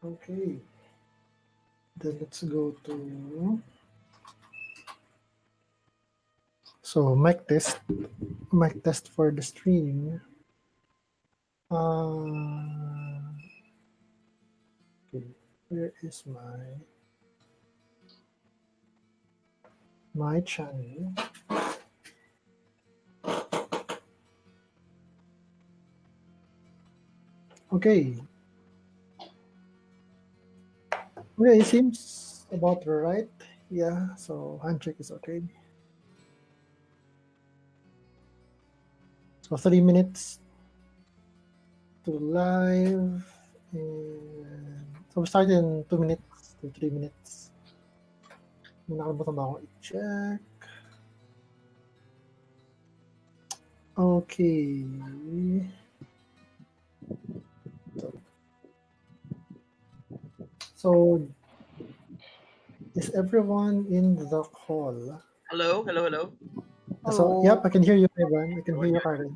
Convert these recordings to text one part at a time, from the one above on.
Okay. Then let's go to mic test for the stream. Okay, where is my channel? Okay. Okay, it seems about right. Yeah, so handshake is okay. So 3 minutes to live, and so we start in 2 minutes to 3 minutes. May nakalimutan ba akong i-check? Okay. So is everyone in the call? Hello, hello, hello. So Hello. yep, I can hear you, Ivan. I can hear Everyone you, here? Karen.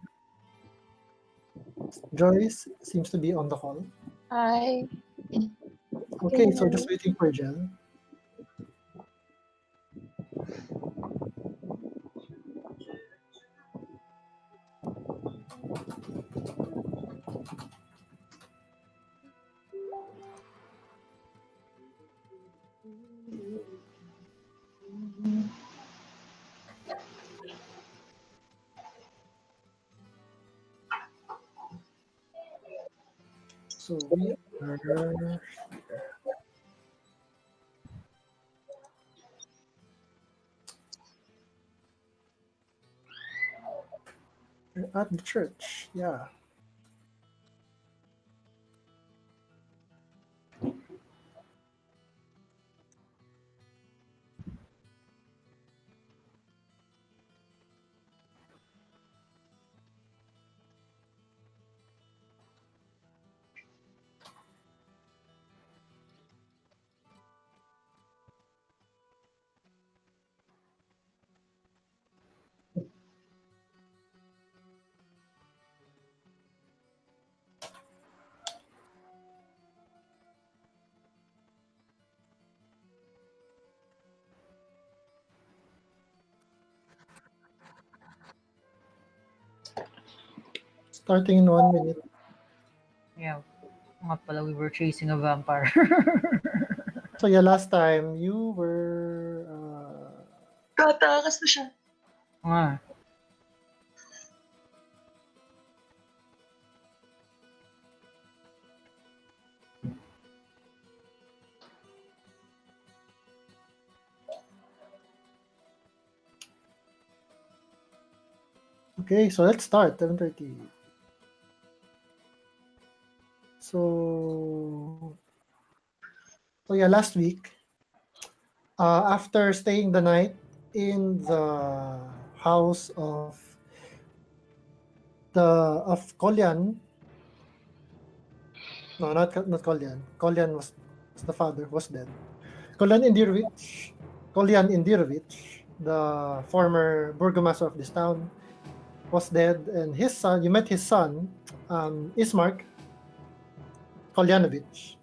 Joyce seems to be on the call. Hi. Can Okay, you so hear just me? waiting for Jen. So we are at the church. Yeah. Starting in 1 minute. Yeah. Nga pala, we were chasing a vampire. So yeah, last time you were Tatakas na siya. Nga. okay. So let's start 7:30. So yeah, last week, after staying the night in the house of Kolyan. No, not Kolyan. Kolyan was the father, was dead. Kolyan Indirovich, Kolyan Indirovich, the former burgomaster of this town, was dead, and his son. You met his son, Ismark Kolyanovich,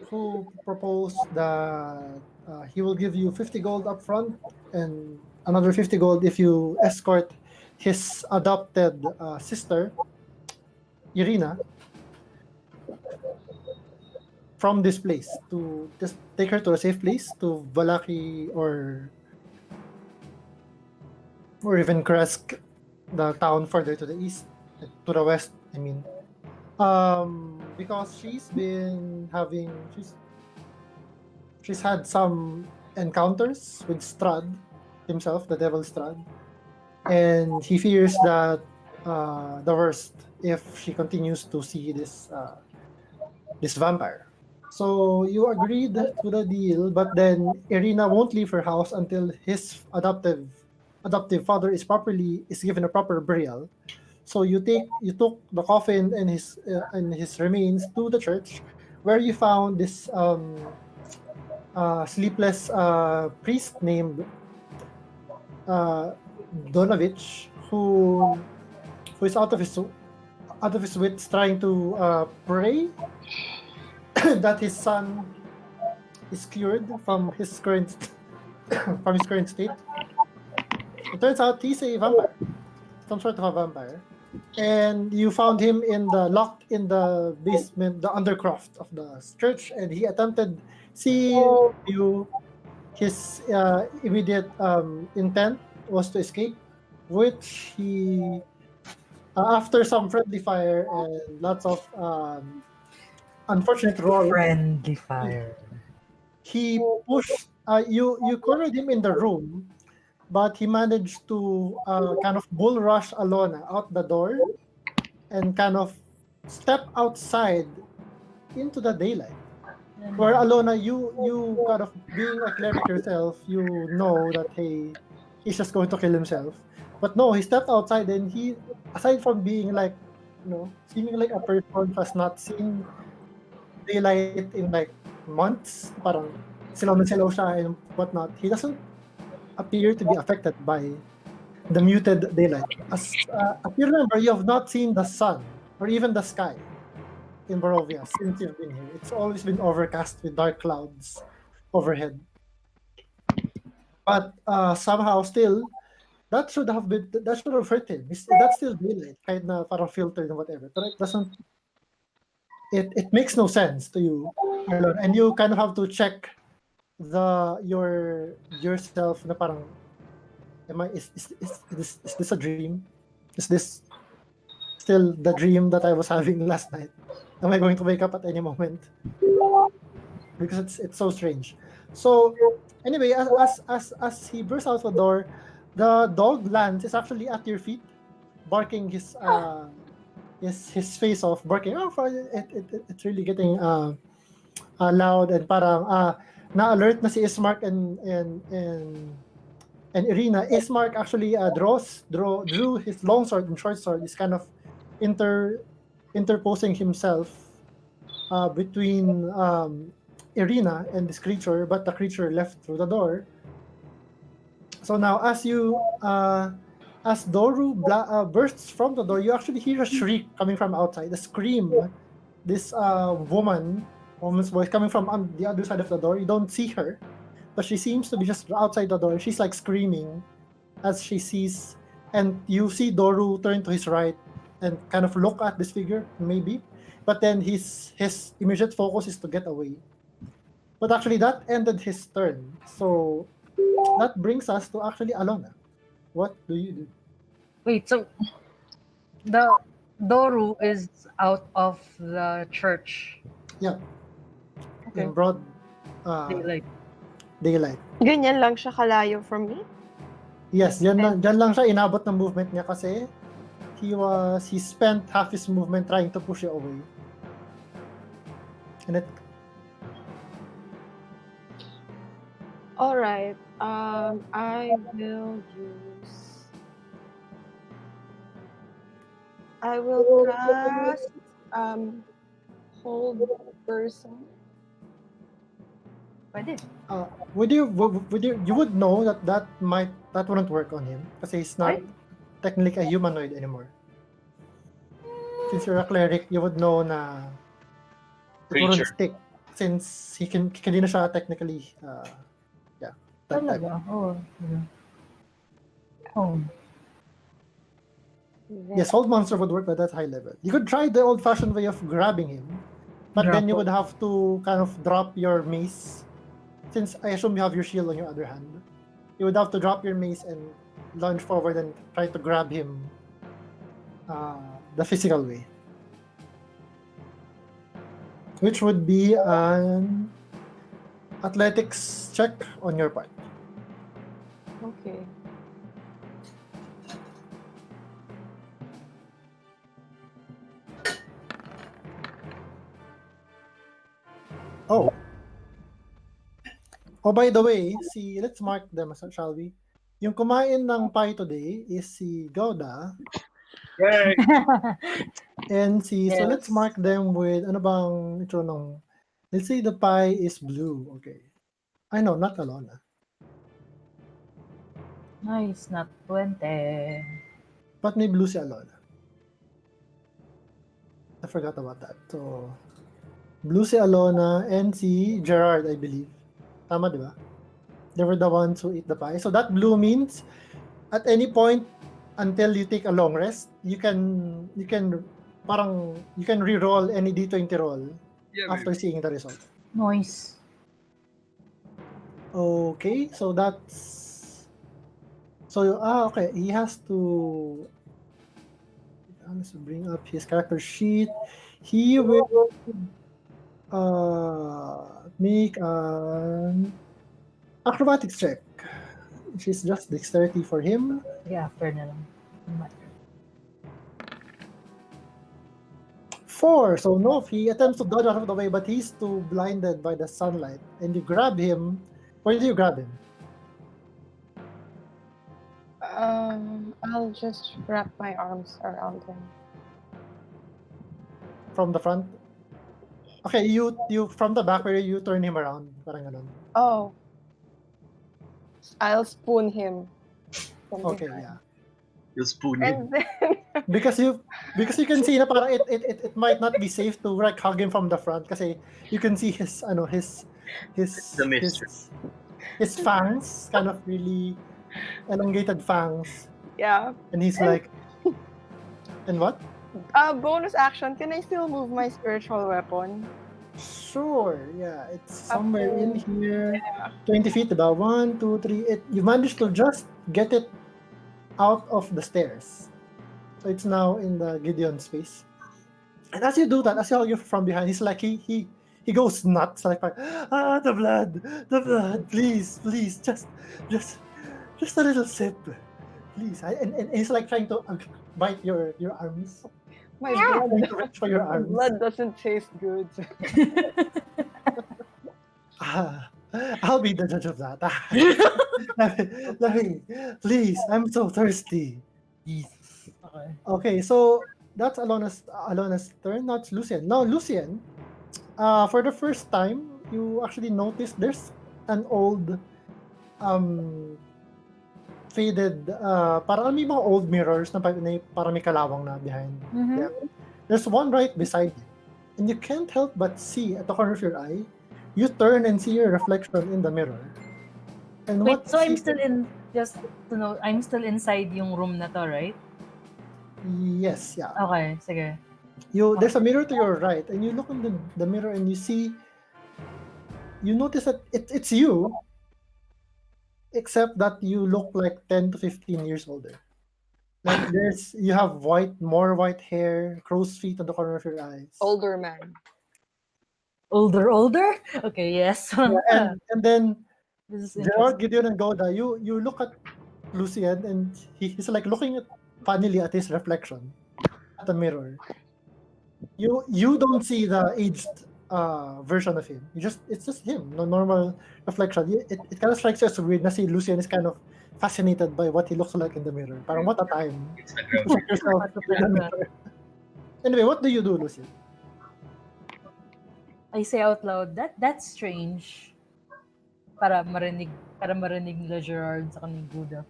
who proposed that he will give you 50 gold up front and another 50 gold if you escort his adopted sister, Irina, from this place to just take her to a safe place to Valaki or even Kresk, the town further to the east, to the west. I mean, because she's had some encounters with Strahd himself, the devil Strahd, and he fears that the worst if she continues to see this vampire. So you agreed to the deal, but then Irina won't leave her house until his adoptive father is given a proper burial. So you took the coffin and his remains to the church, where you found this sleepless priest named Donovich, who is out of his wits, trying to pray that his son is cured from his current state. It turns out he's a vampire, some sort of a vampire, and you found him locked in the basement, the undercroft of the church, and he attempted seeing you. His immediate intent was to escape, which he, after some friendly fire and lots of unfortunate rolls, Friendly fire. he pushed. You cornered him in the room, but he managed to kind of bull rush Alona out the door and kind of step outside into the daylight. Where Alona, you kind of being a cleric yourself, you know that he's just going to kill himself. But no, he stepped outside and he, aside from being like, seeming like a person who has not seen daylight in like months, parang silaw na silaw siya and whatnot, he doesn't appear to be affected by the muted daylight. As you remember, you have not seen the sun or even the sky in Barovia since you've been here. It's always been overcast with dark clouds overhead. But somehow still, that should have hurt him. That's still daylight, kahit na parang filtered and whatever. But it makes no sense to you, Marlon. And you kind of have to check yourself na parang, is this a dream? Is this still the dream that I was having last night? Am I going to wake up at any moment? Because it's so strange. So anyway, as he bursts out the door, the dog lands is actually at your feet, barking his face off, barking. It's really getting loud and parang na-alert na si Ismark and Irina. Ismark actually drew his long sword and short sword. Is kind of interposing himself between Irina and this creature, but the creature left through the door. So now, as Doru bursts from the door, you actually hear a shriek coming from outside, a scream. This woman's voice coming from on the other side of the door. You don't see her, but she seems to be just outside the door. She's like screaming as she sees, and you see Doru turn to his right and kind of look at this figure, maybe. But then his immediate focus is to get away. But actually, that ended his turn. So that brings us to actually Alona. What do you do? Wait, so the Doru is out of the church. Yeah. Okay. In broad daylight. Ganyan lang siya kalayo from me? Yes, dyan lang siya inabot ng movement niya kasi he spent half his movement trying to push you away. And Alright. I will cast hold person. Pwede. you would know that wouldn't work on him kasi he's not technically a humanoid anymore. Since you're a cleric, you would know na it wouldn't stick since he can na siya technically that type. Talaga? Oh. Oh. Yes, hold monster would work, but that's high level. You could try the old-fashioned way of grabbing him, but then you would have to kind of drop your mace. Since I assume you have your shield on your other hand, you would have to drop your mace and lunge forward and try to grab him the physical way. Which would be an athletics check on your part. Okay. Oh, by the way, let's mark them, shall we? Yung kumain ng pie today is si Gauda. Yay! And so let's mark them with, ano bang ito ng, let's say the pie is blue, okay. I know, not Alona. Nice, not 20. But may blue si Alona. I forgot about that. So, blue si Alona and si Gerard, I believe. Tama, di ba? They were the ones who eat the pie. So that blue means at any point until you take a long rest, you can re-roll any D20 roll Yeah, after baby. seeing the result. Noise. Okay, so that's okay. He has to let's bring up his character sheet. He will make an acrobatics check. Which is just dexterity for him. Sige, after na lang. 4. So no, he attempts to dodge out of the way, but he's too blinded by the sunlight. And you grab him. Where do you grab him? I'll just wrap my arms around him. From the front? Okay, you from the back where you turn him around. Parang ganun. Oh. I'll spoon him. from Okay, behind. yeah. You'll spoon him. And then, Because you can see na parang it might not be safe to like hug him from the front kasi you can see his The mistress. his fangs, kind of really elongated fangs. yeah. And he's like, and what? Bonus action, can I still move my spiritual weapon? Sure, yeah, it's somewhere in to- here. Yeah. 20 feet, about 1, 2, 3. You managed to just get it out of the stairs. So it's now in the Gideon space. And as you do that, as you hug him from behind, he's like, he goes nuts. Like, the blood, please, just a little sip, please. And he's like trying to bite your arms. My Trying to reach for your arms. blood doesn't taste good. I'll be the judge of that. let me, please. I'm so thirsty. Jesus. Okay. Okay, so that's Alona's turn. Now it's Lucian. Now Lucian, for the first time, you actually notice there's an old, faded, parang may mga old mirrors na parang may kalawang na behind. Mhm. Yeah. There's one right beside you, and you can't help but see at the corner of your eye. You turn and see your reflection in the mirror. And Wait, what so I'm see- still in, just to know, I'm still inside yung room na to, right? Yes, yeah. Okay, sige. There's a mirror to your right, and you look in the mirror and you notice that it's you, except that you look like 10 to 15 years older. Like you have more white hair, crow's feet on the corner of your eyes. Older man. Older? Okay, yes. Yeah, and then This is Gerard, interesting. Gideon, and Goda, you look at Lucian, and he's like looking funnily at his reflection at the mirror. You don't see the aged version of him. It's just him, no normal reflection. It kind of strikes you as weird na si Lucian is kind of fascinated by what he looks like in the mirror. Parang what a time. Instagram. To see yourself in the mirror. Anyway, what do you do, Lucian? I say out loud, that's strange. Para marinig nila Gerard sa ni Guda.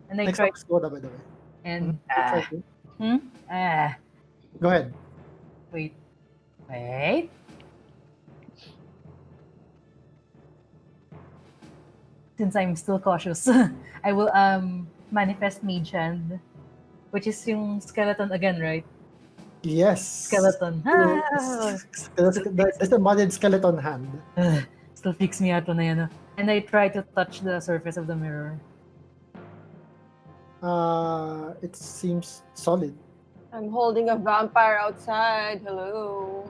And I Next try, up is Goda, by the way. and, Try to. Go ahead. wait. Since I'm still cautious, I will manifest Mage Hand, which is yung skeleton again, right? Yes. Skeleton. That's embodied skeleton hand. Still fix me ato na yan. And I try to touch the surface of the mirror. It seems solid. I'm holding a vampire outside. Hello.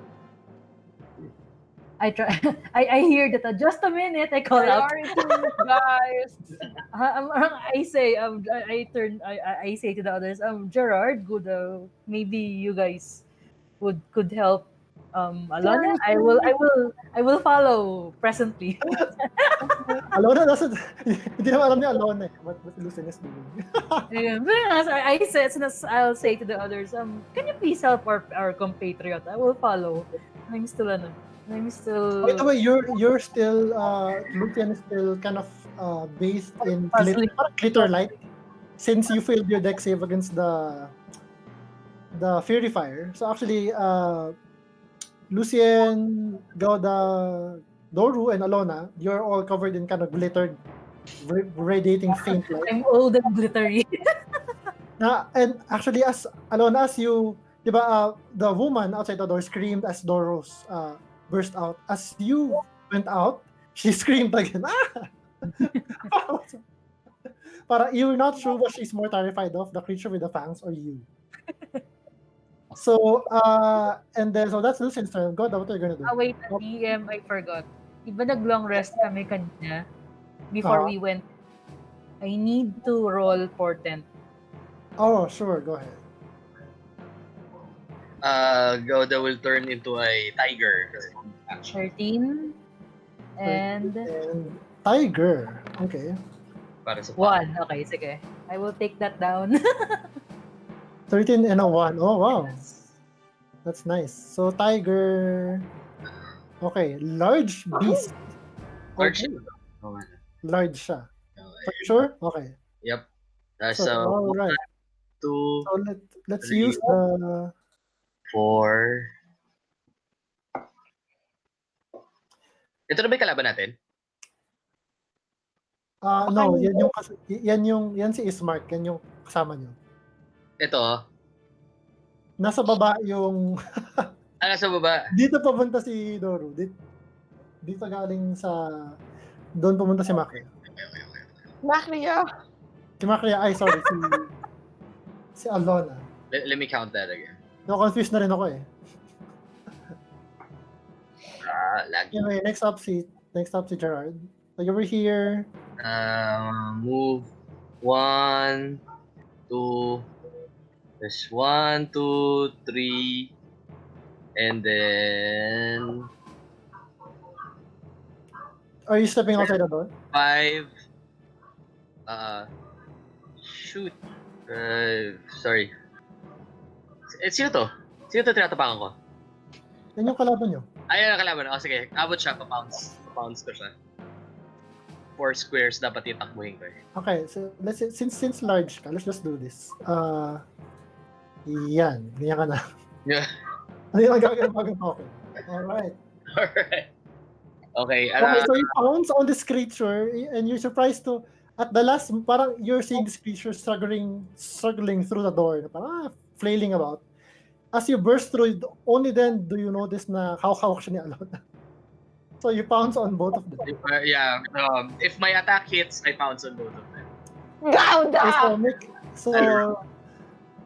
I try. I hear that. Just a minute. I call out. Priorities, guys. I say. I turn. I say to the others. Gerard, good. Maybe you guys could help. Alana, I will follow presently. Alona doesn't. Hindi naman alam niya Alona eh. What Lucian is doing. I'll say to the others. Can you please help our compatriot? I will follow. I'm still. By the way, you're still Lucian is still kind of bathed in Puzzling. glitter light since you failed your deck save against the the Fury Fire. So actually, Lucien, Gauda, Doru, and Alona, you're all covered in kind of glittered, radiating faint light. I'm old and glittery. And actually, as Alona, as you, diba, the woman outside the door screamed as Doros burst out. As you went out, she screamed again. Ah! Para you're not sure what she's more terrified of, the creature with the fangs or you. So, and then, so that's Lucian's turn. God, what are you gonna do? Wait, DM, I forgot. Diba nag-long rest kami kanina before we went? I need to roll portent. Oh, sure, go ahead. Gouda will turn into a tiger. 13 and And tiger. Okay. Para sa 1. Okay, sige. I will take that down. 13 and a 1. Oh, wow. That's nice. So, tiger. Okay, large beast. Large. Okay. Okay. Large siya. Okay. Are you sure? Okay. Yep. So, all right. 2, So, let's 3, use the... 4. Ito na ba yung kalaban natin? No, yan si Ismark, yan yung kasama nyo. Ito. Nasa baba yung... Sa baba. Dito papunta si Doru. Dito galing sa... Doon pumunta si Makria. Makria. Si Makria, ay sorry, si Alona. Let me count that again. Confused na rin ako eh. Lagi. Anyway, next up si Gerard. So you were here. Move 1, 2. There's 1, 2, 3, and then Are you stepping outside the door? 5. Shoot. Sorry. Sino to? Sino to tinatapakan ko? Yan yung kalaban nyo. Ayan ang kalaban. Sige. Abot siya. Pa-pounce ko siya. 4 squares dapat itakbuhin ko eh. Okay, so let's say, since large ka, let's just do this. Yan. Ganyan ka na. Yeah. Ano yung gagawin pag okay? Alright. Alright. Okay. Okay, so you pounce on this creature and you're surprised to, at the last, parang you're seeing this creature struggling through the door. Parang flailing about. As you burst through, only then do you notice na hawak siya ni Alona. So you pounce on both of them. Yeah. If my attack hits, I pounce on both of them. Gouda!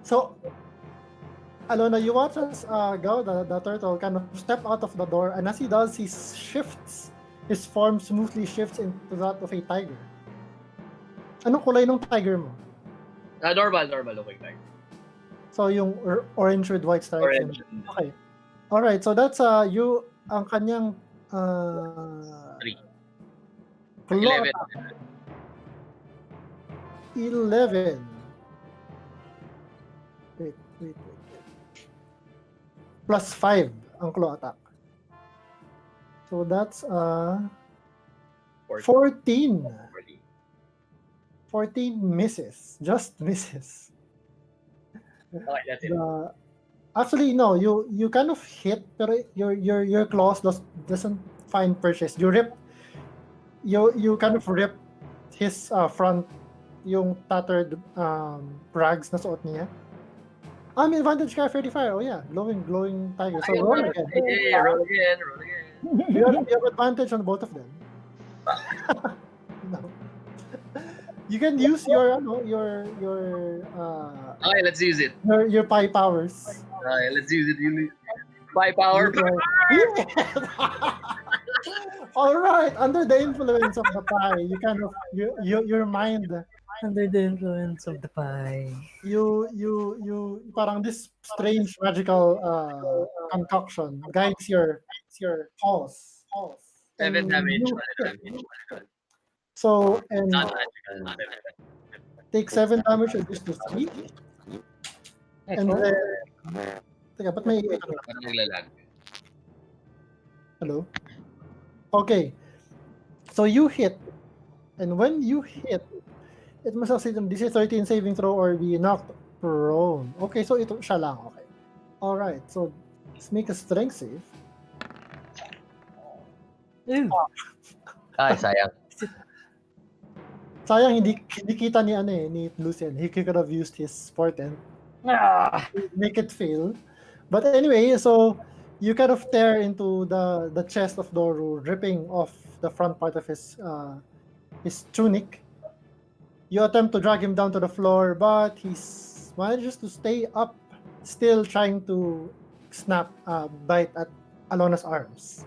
So Alona, you watch as Gouda, the turtle, kind of step out of the door, and as he does, he shifts. His form smoothly shifts into that of a tiger. Anong kulay ng tiger mo? Normal looking tiger. So yung orange with white stripes. Orange. Okay. All right. So that's ang kanyang 3. claw 11. attack. 11. Wait. Plus 5 ang claw attack. So that's 14. 14 misses. Just misses. Okay, that's it. Actually, no. You kind of hit, pero your claws doesn't find purchase. You kind of rip his front, yung tattered rags na suot niya. Advantage ka 35. Oh yeah, glowing tiger. So roll again. Yeah, roll again. You have advantage on both of them. No. You can use your Okay, let's use it. your pie powers. Okay, let's use it. Pie power. All right, under the influence of the pie, you kind of your mind, Under the influence of the pie. you parang this strange magical concoction guides your pulse. 7 damage. So and Not magical. take 7 damage reduced to 3. And then teka, ba't may Parang naglalag. hello? Okay. So you hit. And when you hit, it must succeed on DC 13 saving throw or be knocked prone. Okay, so ito siya lang. Okay. Alright, so let's make a strength save. Ooh. Ay, sayang. Sayang hindi kita ni Lucian. He could have used his portent Ah. to make it fail. But anyway, so you kind of tear into the chest of Doru, ripping off the front part of his tunic. You attempt to drag him down to the floor, but he manages to stay up, still trying to bite at Alona's arms.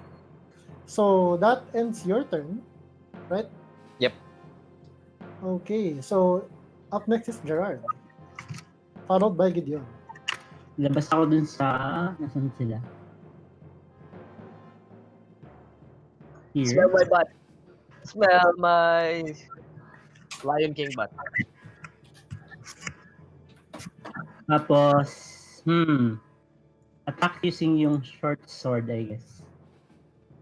So that ends your turn, right? Yep. Okay, so up next is Gerard, followed by Gideon. Labas ako dun sa... Nasaan sila? Here. Smell my butt. Smell my Lion King butt. Tapos, attack using yung short sword, I guess.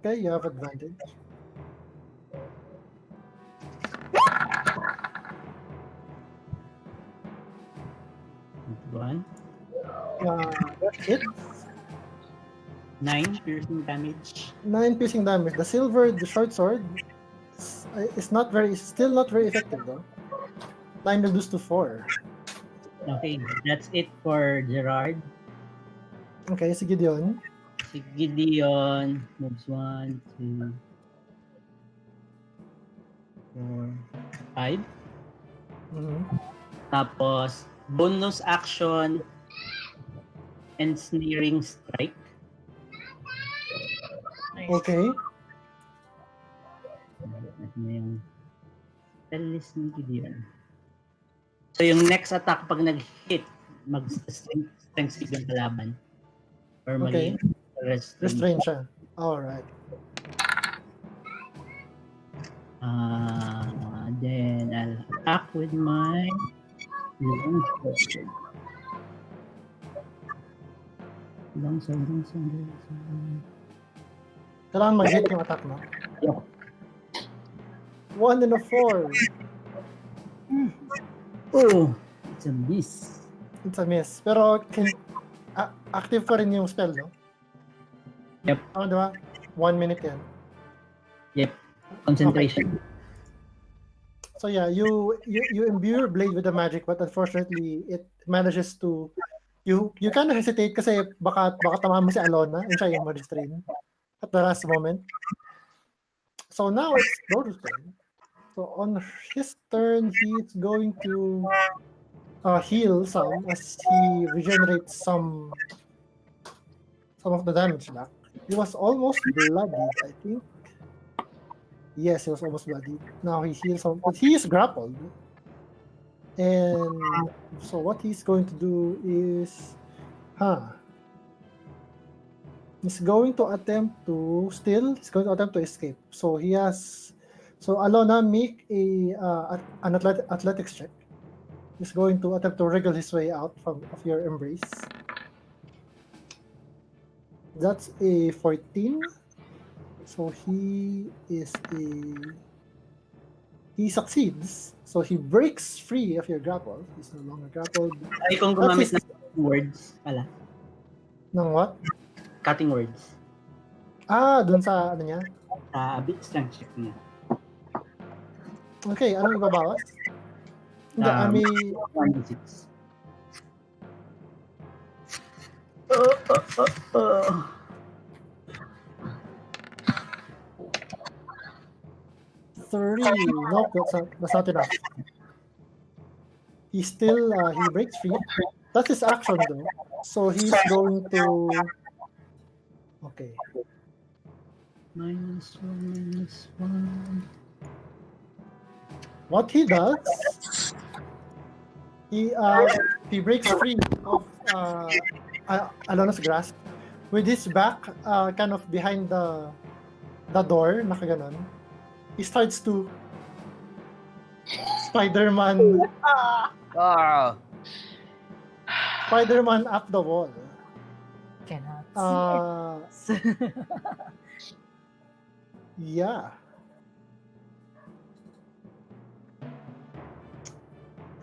Okay, you have advantage. One. That hits. 9 piercing damage. 9 piercing damage. The short sword is still not very effective though. 9 reduced to 4. Okay, that's it for Gerard. Okay, si Gideon. Si Gideon moves 1, 2, 4, 5. Mhm. Tapos, bonus action, ensnaring strike. Nice. Okay. Ano yung spell list ni Gideon. So, yung next attack, pag nag-hit, mag-strength save yung kalaban. Or Okay. maging Restrain siya. Alright. Then, I'll attack with my longsword. Longsword. Kailangan mag-hit yung attack mo. Yep. 1 and a 4. Oh, it's a miss. It's a miss. Pero active pa rin yung spell, no? Yep. Diba? 1 minute yan. Yep. Concentration. So yeah, you imbue your blade with the magic, but unfortunately, it manages to you kind of hesitate kasi baka tamahan mo si Alona and siya yung ma-restrain at the last moment. So now it's Doru's turn. So on his turn, he's going to heal some as he regenerates some of the damage back. He was almost bloodied, I think. Yes, he was almost bloodied. Now he heals some, but he is grappled. And so what he's going to do is, he's going to attempt to escape. So he has, so Alona, make an athletics check. He's going to attempt to wriggle his way out of your embrace. That's a 14. So he succeeds. So he breaks free of your grapple. He's no longer grappled. Ay, kung gumamit ng words pala. Ng what? Cutting words. Dun sa ano niya? Bit strength check niya. Okay, anong ibabawas? Hindi, may... 1d6. Three. Nope, that's not enough. He breaks free. That's his action though. So he's going to... Okay. -1. What he does, he breaks free of Alona's grasp with his back kind of behind the door, nakaganon. He starts to Spider-Man up the wall. Cannot see it. Yeah.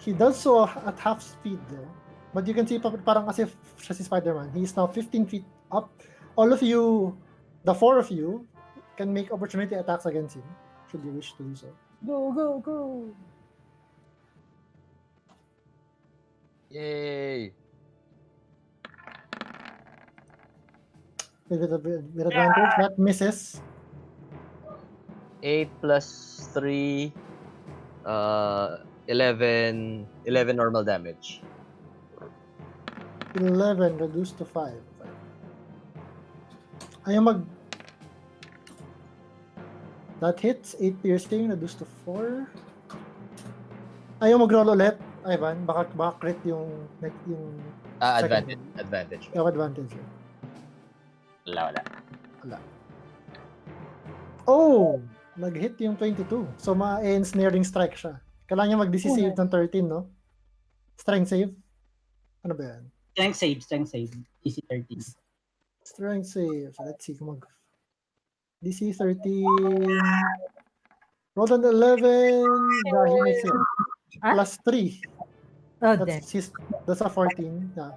He does so at half speed though. But you can see parang as if siya si Spider-Man. He is now 15 feet up. All of you, the 4 of you, can make opportunity attacks against him, should you wish to do so. Go, go, go. Yay! With advantage, that misses. 8 plus 3, 11 normal damage. 11 reduced to 5. Ayaw mag... That hits. 8 piercing reduced to 4. Ayaw mag-roll ulit, Ivan. Baka crit yung second Advantage. Yung advantage. Wala. Oh! Nag-hit yung 22. So, ma-ensnaring strike siya. Kailangan niya mag-DC save ng 13, no? Strength save? Ano ba yan? Strength save. DC 13. Strength save. So, let's see kung mag... DC 13... Rolled an 11. Yeah, he makes it. Huh? Plus 3. Oh, damn. That's a 14. Yeah.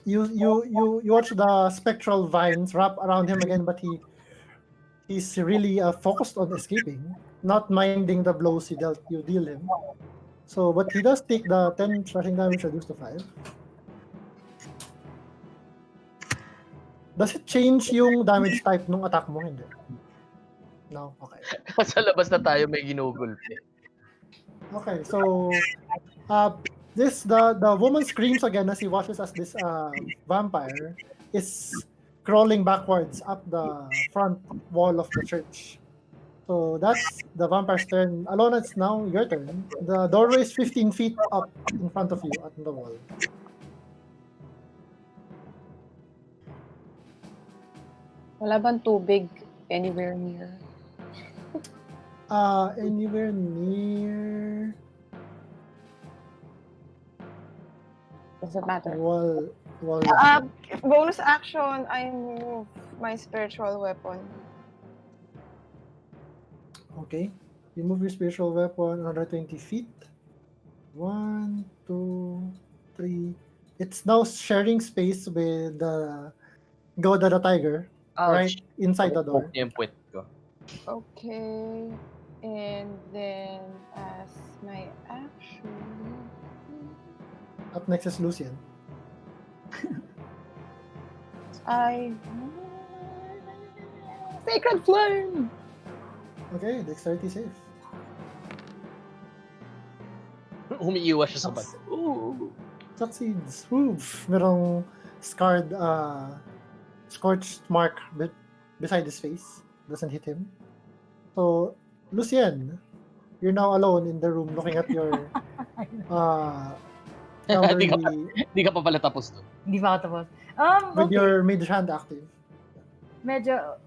You watch the spectral vines wrap around him again, but he's really focused on escaping, not minding the blows you deal him. So, but he does take the 10 slashing damage reduced to 5. Does it change yung damage type nung attack mo? Hindi. No? Okay. Sa labas na tayo may ginugulpi. Okay, so the woman screams again as he watches as this vampire is crawling backwards up the front wall of the church. So that's the vampire's turn. Alona, it's now your turn. The doorway is 15 feet up in front of you at the wall. Wala bang tubig anywhere near? Anywhere near Doesn't matter. wall. Bonus action, I move my spiritual weapon. Okay. You move your spiritual weapon another 20 feet. 1, 2, 3. It's now sharing space with the Goda the tiger, right inside the door. Yung puwet ko. Okay. And then as my action, Up next is Lucian. I Sacred Flame! Okay, dexterity save. Umiiwas siya sa bato. Succeeds. Oof. Merong scarred, scorched mark beside his face. Doesn't hit him. So, Lucien, you're now alone in the room looking at your elderly, Hindi ka pa pala tapos to. Hindi pa ako tapos. with Okay. your mage hand active. Medyo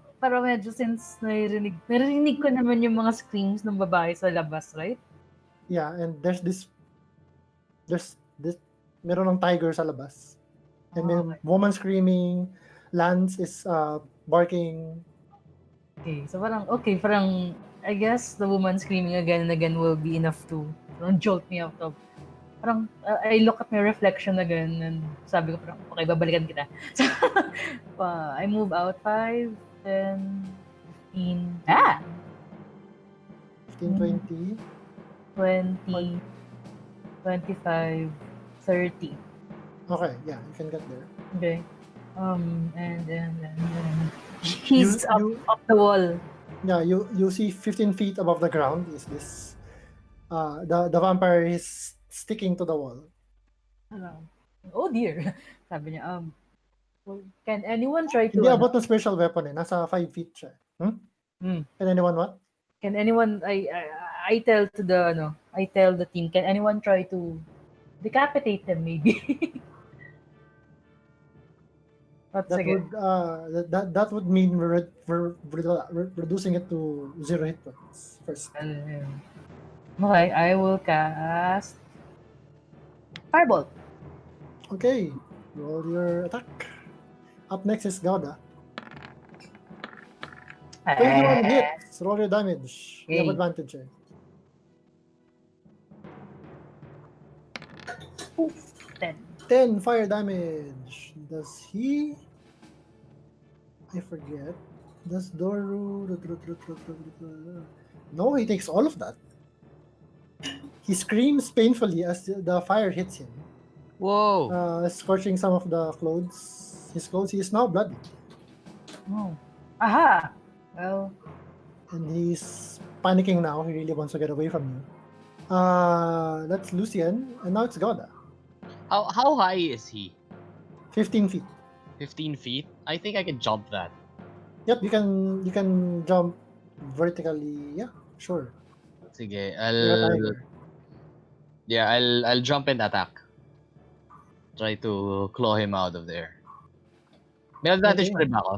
since narinig ko naman yung mga screams ng babae sa labas, right? Yeah, and there's this meron ng tiger sa labas. And then Okay. woman screaming, Lance is barking. Okay, so parang I guess the woman screaming again and again will be enough to jolt me out of. Parang I look at my reflection again and sabi ko parang okay, babalikan kita. So, I move out 5, 10, 15, 15, 20. 20, 25, 30. Okay, yeah, you can get there. Okay. And then he's up the wall. Yeah, you see 15 feet above the ground is this the vampire is sticking to the wall. Oh dear. Sabi niya, well, can anyone try to Hindi abot ng special weapon eh. Nasa 5 feet siya. Can anyone what? Can anyone I tell the team, can anyone try to decapitate them maybe? That would mean we're reducing it to 0 hit points first. Okay, I will cast Firebolt. Okay, roll your attack. Up next is Gauda. 21 hits. Roll your damage. You have Okay. advantage eh. 10. 10 fire damage. Does he? I forget. Does Doru? No, he takes all of that. He screams painfully as the fire hits him, Whoa. scorching some of the clothes. His clothes. He is now bloody, Oh. Aha! Well, and he's panicking now. He really wants to get away from you. That's Lucian, and now it's Goda. How high is he? 15 feet. 15 feet? I think I can jump that. Yep, you can jump vertically. Yeah, sure. Sige, You're a tiger. I'll jump and attack. Try to claw him out of there. May advantage Okay. pa rin ba ako?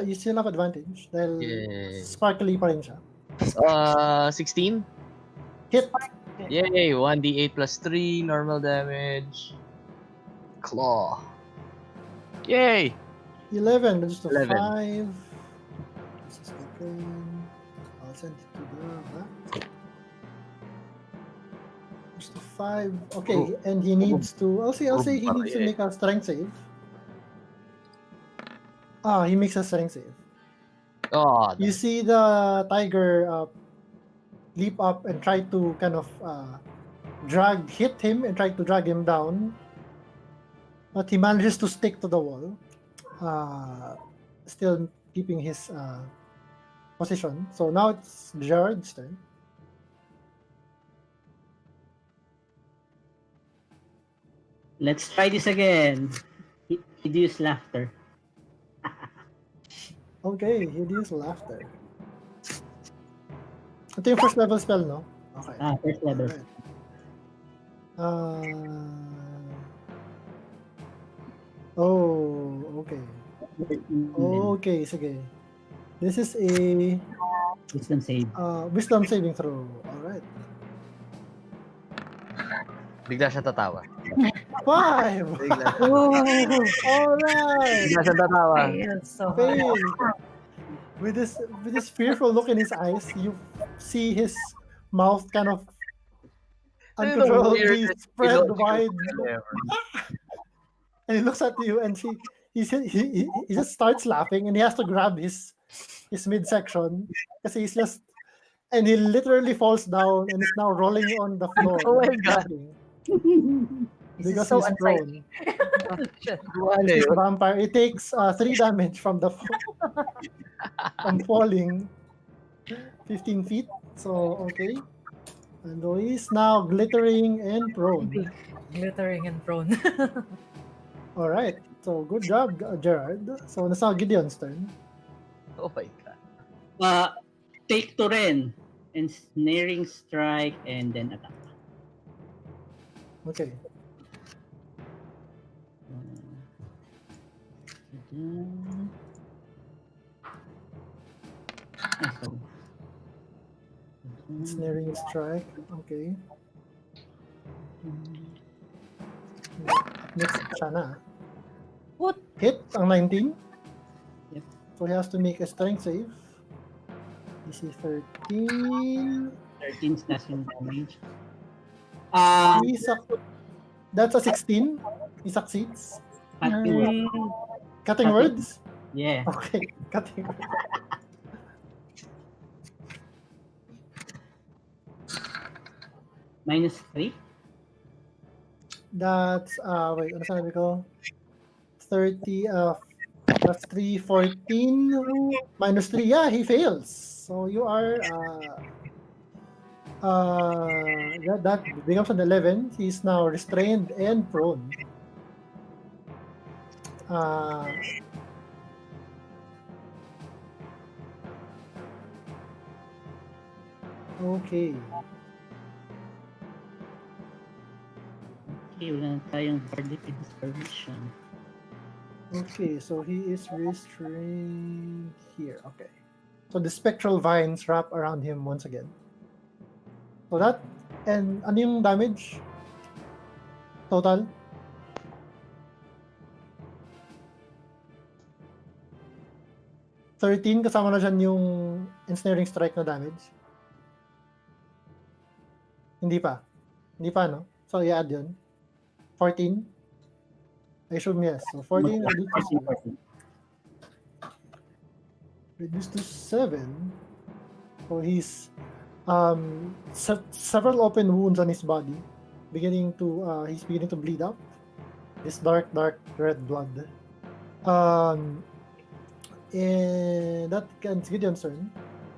You still have advantage. Dahil Yay. sparkly pa rin siya. 16? Hit. Yay! 1d8 plus 3, normal damage. Claw. Yay! 11, just a 11. 5. This is open. I'll send it to the back. Just a 5. Okay, and he needs to. I'll say he needs to make a strength save. He makes a strength save. Oh, You see the tiger leap up and try to kind of hit him and try to drag him down, but he manages to stick to the wall, still keeping his position. So now it's Jared's turn. Let's try this again. Hideous laughter. Okay, he'll use laughter. Ito yung first level spell, no? Okay. First level. Alright. Okay. Okay, sige. This is a Wisdom save. wisdom saving throw. Alright. bigla siya tatawa. 5! Bigla, Alright! bigla siya tatawa. fail. So Fail. With this fearful look in his eyes, you see his mouth kind of uncontrollably spread wide, and he looks at you, and he just starts laughing, and he has to grab his midsection because and he literally falls down and is now rolling on the floor. Oh my God. laughing. this Because is so he's unsightly. Ano He's a yun? vampire. It takes 3 damage from from falling 15 feet. So, okay. And Lois now glittering and prone. Glittering and prone. All right. So, good job, Gerard. So, nasa Gideon's turn. Oh my God. Take to Ren. Ensnaring strike and then attack. Okay. Snaring strike. Okay. Next, siya na. What? Hit ang 19. Yep. So, he has to make a strength save. DC 13. 13 slashing damage. That's a 16. He succeeds. Cutting. Cutting words? Yeah. Okay, cutting words. -3. That's, wait, ano sabi ko? 30, plus 3, 14, minus 3. Yeah, he fails. So you are, that becomes an 11. He's now restrained and prone. Okay. Okay, wala na tayong bardic inspiration. Okay, so he is restrained here. Okay. So the spectral vines wrap around him once again. So that, and ano yung damage? Total? $13, kasama na dyan yung ensnaring strike na damage? Hindi pa. Hindi pa, no? So, i-add yun. 14? I assume yes. So 14 reduced to 7. 14. Reduced to 7. So he's several open wounds on his body, he's beginning to bleed out. This dark red blood. And that ends Gideon's turn.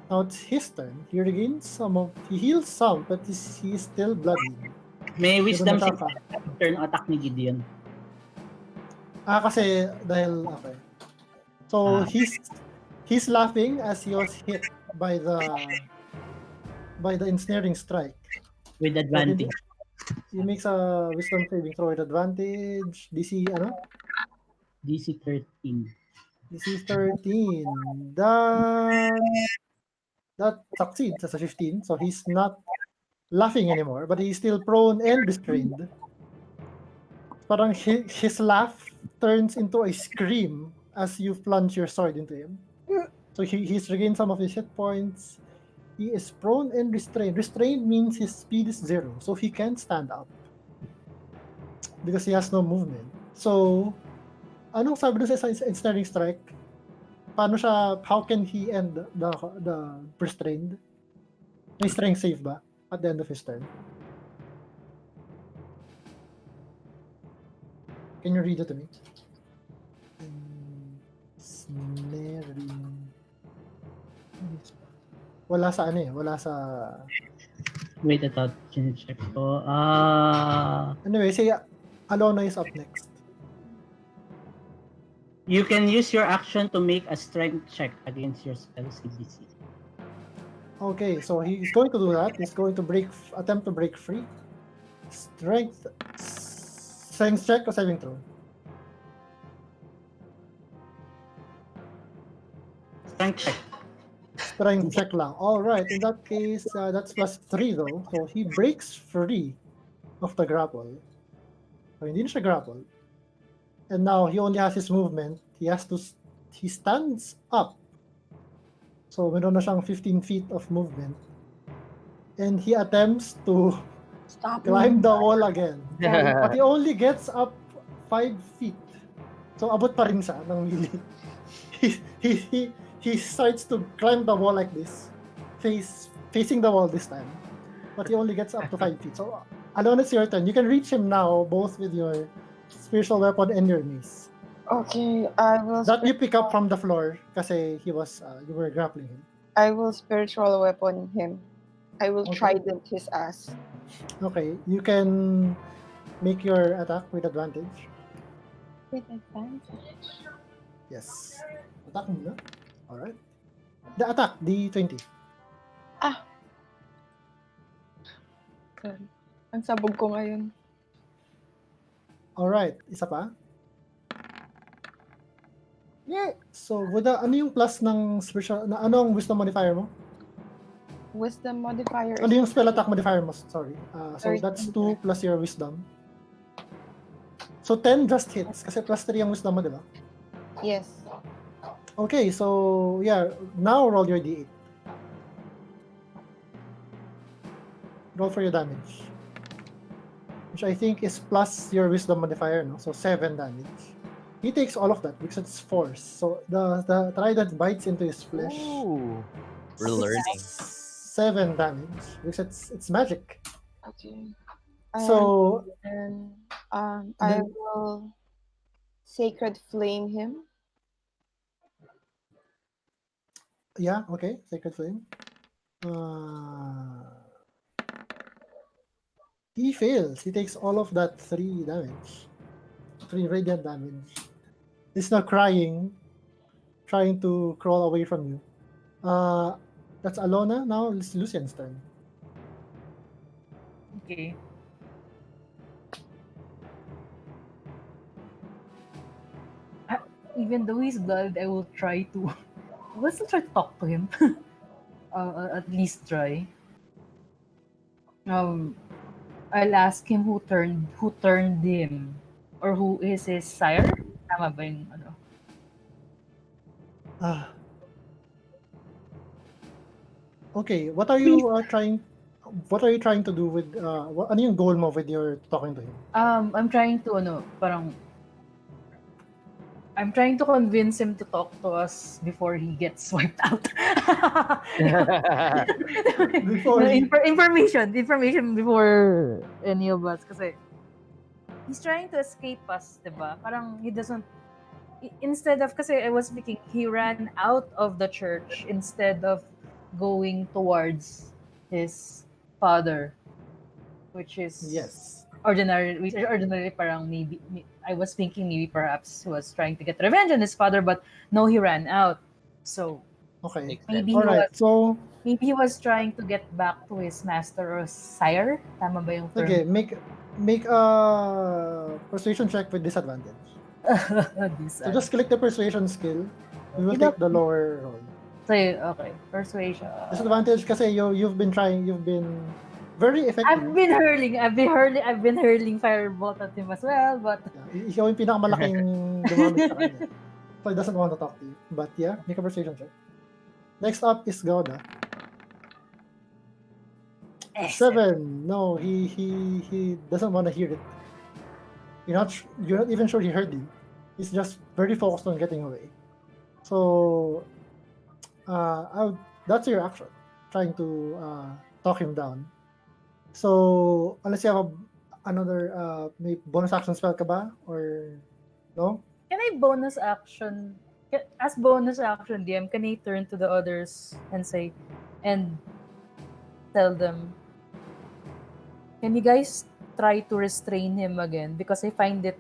Now it's his turn. He heals some, but he's still bloody. May wisdom Pero save turn attack ni Gideon. Kasi dahil okay. So Ah. he's laughing as he was hit by the ensnaring strike. With advantage. He makes a wisdom saving throw with advantage. DC ano? DC 13. DC 13. That succeeds as a 15. So he's not laughing anymore, but he's still prone and restrained. Parang his laugh turns into a scream as you plunge your sword into him. So he's regained some of his hit points. He is prone and restrained. Restrained means his speed is 0, so he can't stand up. Because he has no movement. So, anong sabi doon sa ensnaring strike? How can he end the restrained? May strength save ba at the end of his turn? Can you read it to me? Ensnaring. Wala sa ano eh. Wala sa... Wait, ito. Check ko. Anyway, say Alona is up next. You can use your action to make a strength check against your spell CDC. Okay, so he's going to do that. He's going to attempt to break free. Strength check or saving throw? Strength check. Strength check lang. Alright, in that case, that's +3 though. So he breaks free of the grapple. So hindi na siya grapple. And now he only has his movement. He stands up. So meron na siyang 15 feet of movement. And he attempts to Stop climb me. the wall again. But he only gets up 5 feet. So abot pa rin siya ng melee. He starts to climb the wall like this, facing the wall this time. But he only gets up to 5 feet. So Alon, it's your turn. You can reach him now, both with your spiritual weapon and your mace. Okay, I will. That you pick up from the floor kasi you were grappling him. I will spiritual weapon him. I will Okay. trident his ass. Okay, you can make your attack with advantage. With advantage. Yes. Attack muna. Alright. The attack, D20. Sorry. Ang sabog ko ngayon. Alright, isa pa. Yeah. So, ano yung plus ng spiritual, ano ang wisdom modifier mo? Wisdom modifier Ano is yung spell attack modifier mo? Sorry. So, 13. that's 2 plus your wisdom. So, 10 just hits kasi plus 3 ang wisdom mo, di ba? yes. Okay, so, yeah. Now, roll your D8. Roll for your damage. Which I think is plus your wisdom modifier, no? So, 7 damage. He takes all of that because it's force. So, the trident bites into his flesh. Ooh. We're learning. 7 damage because it's magic. Okay. So, And I will sacred flame him. yeah, okay. Sacred Flame. He fails. He takes all of that 3 damage. 3 radiant damage. He's now crying, trying to crawl away from you. That's Alona. Now it's Lucian's turn. Okay. Even though he's blood, I will try to. Let's try to talk to him. At least try. I'll ask him who turned him, or who is his sire. Tama ba yung ano? Okay, what are you trying? what are you trying to do with ano yung goal mo with your talking to him? I'm trying to I'm trying to convince him to talk to us before he gets wiped out. Before he- information before any of us kasi he's trying to escape us, 'di ba? Parang he doesn't instead of kasi I was thinking he ran out of the church instead of going towards his father, which is Yes. ordinarily parang maybe I was thinking maybe perhaps he was trying to get revenge on his father, but no, he ran out. So Okay. maybe All right. So he was trying to get back to his master or sire. Tama ba yung term? okay, make a persuasion check with disadvantage. So just click the persuasion skill. We will take the lower roll. So, okay, persuasion. Disadvantage kasi you've been very effective. I've been hurling firebolt at him as well, but Yeah, ikaw yung pinakamalaking dumamage sa kanya. So he doesn't want to talk to you. But yeah, make a persuasion check. Next up is Gauda. 7. No, he doesn't want to hear it. You're not even sure he heard you. He's just very focused on getting away. So that's your action. Trying to talk him down. So unless you have another may bonus action spell ka ba? Or no? can I bonus action? As bonus action, DM, can I turn to the others and say, and tell them, can you guys try to restrain him again? Because I find it,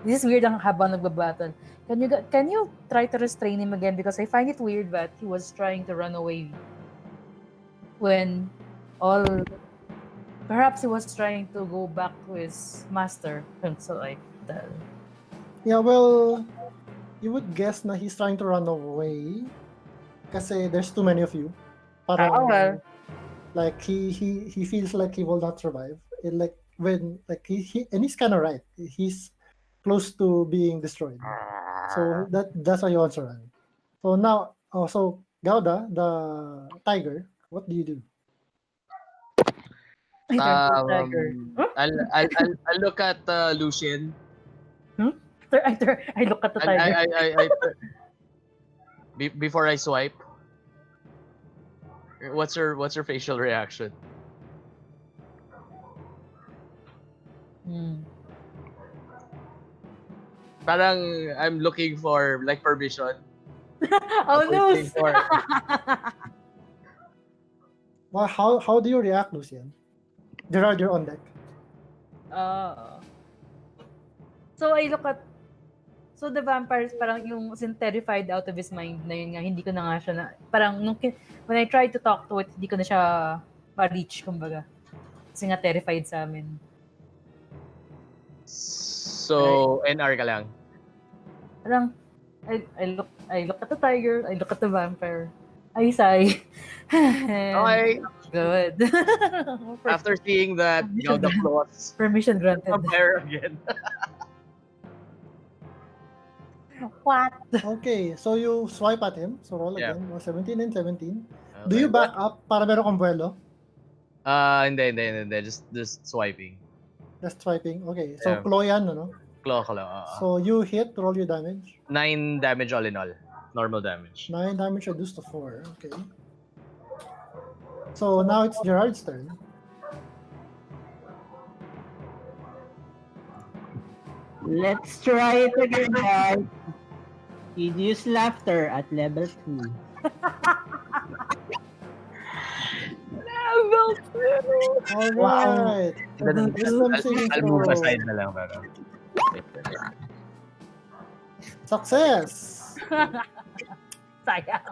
this is weird ang habang nagbabattle. Can you try to restrain him again? Because I find it weird that he was trying to run away when perhaps he was trying to go back to his master. So like that. Yeah, well, you would guess na he's trying to run away kasi there's too many of you. Parang, well. like he feels like he will not survive. Like when like and he's kind of right. He's close to being destroyed. So that's why he wants to run. So now, so Gauda, the tiger, what do you do? I turn to the tiger. I'll look at Lucian. I look at the tiger. Before I swipe. What's her facial reaction? Parang I'm looking for like permission. Oh no! Waiting for- Well, how do you react, Lucian? Gerard, you're on deck. So I look at so the vampires parang yung terrified out of his mind na yun nga hindi ko na nga siya na parang when I tried to talk to it hindi ko na siya ma-reach kumbaga kasi nga terrified sa amin. So NR ka lang. Parang I look at the tiger, I look at the vampire. I sigh. Okay. Good. After seeing that, the claws. Permission granted. Vampire again. What? Okay, so you swipe at him. So roll Yeah. again. 17 and 17. Do you back up para meron kang buwelo? Hindi. Just swiping. Just swiping. Okay, so Yeah. claw yan, ano? Claw ka lang. So you hit, roll your damage. 9 damage all in all. Normal damage. 9 damage reduced to 4. Okay. So now it's Gerard's turn. Let's try it again, guys. Use laughter at level 2. Level 2! Alright. I'll move aside na lang. Pero. Success! Sayang.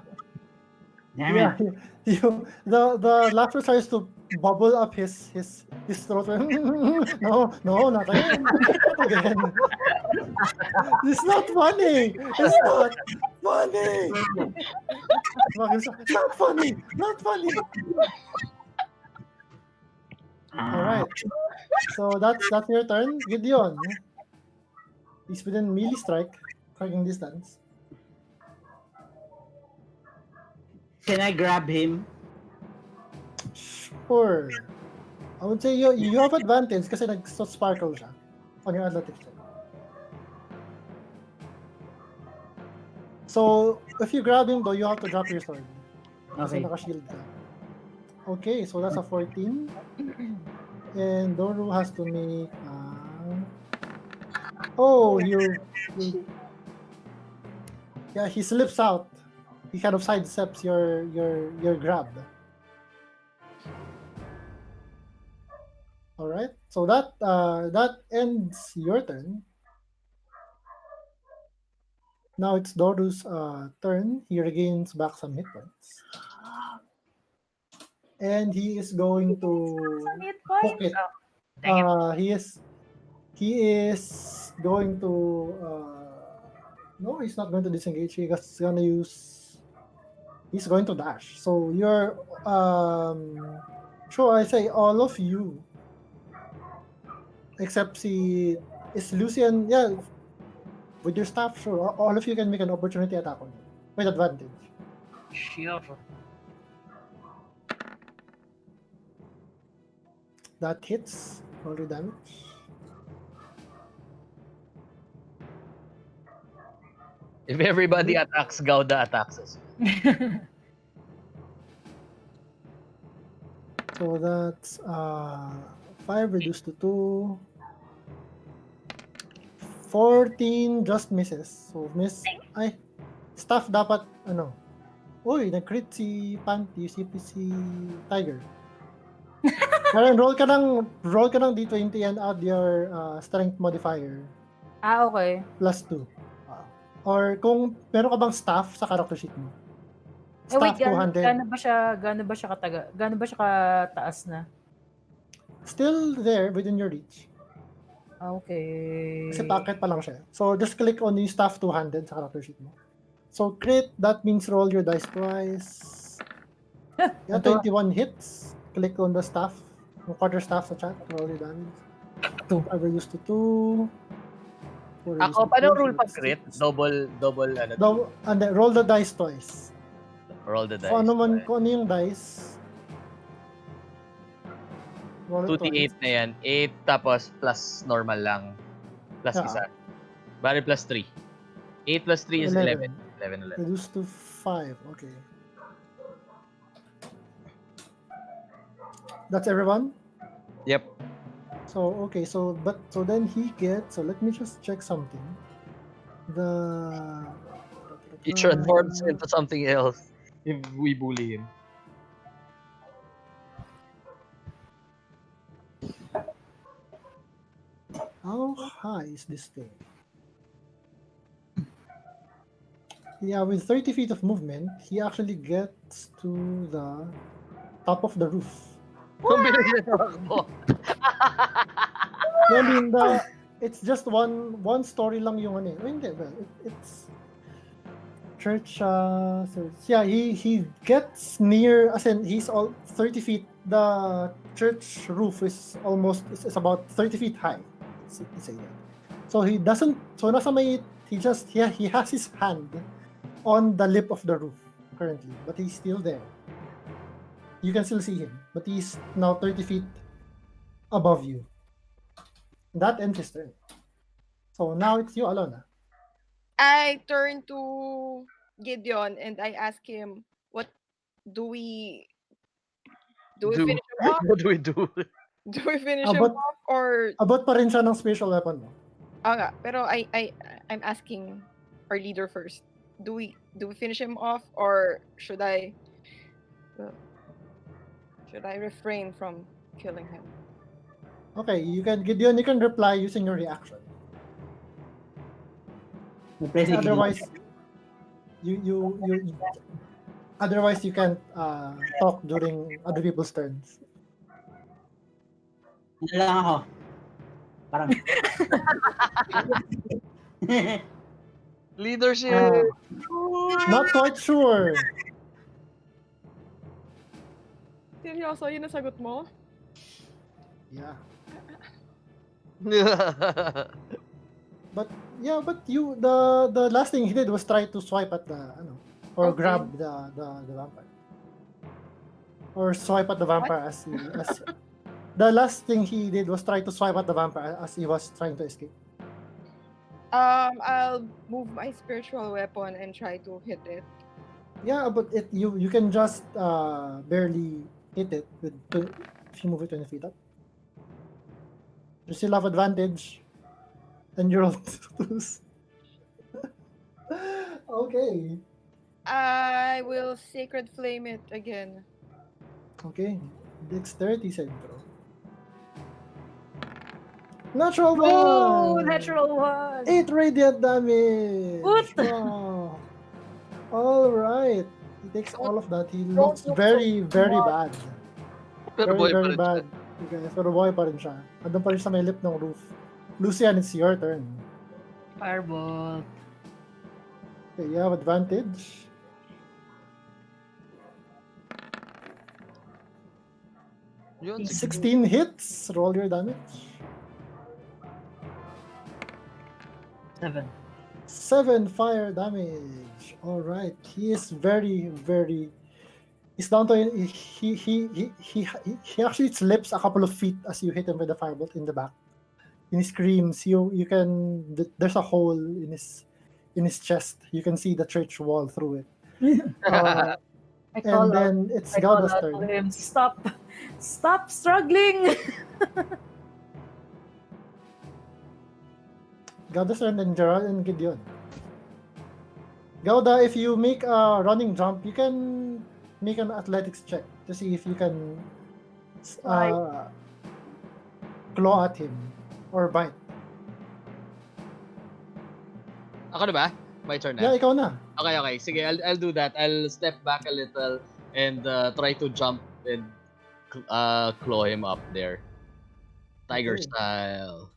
Damn Yeah, it. the laughter starts to bubble up his throat. No, not again. Not again. It's not funny. It's not funny. Not funny. Not funny. All right. So that's your turn, Gideon. He's within melee strike, striking distance. Can I grab him? Sure. I would say you have advantage kasi nag-sparkle siya on your athletics check. So, if you grab him though, you have to drop your sword. Kasi Okay. naka-shield ka. Okay, so that's a 14. And Doru has to make yeah, he slips out. He kind of sidesteps your grab. Alright, so that ends your turn. Now it's Doru's turn. He regains back some hit points. And he is going to Some hit hook points. it. Oh, dang it. He is going to no, he's not going to disengage. He's going to dash. So you're sure, I say all of you except si is Lucian, yeah, with your staff, sure, all of you can make an opportunity attack on him with advantage. Sure. That hits. Roll your damage. If everybody attacks, Gauda attacks us. So that's 5 reduced to 2. 14 just misses. So miss. Ay, staff dapat ano. Uy, nag-crit si Panty, si Tiger. Karen, roll ka ng D20 and add your strength modifier Okay. plus 2. Or kung meron ka bang staff sa character sheet mo. Eh wait, Staff 200. gaano ba siya kataas na? Still there within your reach. Okay. Kasi packet pa lang siya. So just click on yung staff 200 sa character sheet mo. So crit, that means roll your dice twice. Yeah, 21 hits. Click on the staff, yung quarter staff sa chat, roll your damage. 2. I reduced to 2. Ako, paano rule pag crit? Double, And then roll the dice twice. roll the dice. Kung ano yung dice, roll it 2d8 twice. na yan. 8 tapos plus normal lang. Plus Yeah. isa. Bari plus 3. 8 plus 3 is 11. 11. Reduced to 5. Okay. That's everyone? Yep. So okay, so then he gets, so let me just check something. He transforms into something else if we bully him. How high is this thing? Yeah, with 30 feet of movement, he actually gets to the top of the roof. Ang bilis niya tumakbo. I mean, it's just one story lang yung ano eh. Hindi, well, it's church. So yeah, he gets near, as in he's all 30 feet. The church roof is about 30 feet high. Let's say that. So he doesn't. So nasa may he has his hand on the lip of the roof currently, but he's still there. You can still see him, but he's now 30 feet above you. That ends his turn. So now it's you, Alona. I turn to Gideon and I ask him, what do we finish him off? What do we do? Do we finish him Abot, off or abot pa rin siya ng special weapon mo. nga, pero I'm asking our leader first. Do we finish him off or should I refrain from killing him? Okay, Gideon, you can reply using your reaction. Otherwise, otherwise you can't talk during other people's turns. Ano lang ako. Parang. Leadership! Not quite sure. Seryoso, yun ang sagot mo? Yeah. But you the last thing he did was try to swipe at the or Okay. grab the vampire. or swipe at the vampire as the last thing he did was try to swipe at the vampire as he was trying to escape. I'll move my spiritual weapon and try to hit it. Yeah, but you can just barely hit it if you move it 20 feet up. You still have advantage, and you're all twos. Okay. I will sacred flame it again. Okay. Dexterity saving throw. Natural Oh, one! natural one. 8 radiant damage! What? Wow. Alright. He takes all of that. He looks look very, so very smart. bad. Pero Very, boy pa very rin siya. bad. You guys, pero boy pa rin siya. Andun pa rin sa may lip ng roof. Lucian, it's your turn. Firebolt. Okay, you have advantage. Yun, 16 hits. Roll your damage. 7. 7 fire damage. Alright. He is very, very... He's down to... He actually slips a couple of feet as you hit him with the firebolt in the back. And he screams. You can... There's a hole in his chest. You can see the church wall through it. I call And out. then it's I call Gauda's out to turn. him. Stop struggling. Gauda's turn, and Gerald and Gideon. Gauda, if you make a running jump, you can make an athletics check to see if you can claw at him or bite. Ako na ba? My turn na? Yeah, ikaw na. Okay. Sige, I'll do that. I'll step back a little and try to jump and claw him up there. Tiger Okay. style.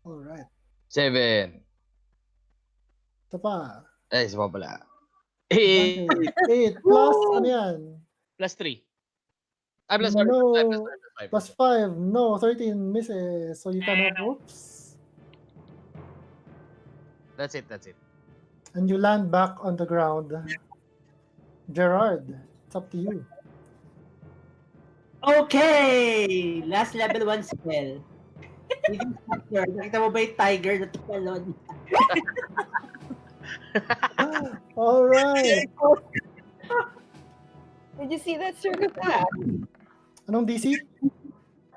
Alright. 7. Ito pa. Ay, isa pa pala. 8 8 plus, ano yan? plus 3. Ah, plus 5. No. Plus 5. Plus 5. No, 13 misses. So you cannot. Oops. That's it. And you land back on the ground. Gerard, it's up to you. Okay! Last level 1 spell. Living Factor. Nakita mo ba yung tiger na tumalon? Alright. Did you see that circle path? Anong DC?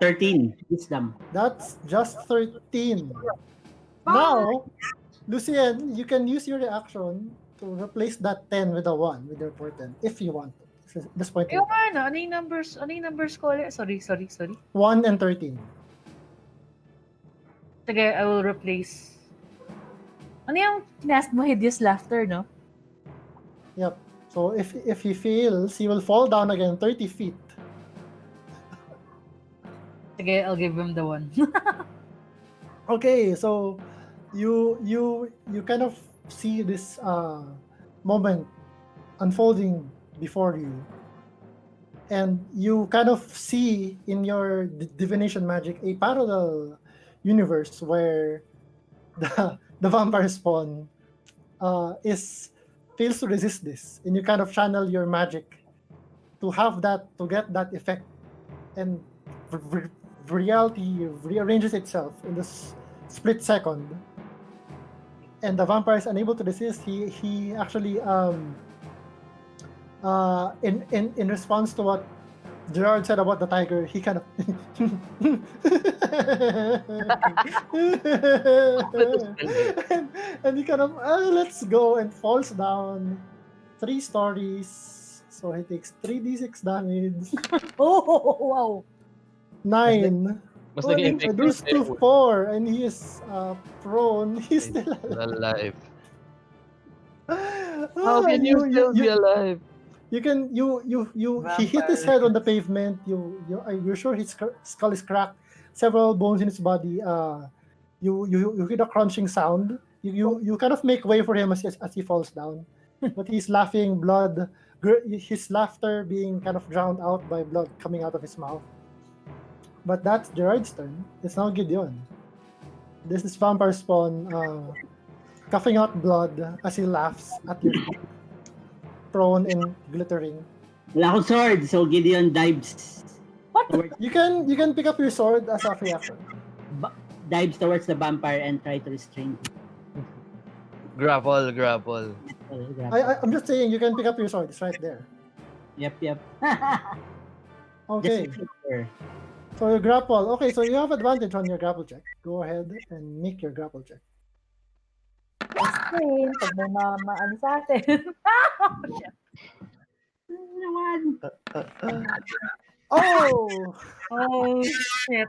13. Wisdom. That's just 13. Now, Lucien, you can use your reaction to replace that 10 with a 1 with your portent if you want to. At this point, Yung ano yung numbers ko ulit? Sorry. 1 and 13. Sige, I will replace. Ano yung kinast mo? Hideous laughter, no? Yep. So if he fails, he will fall down again 30 feet. Sige, I'll give him the 1. Okay, so you kind of see this moment unfolding before you, and you kind of see in your divination magic a parallel universe where the vampire spawn fails to resist this, and you kind of channel your magic to get that effect, and reality rearranges itself in this split second, and the vampire is unable to resist. He actually in response to what Gerard said about the tiger, he kind of and he kind of let's go, and falls down 3 stories. So he takes 3d6 damage. Oh, wow. 9 Mas naging effective reduced to 4, and he is prone. He's still alive. How can you still be alive? You can he hit his head on the pavement. You're sure his skull is cracked. Several bones in his body. You hear a crunching sound. You kind of make way for him as he falls down, but he's laughing, his laughter being kind of drowned out by blood coming out of his mouth. But that's Gerard's turn. It's now Gideon. This is vampire spawn coughing out blood as he laughs at your feet, prone and glittering. Wala akong sword, so Gideon dives. What? Towards, You can pick up your sword as a free action. dives towards the vampire and try to restrain him. Grapple. I'm just saying you can pick up your sword. It's right there. Yep. Okay. Just sure. So you grapple. Okay, so you have advantage on your grapple check. Go ahead and make your grapple check. Explain pag may ano sa atin. Oh! Oh, shit.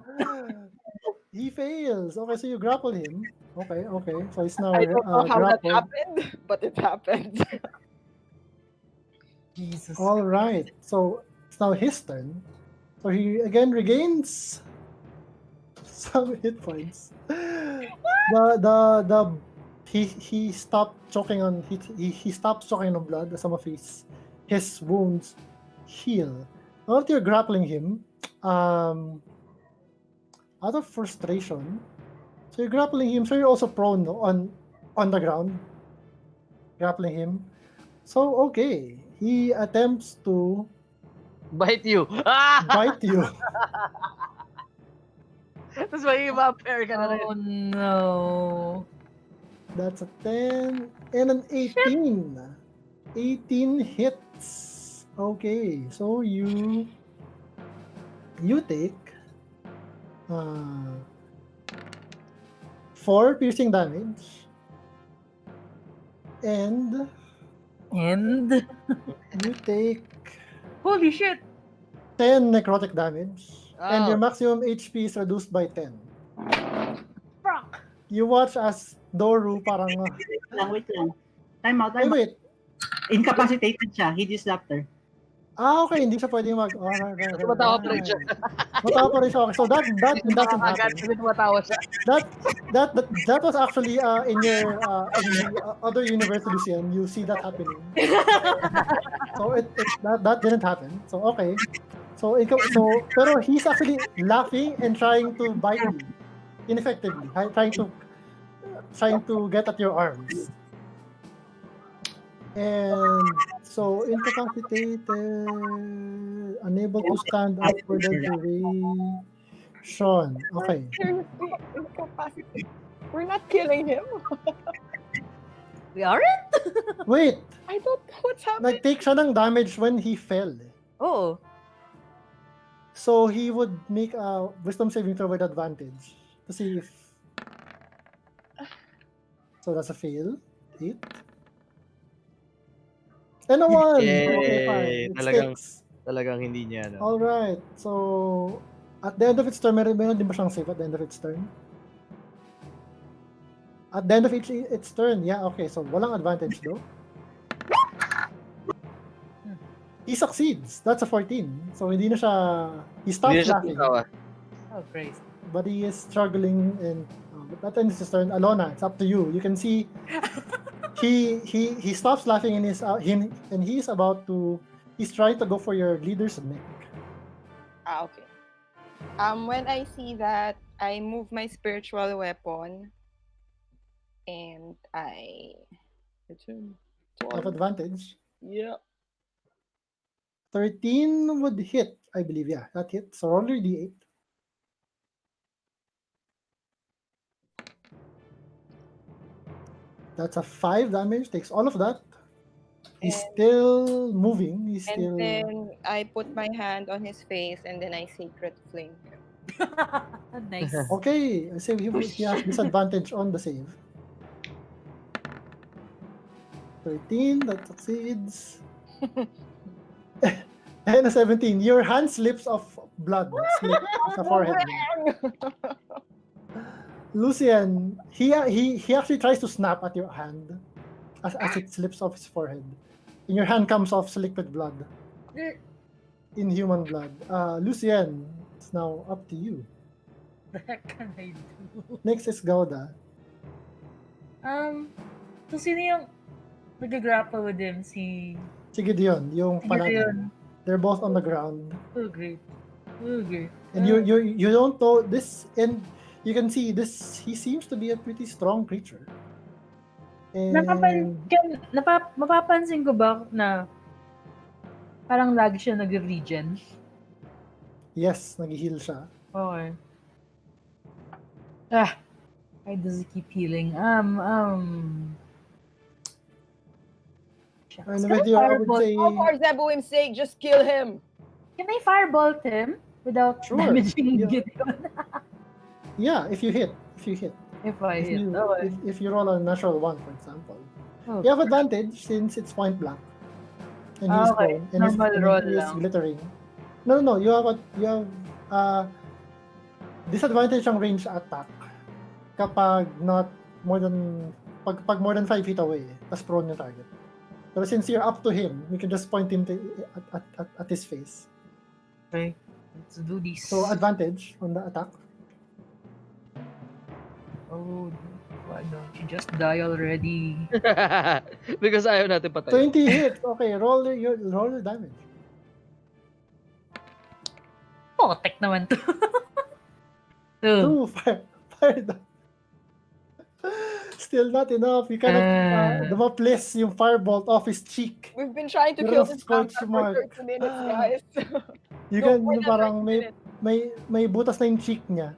He fails. Okay, so you grapple him. Okay. So he's now I don't know how that grappled. happened, but it happened. Jesus. All right. So it's now his turn. So he again regains some hit points. He stopped choking on he stops choking on blood. Some of his wounds heal. Now that you're grappling him, out of frustration, so you're grappling him. So you're also prone on the ground, grappling him. So okay, he attempts to Bite you. bite you. Tapos mag-i-vampire ka na rin. Oh no. That's a 10 and an 18. 18 hits. Okay, so you take 4 piercing damage and you take Holy shit. 10 necrotic damage and your Ow. maximum HP is reduced by 10. Fuck. You watch as Doru parang Wait lang. Time out. wait. Incapacitated siya. He slapped her. Okay, hindi siya pwedeng mag... Right. Tumatawa pa rin siya. Matawa pa rin siya. Okay, so that doesn't Nakakagat happen. kasi tumatawa siya. That was actually in your in the other universe, Lucian. You see that happening. So that didn't happen. So okay. So pero he's actually laughing and trying to bite you ineffectively, trying to get at your arms. And so incapacitated, unable to stand up for the duration. Okay. Seriously, incapacitated. We're not killing him. We aren't? Wait, I don't know what's happening. nag-take siya ng damage when he fell. Oh. So he would make a wisdom saving throw with advantage to see if. So that's a fail. 8. And a 1. Okay, fine. It sticks. Talagang hindi niya, no? All right. So at the end of its turn, meron din ba siyang save at the end of its turn? At the end of its turn, yeah, okay. So walang advantage though. He succeeds. That's a 14. So hindi na siya. He stops Hindi na siya laughing. tatawa. Oh, Christ. But he is struggling, and that ends his turn. Alona, it's up to you. You can see he stops laughing and he's about to. He's trying to go for your leader's neck. Okay. When I see that, I move my spiritual weapon, and I return to Have all. advantage. Yeah. 13 would hit, I believe. Yeah, that hit. So roll your d8. That's a 5 damage. Takes all of that. He's And- still moving. He's And still. then I put my hand on his face, and then I sacred flame him. Nice. Okay, I say he has disadvantage on the save. 13, that succeeds. And a 17. Your hand slips of blood. Slip sa forehead. Lucian, he actually tries to snap at your hand as it slips off his forehead. And your hand comes off liquid blood. Inhuman blood. Lucian, it's now up to you. The heck can I do? Next is Gauda. So sino yung nag-grapple with him? Si Gideon, yung paladin. Gideon. They're both on the ground. Oh, great. Oh, great. And you don't know this, and you can see this. He seems to be a pretty strong creature. And Mapapansin ko ba na Parang lagi siya nag-regen. Yes, nag-heal siya. Okay. Why does he keep healing? Shucks. And Can with I you, I would firebolt? say, Oh, for Zebuim's sake, just kill him. Can I firebolt him without Sure. damaging Yeah. Gideon? yeah, if you hit. If I If hit. you Okay. if you roll a natural 1, for example. Oh, You have advantage since it's point blank. And he's okay. prone. And, Normal roll he is lang. glittering. No. You have disadvantage ang range attack kapag not more than pag more than 5 feet away, tas prone yung target. Pero since you're up to him, you can just point him at his face. Okay. Let's do this. So advantage on the attack. Oh, why don't you just die already? Because ayaw natin patay. 20 hits. Okay, roll your damage. Potek naman to. 2. 2 fire damage. Still not enough. You cannot dumaplis yung firebolt off his cheek. We've been trying to Meron kill this scorch vampire mark. for 30 minutes, guys. You No can more than parang 30 may butas na yung cheek niya.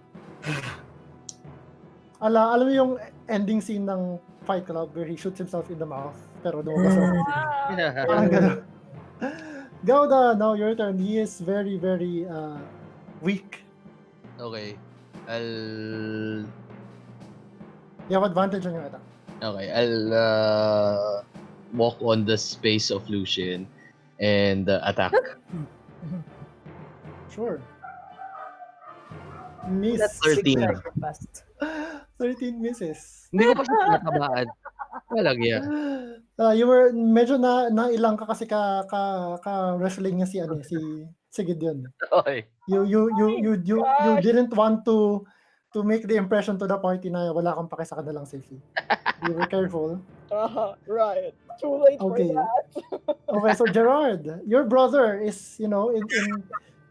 Alam mo yung ending scene ng Fight Club where he shoots himself in the mouth pero lumabas na. Parang gano'n. Gauda, now your turn. He is very, very weak. Okay. I'll You have advantage on your attack. Okay, I'll walk on the space of Lucian and attack. Sure. Miss. That's 13. fast. 13 misses. Hindi ko pa siya pinatabaan. Walang iya. You were medyo nailang ka kasi ka wrestling niya si Gideon. Okay. You gosh. didn't want to make the impression to the party na wala kang pake sa kanilang safety. You were careful. Right. Too late Okay. for that. Okay, so Gerard, your brother is, in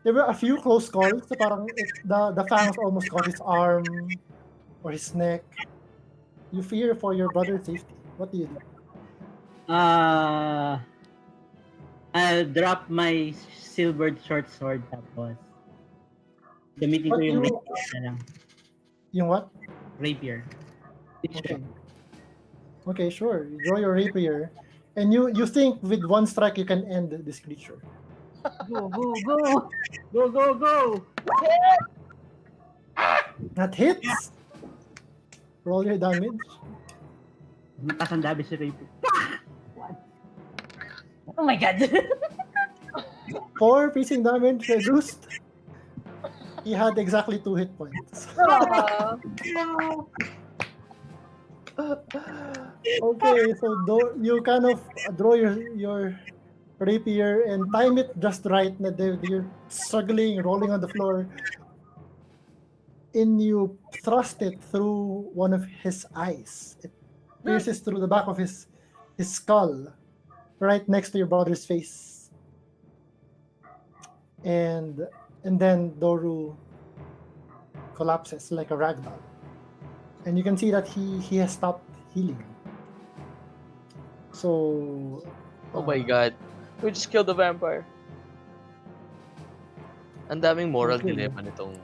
there were a few close calls. So parang the fangs almost caught his arm or his neck. You fear for your brother's safety. What do you do? I'll drop my silvered short sword tapos gamitin ko But yung you- rapier na lang. Yung what? Rapier. Okay. Okay, sure. You draw your rapier, and you think with one strike you can end this creature. Go, go, go! Go, go, go! That hits. Roll your damage. Mataas ang damage si rapier. Oh my god! 4 piercing damage reduced. He had exactly 2 hit points. Okay, so you kind of draw your rapier and time it just right. Na you're struggling, rolling on the floor, and you thrust it through one of his eyes. It pierces through the back of his skull, right next to your brother's face. And then Doru collapses like a ragdoll. And you can see that he has stopped healing. So Oh my god. We just killed the vampire. Ang daming moral Okay. dilemma nitong...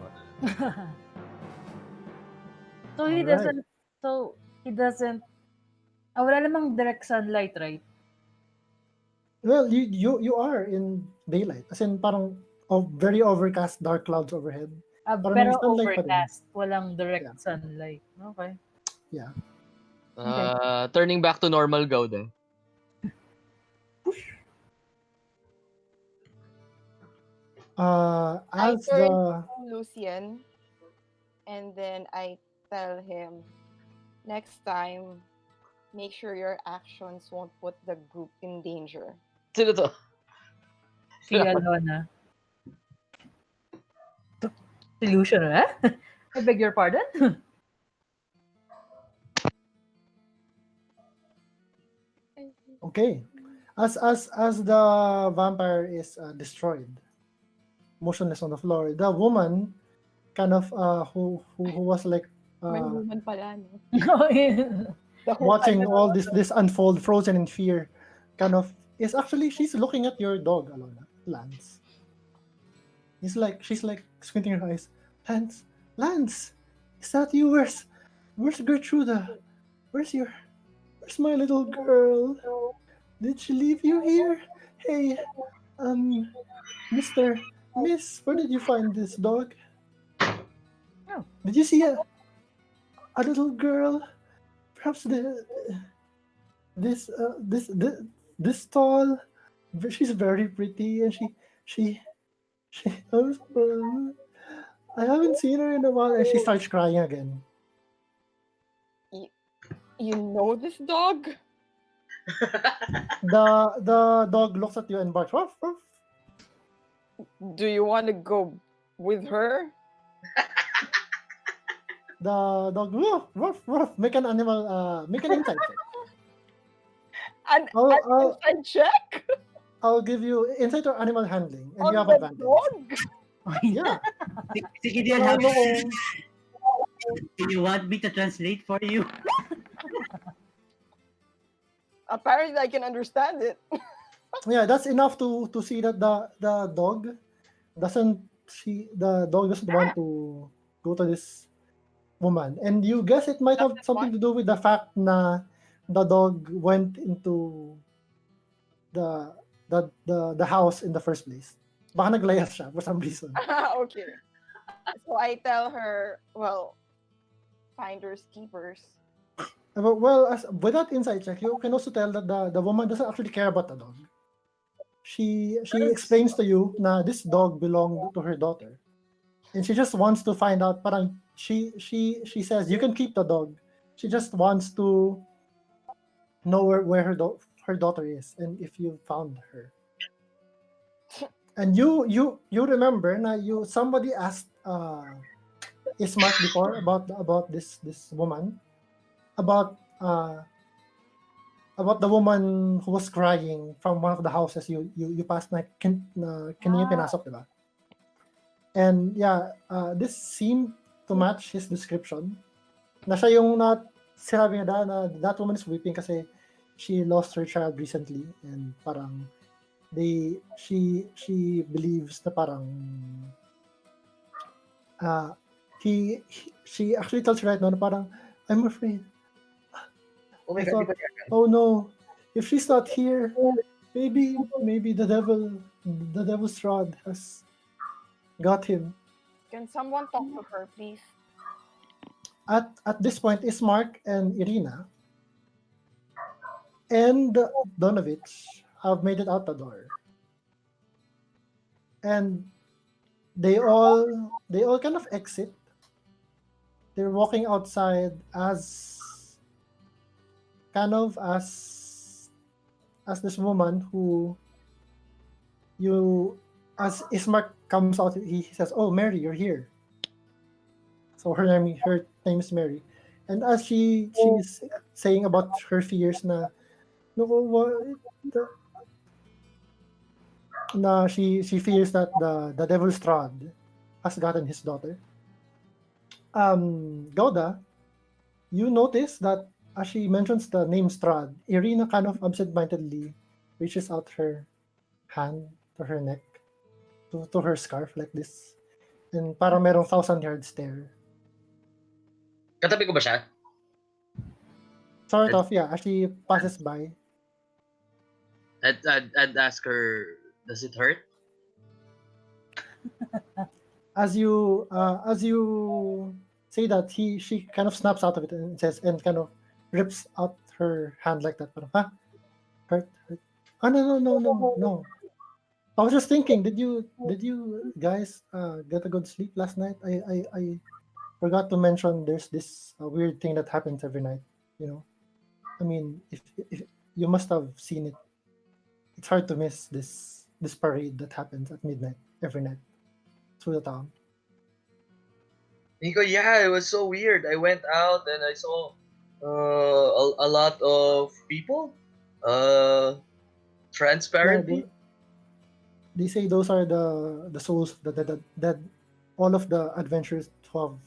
So he Alright. doesn't wala namang direct sunlight, right? well, you are in daylight. As in parang very overcast dark clouds overhead. Parang Pero may sunlight pa rin. overcast, walang direct Yeah. sunlight. Okay. turning back to normal Gauda. I As turn the to Lucian, and then I tell him, next time, make sure your actions won't put the group in danger. Sino to? Si Alona. Illusion, eh? I beg your pardon? okay, as the vampire is destroyed, motionless on the floor, the woman kind of who was like May woman pala, no? Oh, yeah. The whole watching time all this unfold, frozen in fear, kind of is actually she's looking at your dog, Alona. Lance. She's like squinting her eyes. Lance, is that you? Where's Gertruda? Where's my little girl? Did she leave you here? Hey, Miss, where did you find this dog? Oh. Did you see a little girl? Perhaps this tall. She's very pretty, and she I haven't seen her in a while, and she starts crying again. You know this dog? The dog looks at you and barks. Ruff, ruff. Do you want to go with her? The dog ruff, ruff, ruff. Make an insight check. An inside check? I'll give you insight or animal handling, and On you have the advantage. dog? Yeah. Sige, Dion, No, no. do you want me to translate for you? Apparently, I can understand it. Yeah, that's enough to see that the dog doesn't want to go to this woman, and you guess it might have something to do with the fact na the dog went into the house in the first place. Baka naglayas siya for some reason. Okay. So I tell her, well, finders keepers. Well, with that insight check, you can also tell that the woman doesn't actually care about the dog. She explains to you na this dog belonged to her daughter, and she just wants to find out. Parang she says you can keep the dog. She just wants to know where her daughter is and if you found her. And you remember na somebody asked Ismark before about this woman, about the woman who was crying from one of the houses you passed na kanina pinasok, diba? And yeah, this seemed to match his description. Na siya yung sinabi niya na that woman is weeping kasi she lost her child recently, and parang she believes na parang she actually tells right now na parang I'm afraid. Oh my I god, thought, oh no, if she's not here, maybe the devil's rod has got him. Can someone talk to her, please? At this point, Ismark and Irina and Donovich have made it out the door, and they all kind of exit. They're walking outside as this woman who as Ismark comes out, he says, "Oh, Mary, you're here." So her name is Mary, and as she's saying about her fears na she fears that the devil's Strahd has gotten his daughter. Gauda, you notice that as she mentions the name Strahd, Irina kind of absent-mindedly reaches out her hand to her neck, to her scarf like this, and parang merong 1,000-yard stare. Katabi ko ba siya? Sort of, yeah. As she passes by, I'd ask her, does it hurt? as you say that, she kind of snaps out of it and says, and kind of rips out her hand like that. Parang, hurt. Oh no. I was just thinking, did you guys get a good sleep last night? I forgot to mention there's this weird thing that happens every night. You know, I mean, if you must have seen it. It's hard to miss this parade that happens at midnight every night through the town. He go, yeah, it was so weird. I went out and I saw a lot of people. Transparently. They say those are the souls of the dead, all of the adventurers who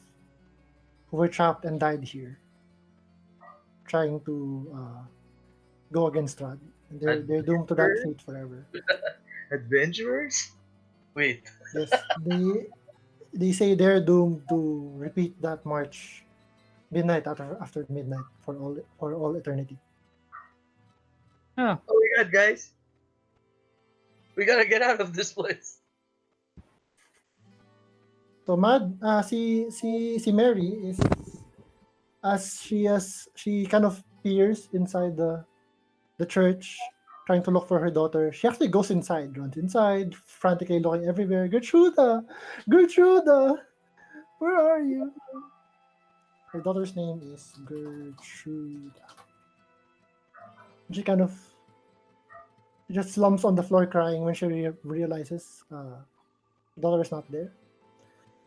were trapped and died here, trying to go against Strahd. And they're doomed to that fate forever. Adventurers? Wait. Yes, they say they're doomed to repeat that march midnight after midnight for all eternity. Huh. Oh my god, guys. We gotta get out of this place. So si Mary is as she kind of peers inside the church trying to look for her daughter. She actually goes inside, runs inside, frantically looking everywhere. Gertruda, Gertruda, where are you? Her daughter's name is Gertrude. She kind of just slumps on the floor crying when she realizes the daughter is not there.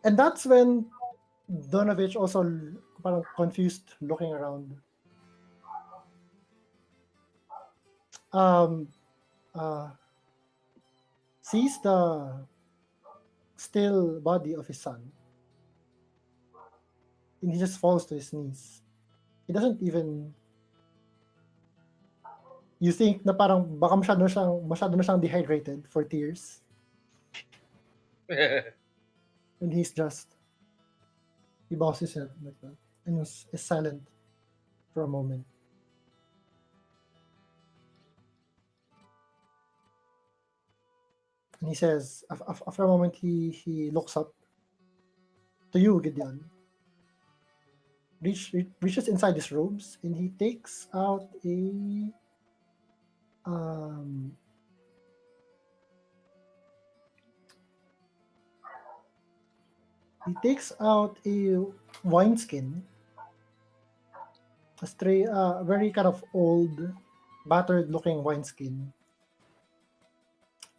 And that's when Donovich also parang confused looking around. Um, uh, Sees the still body of his son, and he just falls to his knees. He doesn't even. You think na parang baka masyado na siyang dehydrated for tears, and he bows his head like that, and is silent for a moment. And he says, after a moment, he looks up to you, Gideon. Reaches inside his robes, and he takes out um, a wineskin, very kind of old, battered-looking wineskin,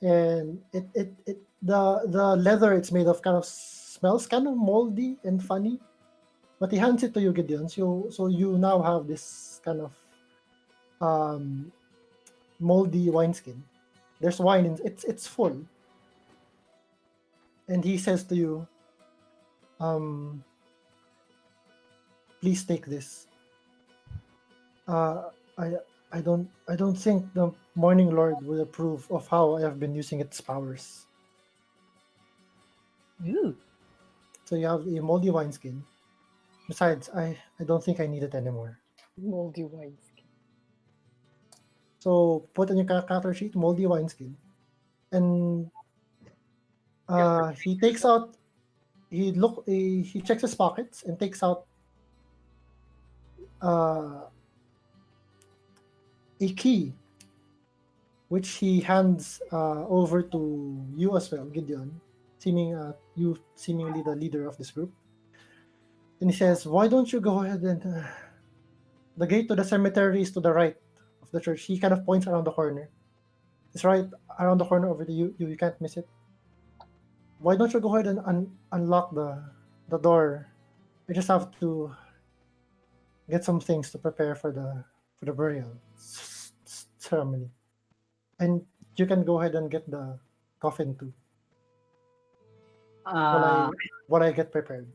and the leather it's made of kind of smells kind of moldy and funny. But he hands it to you, Gideon. So you now have this kind of um, moldy wineskin. There's wine in it's full, and he says to you, um, "Please take this. Uh, I don't think the Morning Lord will approve of how I have been using its powers." Ooh. So you have a moldy wineskin. Besides, I don't think I need it anymore. Moldy wineskin. So put on your character sheet moldy wineskin, and he takes out. He checks his pockets and takes out uh, a key, which he hands over to you as well, Gideon, you seemingly the leader of this group. And he says, "Why don't you go ahead and the gate to the cemetery is to the right of the church." He kind of points around the corner. It's right around the corner over there. You can't miss it. Why don't you go ahead and unlock the door? I just have to get some things to prepare for the burial ceremony, and you can go ahead and get the coffin too while I Uh, while I get prepared.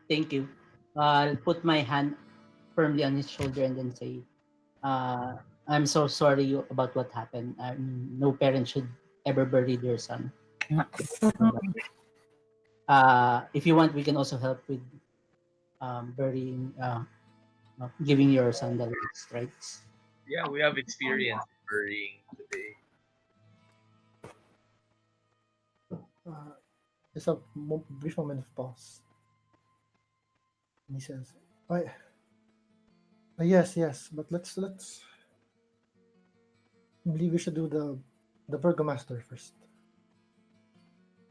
Thank you. I'll put my hand firmly on his shoulder and then say, I'm so sorry about what happened. No parent should ever bury their son. If you want, we can also help with burying, giving your son the last rites. Yeah, we have experience in burying today. Just a brief moment of pause, and he says, yes, but let's. I believe we should do the burgomaster first.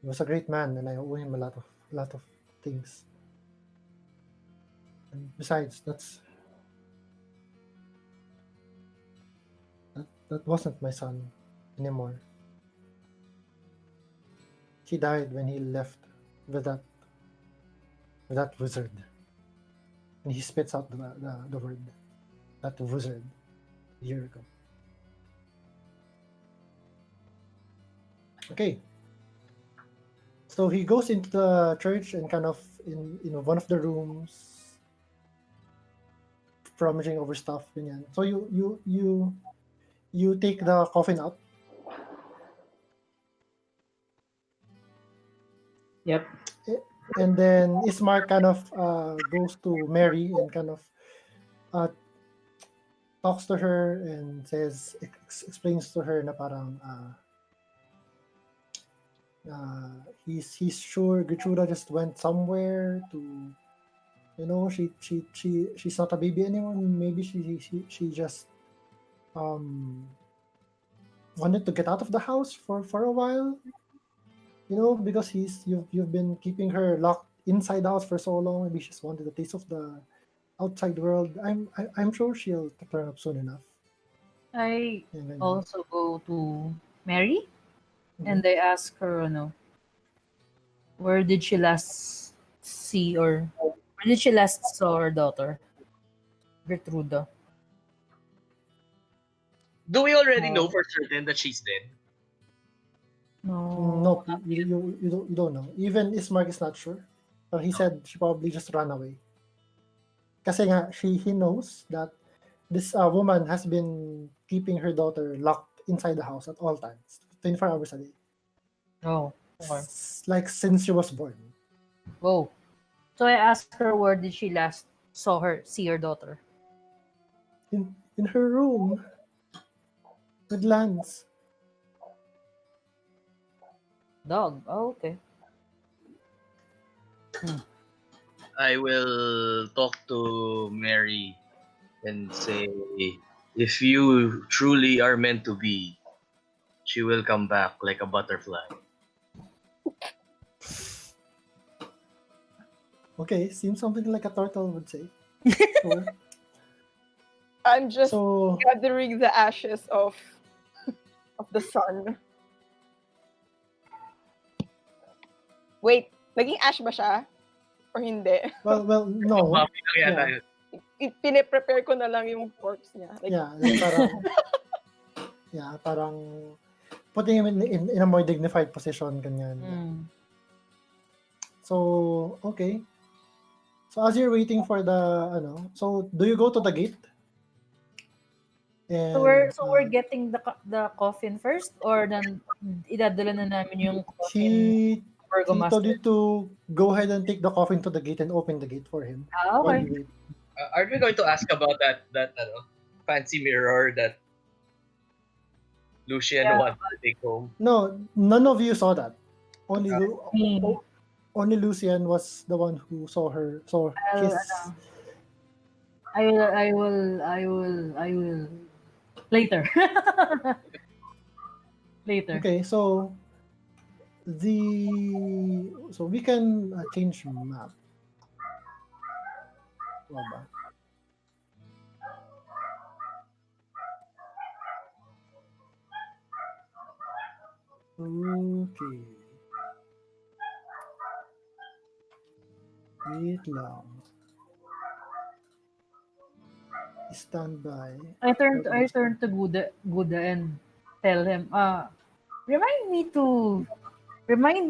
He was a great man, and I owe him a lot of things. And besides, that wasn't my son anymore. He died when he left with that wizard, and he spits out the word that wizard a year ago. Okay, so he goes into the church and kind of in one of the rooms, rummaging over stuff. Ganyan. So You take the coffin out. Yep. And then Ismark kind of goes to Mary and kind of uh, talks to her and says, explains to her na parang he's sure Gertruda just went somewhere to, she's not a baby anymore. Maybe she just wanted to get out of the house for a while, because you've been keeping her locked inside the house for so long. Maybe she just wanted a taste of the outside world. I'm sure she'll turn up soon enough. I Yan, ganyan. also go to Mary Mhm. and I ask her, where did she last see or where did she last saw her daughter, Gertruda? Do we already know Uh, for certain that she's dead? No, Nope, you don't know. Even Ismark is not sure. But he said she probably just ran away. Kasi nga, he knows that this woman has been keeping her daughter locked inside the house at all times, 24 hours a day. oh, okay. Like since she was born. Oh, so I asked her where did she last see her daughter. In her room with Lance. Dog. Oh, okay. I will talk to Mary and say, if you truly are meant to be, she will come back like a butterfly. Okay, seems something like a turtle would say. Sure. I'm just So, gathering the ashes of the sun. Wait, naging ash ba siya? Or hindi? well, no. Buffy lang yata Yeah. yun. Pine-prepare ko na lang yung corpse niya. Like, Yeah, like parang putting him in a more dignified position, ganyan. Mm. So, okay. So as you're waiting for the, so do you go to the gate? And, So we're getting the coffin first or then idadala na namin yung coffin he told Burgomaster? you to go ahead and take the coffin to the gate and open the gate for him Ah, while okay. you wait. Are we going to ask about that fancy mirror that Lucian Yeah. wanted to take home? No, none of you saw that. Only Me. only Lucian was the one who saw I'll, his. I will later. Later. Okay, so we can change map. Wala ba? Okay. Wait lang. Stand by. I turned to Buddha and tell him, remind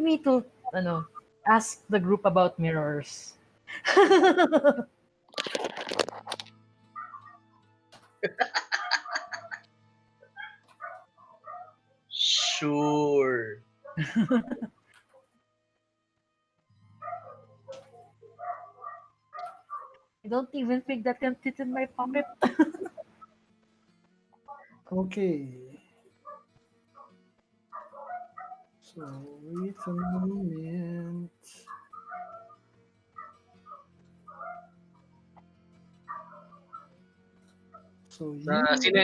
me to ask the group about mirrors. Sure. I don't even think that can fit in my pocket. Okay. So wait a moment. So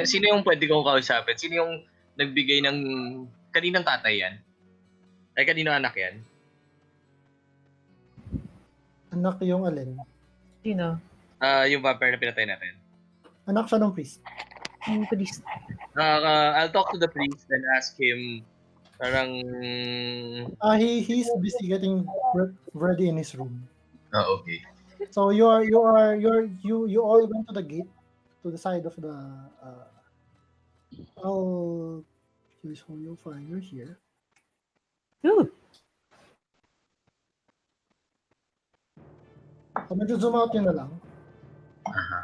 Sino yung pwede kong kausapin? Sino yung nagbigay ng kaninang tatay yan? Ay, kanino anak yan? anak yung alin? Sino? Yung vampire na pinatay natin. Anak siya ng priest. Yung priest. I'll talk to the priest and ask him parang He's busy getting ready in his room. okay. So you all went to the gate to the side of the I'll use who you'll find you're here. Ooh. So medyo zoom out yun na lang. Aha.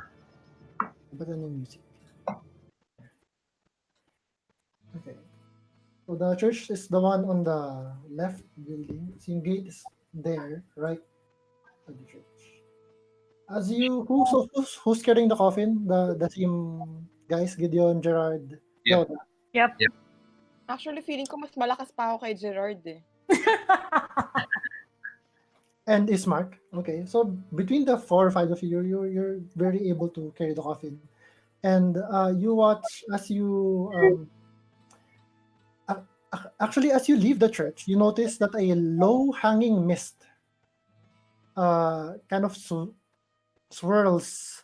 Ba't yan yung music? So the church is the one on the left building. So your gate is there, right at the church. As you who's carrying the coffin? The same guys, Gideon, Gerard, Yep. Yoda, Yep. Yep. Actually, feeling ko mas malakas pa ako kay Gerard eh. and Ismark. Okay, so between the four or five of you, you're very able to carry the coffin, and you watch as you actually as you leave the church, you notice that a low hanging mist kind of swirls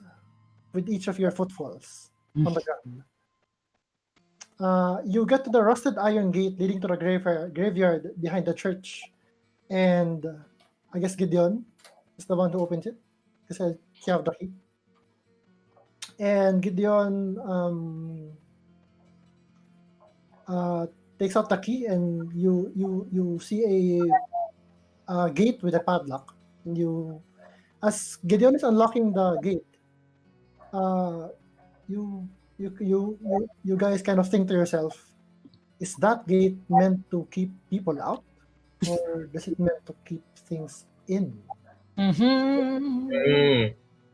with each of your footfalls on the ground. You get to the rusted iron gate leading to the graveyard behind the church, and I guess Gideon is the one who opens it because he have the key. And Gideon takes out the key, and you see a gate with a padlock. And as Gideon is unlocking the gate, uh, you guys kind of think to yourself, is that gate meant to keep people out, or does it meant to keep things in? Mm-hmm.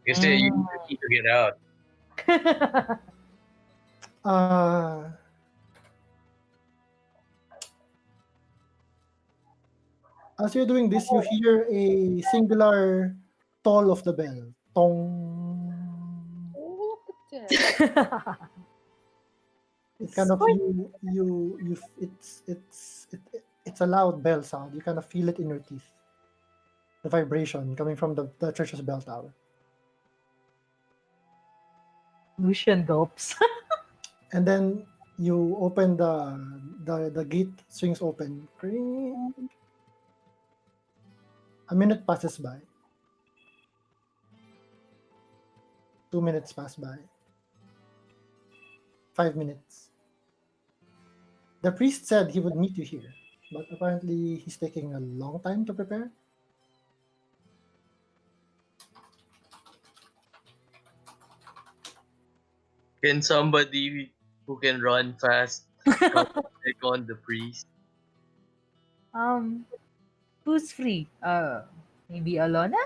You say you need the key to get out. Uh, as you're doing this, you hear a singular toll of the bell. Tong. Oh, look at that. It kind of it's a loud bell sound. You kind of feel it in your teeth. The vibration coming from the church's bell tower. Lucian gulps. And then you open the gate swings open. Kring. A minute passes by. 2 minutes pass by. 5 minutes. The priest said he would meet you here, but apparently he's taking a long time to prepare. Can somebody who can run fast take on the priest? um, who's free? Maybe Alona?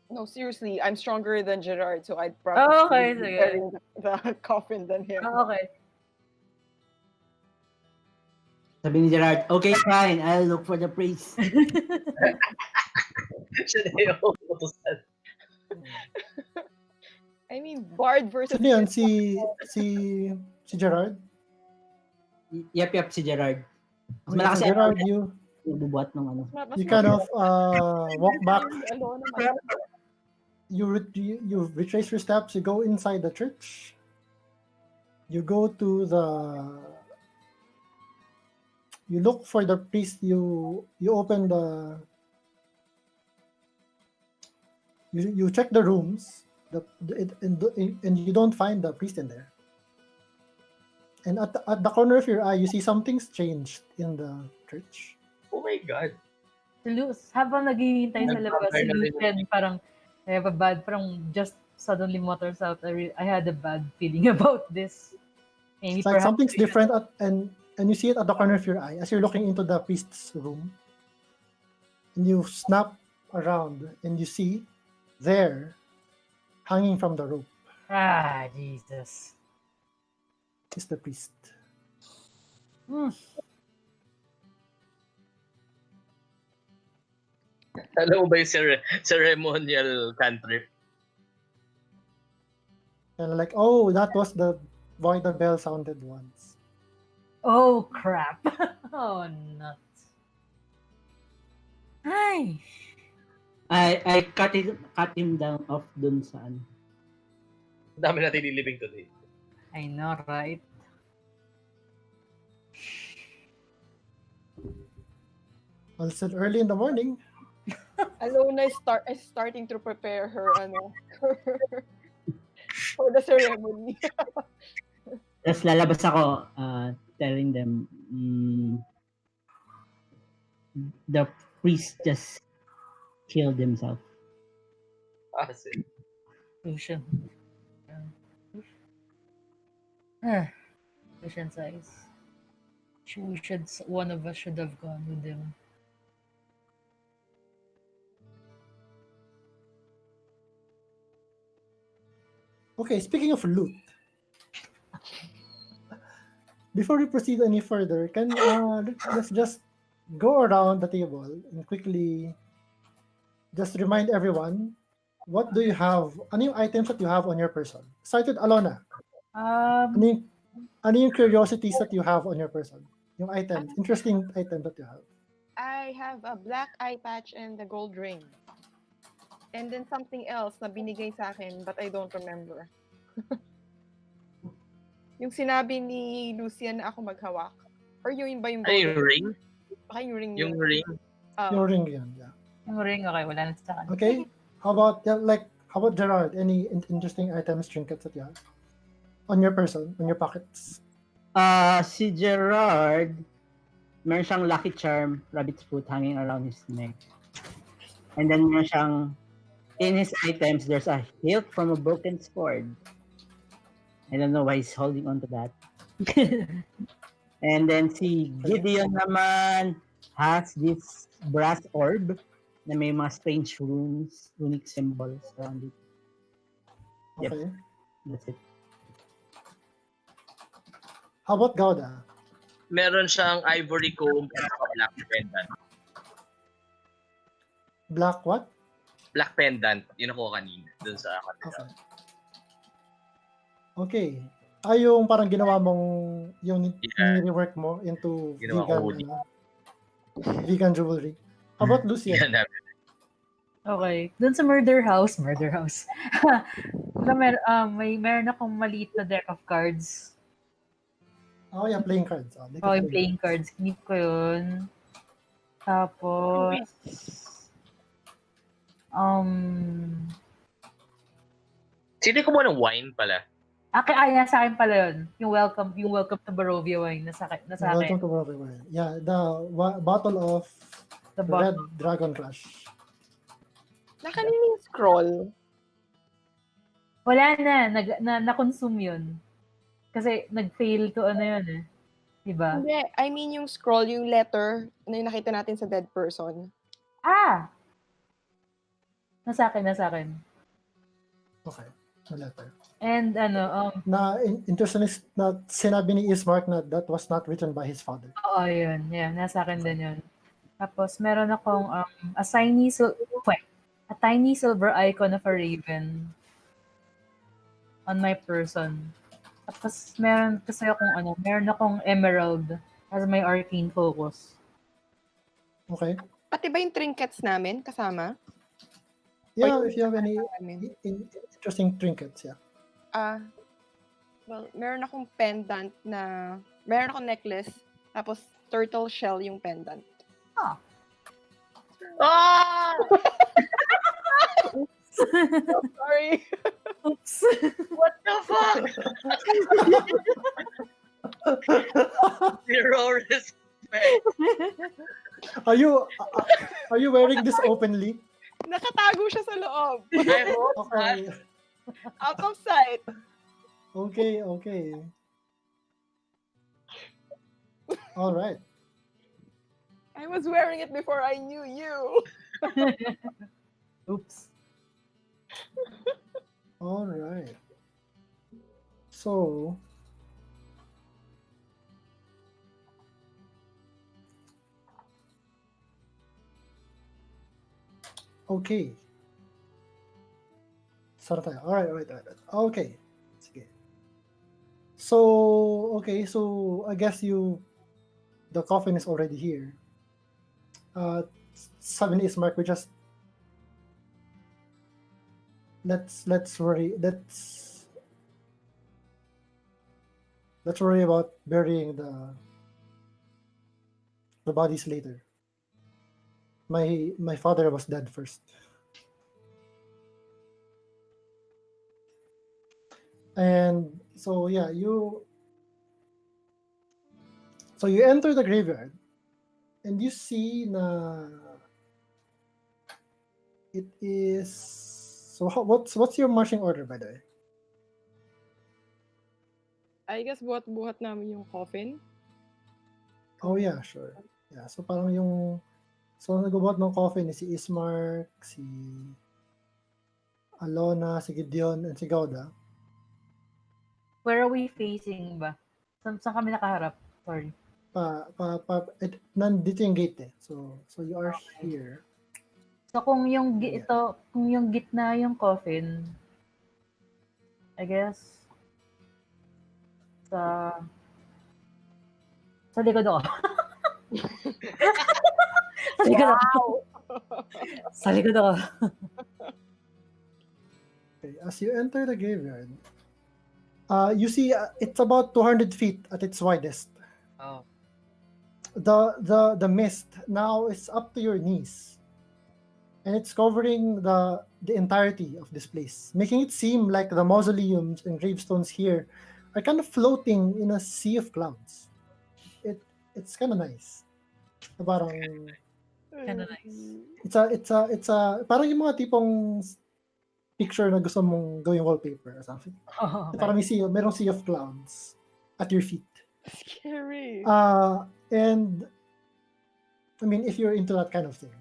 No, seriously, I'm stronger than Gerard, so I'd Oh, probably okay, be sige. carrying the coffin than him. Oh, okay. Sabi ni Gerard, okay, fine. I'll look for the priest. Siya na yung utusan. I mean, Bard versus Sino yan? Si Gerard? Yep, si Gerard. Mas Okay, malakas so si Gerard, Alona. Bubuhat ng ano. Mas you kind of walk back. Alona, You retrace your steps. You go inside the church. You go to you look for the priest. You open you check the rooms. And you don't find the priest in there. And at the corner of your eye, you see something's changed in the church. Oh my god. Si Luz, habang naghihintay sa labas, si Nag-vampire na rin Lucian parang, I have a bad, parang just suddenly mutters out, I had a bad feeling about this. Maybe It's like perhaps something's we should- different, and you see it at the corner of your eye as you're looking into the priest's room. And you snap around, and you see there, hanging from the rope, Ah, Jesus. is the priest. Hmm. Alam mo ba yung ceremonial cantrip? And like, oh, that was the why the bell sounded once. Oh, crap. Oh, nuts. Ay. I cut him down off dun sa ano. Ang dami natin nilibing today. I know, right? Well, it's still early in the morning. Alona is starting to prepare her for the ceremony. Tapos lalabas ako telling them the priest just killed himself. Lucian. Ah. sufficient size. One of us should have gone with them. Okay, speaking of loot, before we proceed any further, let's just go around the table and quickly just remind everyone what do you have, ano yung items that you have on your person? Started Alona, ano Um, yung, ano yung curiosities that you have on your person? Yung items, interesting items that you have. I have a black eye patch and a gold ring. And then something else na binigay sa akin but I don't remember. Yung sinabi ni Lucian na ako maghawak. Or yung ba yung Ano yung gold ring? Baka yung ring Yung yun. ring? Yung ring yun, yeah. yung ring, okay, wala na sa akin. Okay, how about Gerard? Any interesting items, trinkets that you have on your person, on your pockets? Si Gerard, meron siyang lucky charm, rabbit's foot hanging around his neck. And then meron siyang, in his items, there's a hilt from a broken sword. I don't know why he's holding on to that. And then si Gideon naman has this brass orb na may mga strange runes, runic symbols around it. Yep. Okay. That's it. How about Gauda? Meron siyang ivory comb at saka black pendant. Black what? Black pendant, yun ako kanina. Dun sa akin. Okay. Okay. Yung parang ginawa mong, yung rework mo into Ginawa ko hoodie. vegan jewelry. How about Lucia? Yan na. Okay. Doon sa murder house. Meron akong maliit na deck of cards. Oh, yeah, playing cards. Yung playing cards. Kinip ko yun. Tapos, Sino kumuha ng wine pala? nasa akin pala yun. Yung welcome to Barovia wine. Nasa akin. Welcome to Barovia Wine. Yeah, the bottle of The Red bottle. Dragon Crush. Nakalina yung scroll. Wala na. Na-consume yun. Kasi nag-fail to yun eh. Diba? Hindi, I mean yung scroll, yung letter na yung nakita natin sa dead person. Nasa akin. Okay, the letter. And Interesting is na sinabi ni Ismark na that was not written by his father. oo, yun. Yeah, nasa akin din yun. Tapos, meron akong a tiny silver icon of a raven on my person. Tapos, meron akong emerald as my arcane focus. Okay. Pati ba yung trinkets namin kasama? Yeah, if you have any Namin? interesting trinkets, yeah. Well, meron akong necklace, tapos turtle shell yung pendant. Ah! Sorry. Oops. What the fuck? Zero respect. Are you wearing this openly? Nakatago siya sa loob. I hope Okay. Out of sight. Okay. All right. I was wearing it before I knew you. Oops. All right. So, okay. Start tayo. All right. Okay. Sige. So, I guess the coffin is already here. Sabi ni Ismark, we just let's worry about burying the bodies later. My father was dead first. And so yeah, you enter the graveyard and you see na it is what's your marching order, by the way? I guess buhat-buhat namin yung coffin. Oh yeah, sure. Yeah, so parang yung nagbubuhat ng coffin ni si Ismark, si Alona, si Gideon, and si Gauda. Where are we facing ba? Saan kami nakaharap? Sorry. Nandito yung gate eh. So you are here. So kung yung Yeah. kung yung gitna yung coffin, I guess sa likod ako. Sa likod ako. Sa likod ako. Okay. As you enter the graveyard, you see it's about 200 feet at its widest. Oh. The mist now is up to your knees, and it's covering the entirety of this place, making it seem like the mausoleums and gravestones here are kind of floating in a sea of clouds. It's kind of nice. Parang Kinda nice. it's a parang yung mga tipong picture na gusto mong gawing wallpaper or something. Oh, okay. Parang merong sea of clouds at your feet. Scary. And I mean, if you're into that kind of thing,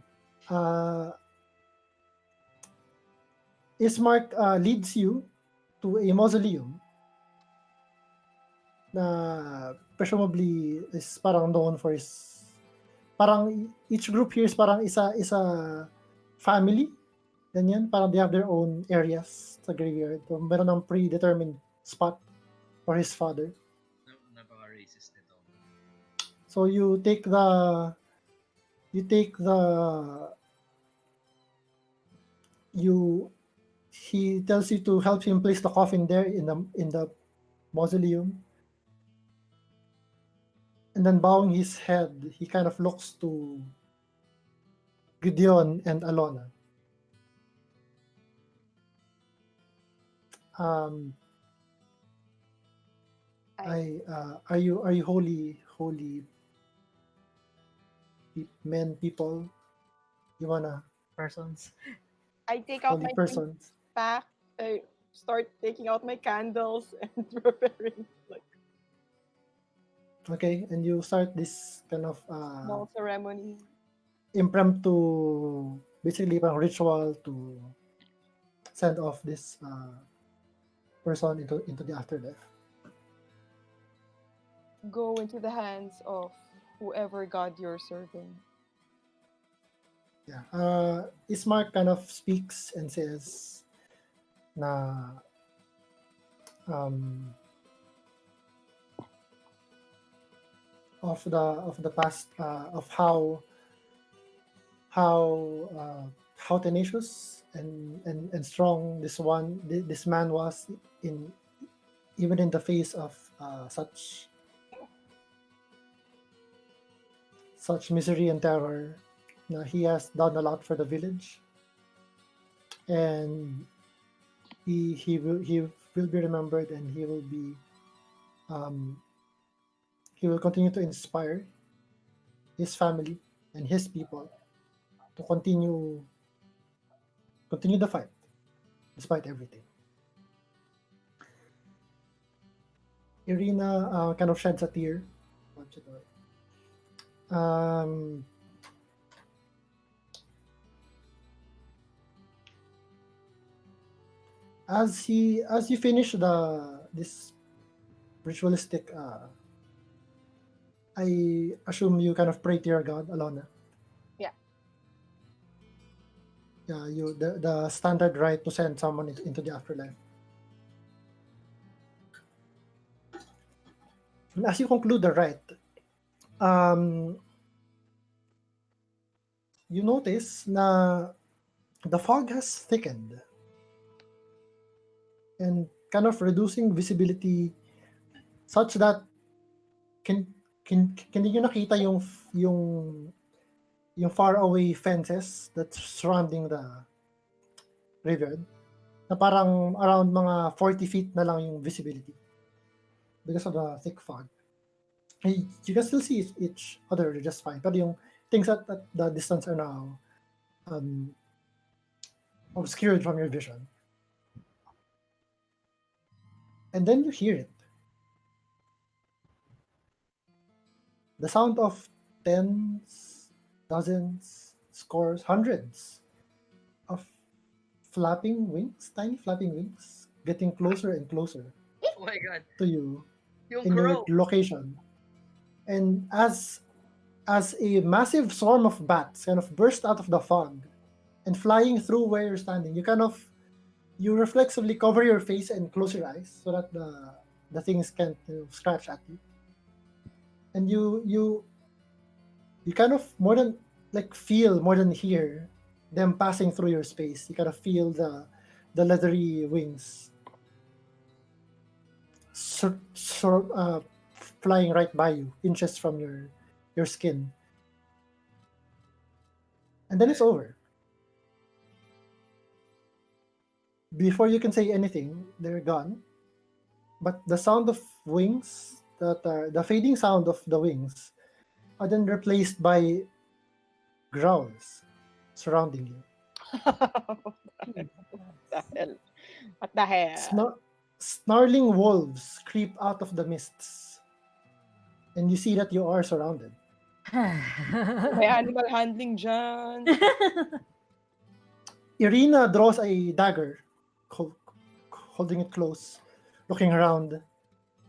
Ismark leads you to a mausoleum na presumably is parang known for his, parang each group here is parang isa family, ganyan, parang they have their own areas sa graveyard. So, meron ng predetermined spot for his father. Napaka-racist nito. So you take the he tells you to help him place the coffin there in the mausoleum, and then bowing his head, he kind of looks to Gideon and Alona. Are you holy people? You wanna I take out holy my persons? pack. I start taking out my candles and preparing like Okay, and you start this kind of small ceremony. impromptu, basically parang ritual to send off this person into the afterlife. Go into the hands of whoever God you're serving. Yeah. Ismark kind of speaks and says na of the past, of how tenacious and strong this man was in even in the face of such misery and terror. He has done a lot for the village, and he will be remembered, and he will continue to inspire his family and his people to continue the fight despite everything. Irina kind of sheds a tear. As you finish this ritualistic, I assume you kind of pray to your god, Alona. Yeah. Yeah, the standard rite to send someone into the afterlife. And as you conclude the rite, you notice na the fog has thickened and kind of reducing visibility such that can you nakita yung far away fences that's surrounding the graveyard, na parang around mga 40 feet na lang yung visibility because of the thick fog. You can still see each other just fine, pero yung things at the distance are now obscured from your vision. And then you hear it. the sound of tens, dozens, scores, hundreds of flapping wings, tiny flapping wings, getting closer and closer Oh my god. to you Yung in your crow. location. And as a massive swarm of bats kind of burst out of the fog and flying through where you're standing, you reflexively cover your face and close your eyes so that the things can't scratch at you. And you kind of more than like feel more than hear them passing through your space. You kind of feel the leathery wings flying right by you, inches from your skin. And then it's over. Before you can say anything, they're gone. But the sound of wings, the fading sound of the wings, are then replaced by growls surrounding you. What the hell? What the hell? Snarling wolves creep out of the mists, and you see that you are surrounded. May animal handling dyan. Irina draws a dagger, holding it close, looking around,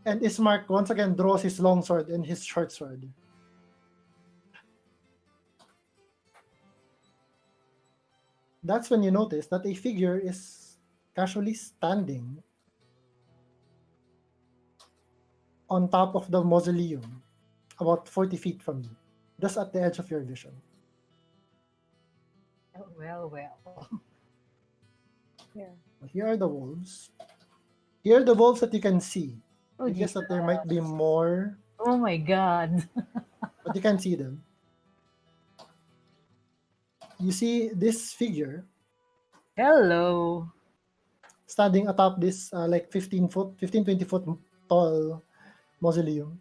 and Ismark once again draws his long sword and his short sword. That's when you notice that a figure is casually standing on top of the mausoleum, about 40 feet from you, just at the edge of your vision. Well. Yeah. Here are the wolves. Here are the wolves that you can see. Oh, I guess Jesus. that there might be more, Oh my God. but you can't see them. You see this figure Hello. standing atop this like 20 foot tall mausoleum.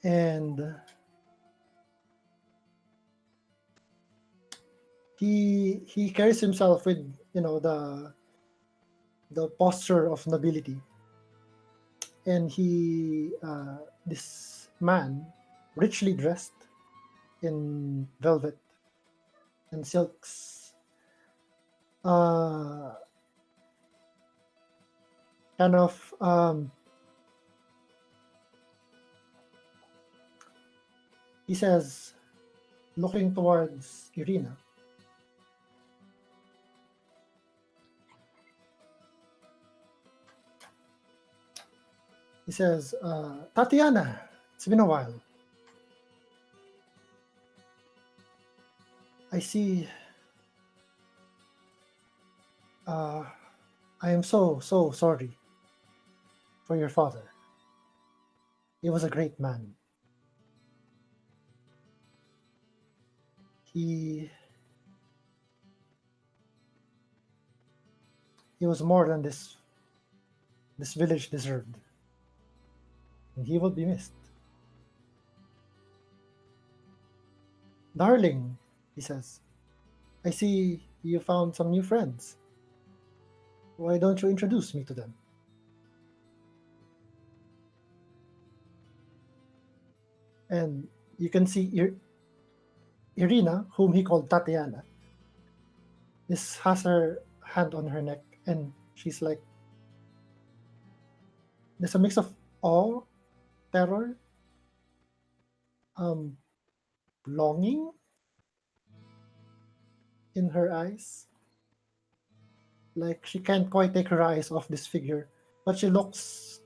And he carries himself with the posture of nobility. And this man, richly dressed in velvet and silks, kind of he says, looking towards Irina, he says, Tatiana, it's been a while. I see. I am so sorry for your father. He was a great man. He was more than this village deserved. And he will be missed. Darling, he says, I see you found some new friends. Why don't you introduce me to them? And you can see Irina, whom he called Tatiana, has her hand on her neck, and she's like, there's a mix of awe, terror, longing in her eyes. Like she can't quite take her eyes off this figure, but she looks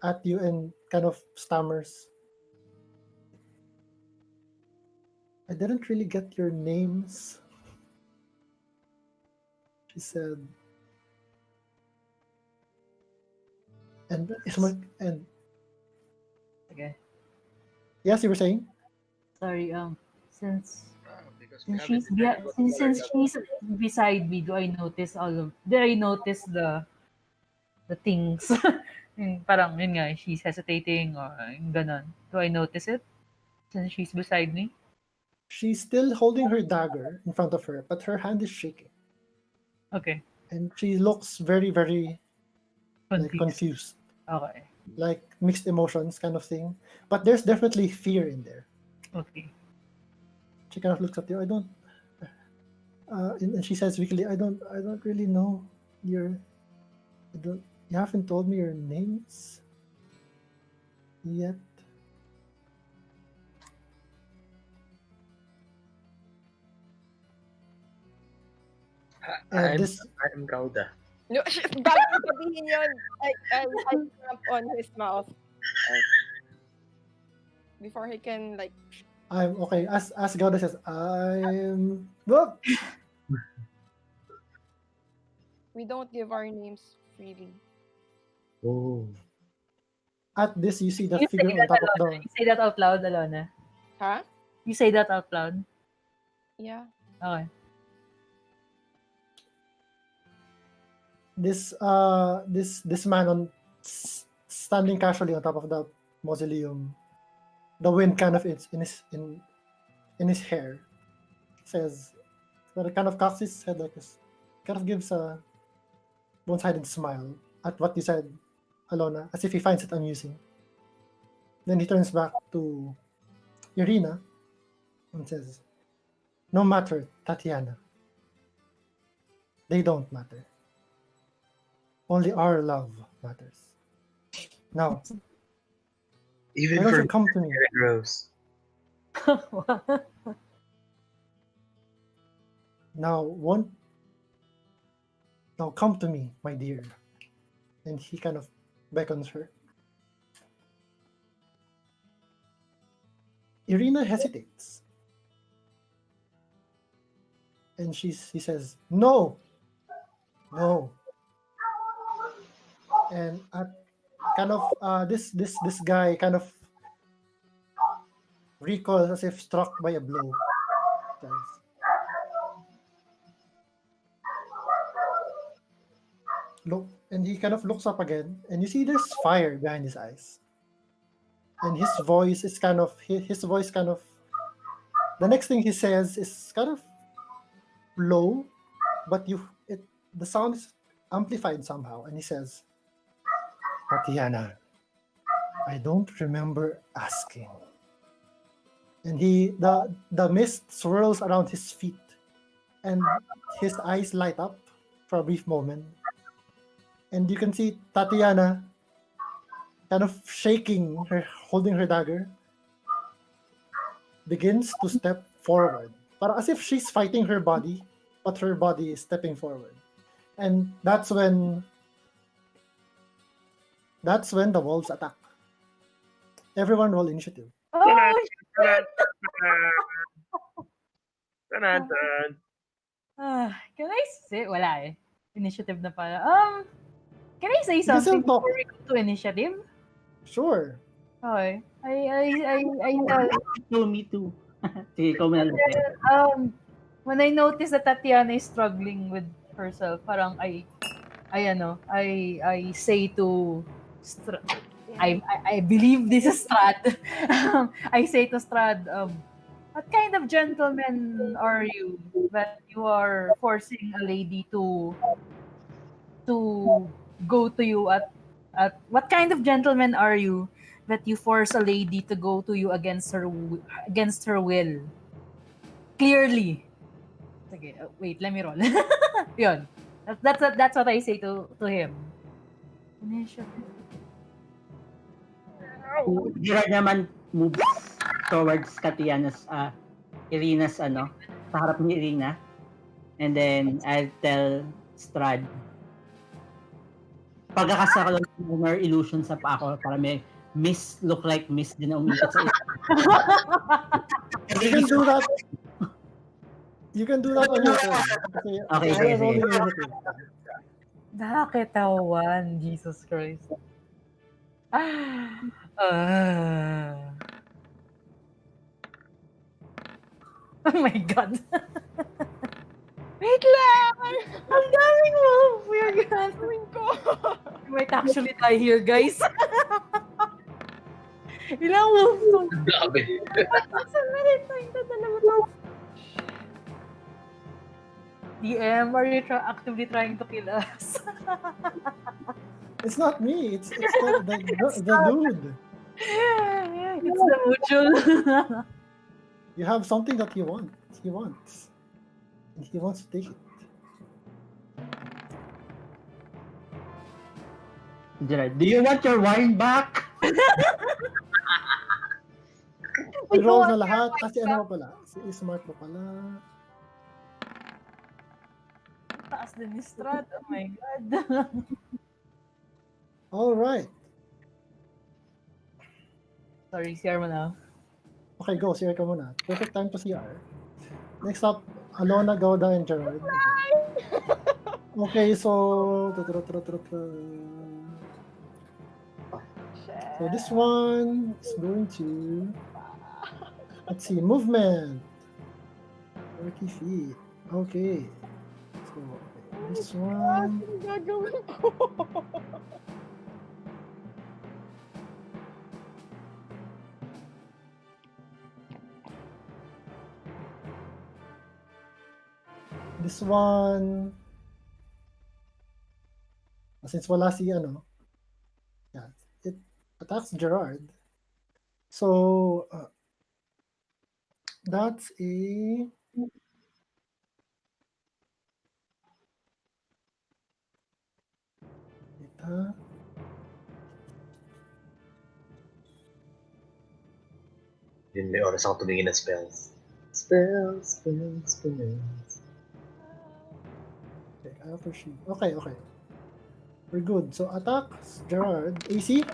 at you and kind of stammers. I didn't really get your names, she said. And and Okay. yes, you were saying? Sorry. Since Because we since haven't she's decided what color since that she's beside me, do I notice the things? Yung parang yun nga, she's hesitating or yung ganon. Do I notice it since she's beside me? She's still holding her dagger in front of her, but her hand is shaking. Okay. And she looks very, very like Confused. confused. Okay. like mixed emotions kind of thing. But there's definitely fear in there. Okay. She kind of looks at you. I don't. And she says weakly, I don't really know your. I don't. You haven't told me your names yet. And this. I'm Gauda. No, bago ko sabihin yun, I jump on his mouth. Before he can, like, I'm okay. As Gauda says, I'm. Whoop! we don't give our names freely. Oh. At this, you see the You figure say on that, top of Alona. the. You say that out loud, Alona. Huh? You say that out loud. Yeah. Okay. This man standing casually on top of the mausoleum. The wind kind of is in his hair. Says, but it kind of cocks his head like this. Kind of gives a one-sided smile at what you said, Alona, as if he finds it amusing. Then he turns back to Irina and says, "No matter, Tatiana. They don't matter. Only our love matters. Now, Even why don't for you come to me? Red Rose. Now, come to me, my dear." And he kind of beckons her. Irina hesitates. And he says, "No, no." And kind of this guy kind of recoils as if struck by a blow. Says, look, and he kind of looks up again, and you see there's fire behind his eyes. And his voice is kind of his voice kind of. The next thing he says is kind of low, but the sound is amplified somehow, and he says, "Tatiana, I don't remember asking." And the mist swirls around his feet, and his eyes light up for a brief moment, and you can see Tatiana kind of shaking her, holding her dagger, begins to step forward, but as if she's fighting her body, but her body is stepping forward, and that's when the wolves attack. Everyone roll initiative. Oh, can I say? Wala eh. Initiative na pala. Can I say You can still something talk. before we go to initiative? Sure. Okay. I tell Me too. Sige, ikaw muna lang. when I noticed that Tatiana is struggling with herself, parang I say to I believe this is Strahd. I say to Strahd, what kind of gentleman are you that you are forcing a lady to go to you at what kind of gentleman are you that you force a lady to go to you against her will? Clearly. Sige, wait, let me roll. Yun. That's what I say to him. Initiative. Gerard naman moves towards Katiana's, Irina's sa harap ni Irina. And then, I'll tell Strahd, pagkakasakalong lunar illusion sa pa ako para may look like mist din na umikot sa You can do that. You can do that on your turn. Okay, I'll sige. roll the initiative. Nakakitawan, Jesus Christ. Oh my God. Wait lang! Ang daming move. We're gonna... Gawin ko! We might actually die here, guys. Ilang moves to? Grabe. DM, are you actively trying to kill us? It's not me. It's the dude. It's the module. You have something that he wants, and he wants to take it. Gerard, do you want your wine back? Pag-roll na lahat. Si ano pa pala? Si Smart pa pala. Taas din ni Strahd. Oh my God. All right. Sorry, CR mo na. Okay, go. CR ka muna. Perfect time to CR. Next up, Alona, Gauda, and Gerard. Okay, so... So this one is going to... Let's see, movement. 30 feet. Okay. So, this one... Ano gagawin ko? This one... Since wala si ano... Yeah, it attacks Gerard. So... that's a... Ito. Yun, may oras ako tumingin ng spells. Spells. Okay, after she... Okay. We're good. So attacks Gerard. AC?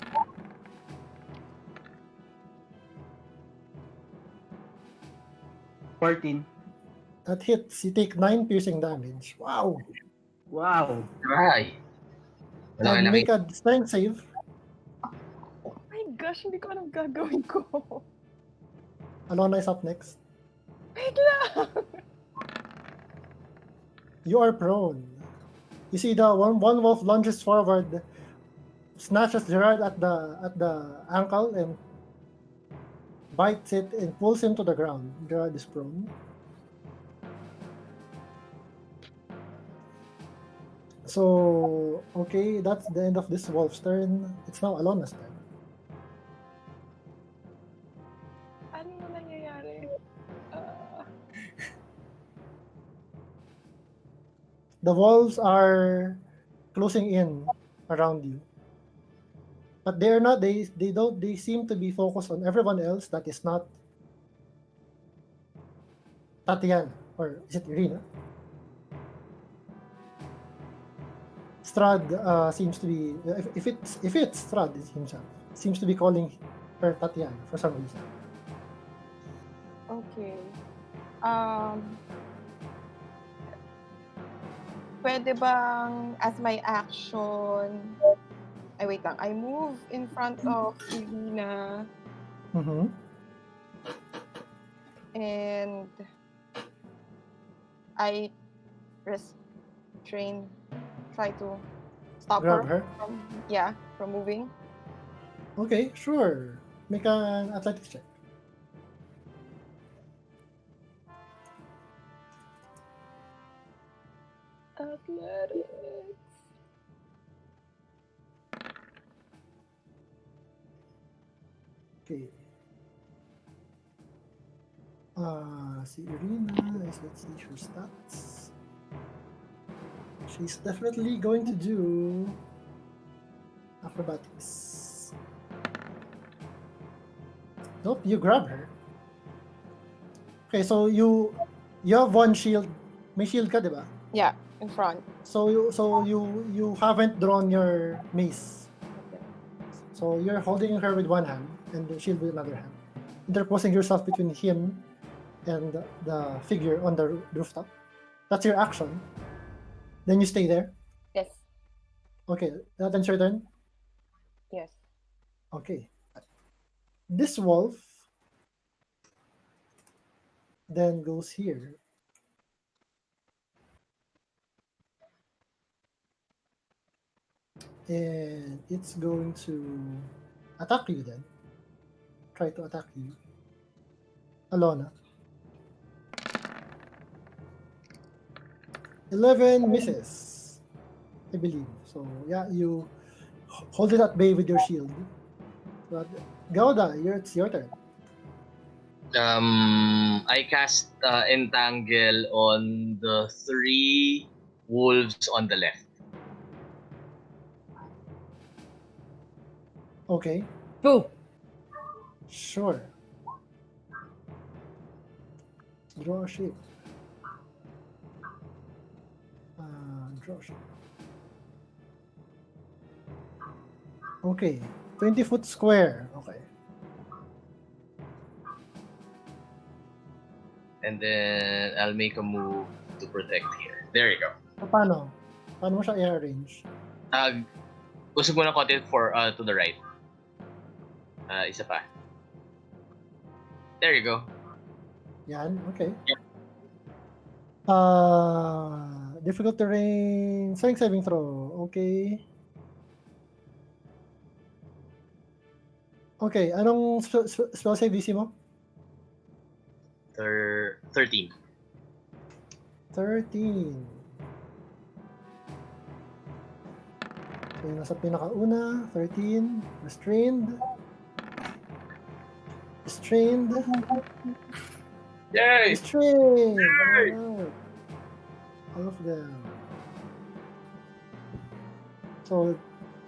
14. That hits. You take 9 piercing damage. Wow. Wow. Try. Wala And kang make a strength save. Oh my gosh, hindi ko alam gagawin ko. Alona is up next. Wait lang! You are prone. You see the one wolf lunges forward, snatches Gerard at the ankle and bites it and pulls him to the ground. Gerard is prone. So, okay, that's the end of this wolf's turn. It's now Alona's turn. Ano na nangyayari? The wolves are closing in around you. But they're not, they seem to be focused on everyone else that is not Tatiana, or is it Irina? Strahd seems to be, if it's Strahd himself, seems to be calling her Tatiana for some reason. Okay. Pwede bang, as my action, ay wait lang, I move in front of Irina Mm-hmm. and I restrain, try to stop Grab her. from moving. Okay, sure. Make an athletics check. Athletics. Okay. See Irina, let's see her stats. She's definitely going to do acrobatics. Nope, you grab her. Okay, so you have one shield. May shield ka, di ba? Yeah, in front. So you haven't drawn your mace. Okay. So you're holding her with one hand and the shield with another hand. Interposing yourself between him and the figure on the rooftop. That's your action. Then you stay there. Yes. Okay, that ends your turn. Yes. Okay. This wolf then goes here. And it's going to attack you then. Try to attack you. Alona. 11 misses, I believe. So yeah, you hold it at bay with your shield. But Gauda, it's your turn. I cast Entangle on the 3 wolves on the left. Okay, Go. sure. Draw a shape. Draw a shape. Okay, 20-foot square. Okay. And then I'll make a move to protect here. There you go. So, paano? Paano mo siya i-arrange? Usog mo na konti to the right. Isa pa. There you go. Yan, okay. Yep. Difficult terrain, strength saving throw. Okay. Okay, anong spell save DC mo? 13. 13. So, yung nasa pinakauna, 13. Restrained. Restrained. Yay! Restrained! Yay! Alright. All of them. So,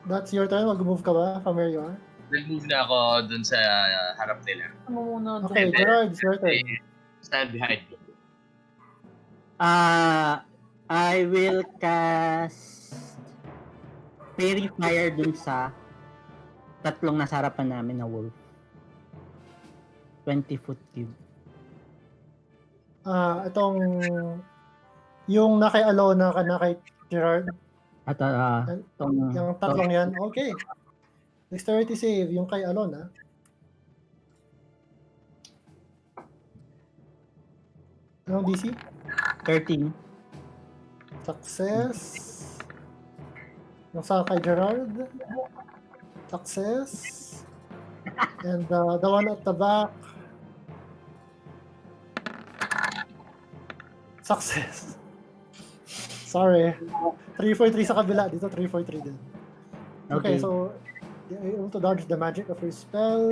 that's your turn. Mag-move ka ba from where you are? Nag-move na ako dun sa harap nila. Ano muna doon? Okay, Gerard, it's your turn. Stand behind me. I will cast Fairy Fire dun sa tatlong nasa harapan namin na wolf. 20-foot cube. Itong yung na kay Alona ka na kay Gerard. At Yung tatlong yan. Okay. Dexterity save yung kay Alona. Anong DC? 13. Success. Yung sa kay Gerard. Success. And the one at the back. Success. Sorry. 3-4-3 sa kabila. Dito 3-4-3 din. Okay, so you're able to dodge the magic of your spell.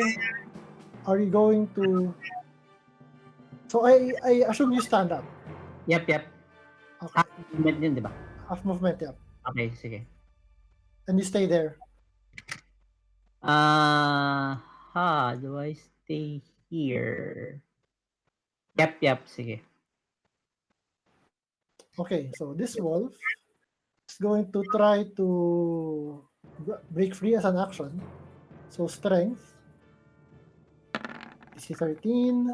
Are you going to... So I assume you stand up. Yep. Okay. Half movement din, di ba? Half movement, yep. Okay, sige. And you stay there. Do I stay here? Yep, sige. Okay, so this wolf is going to try to break free as an action. So strength. DC 13.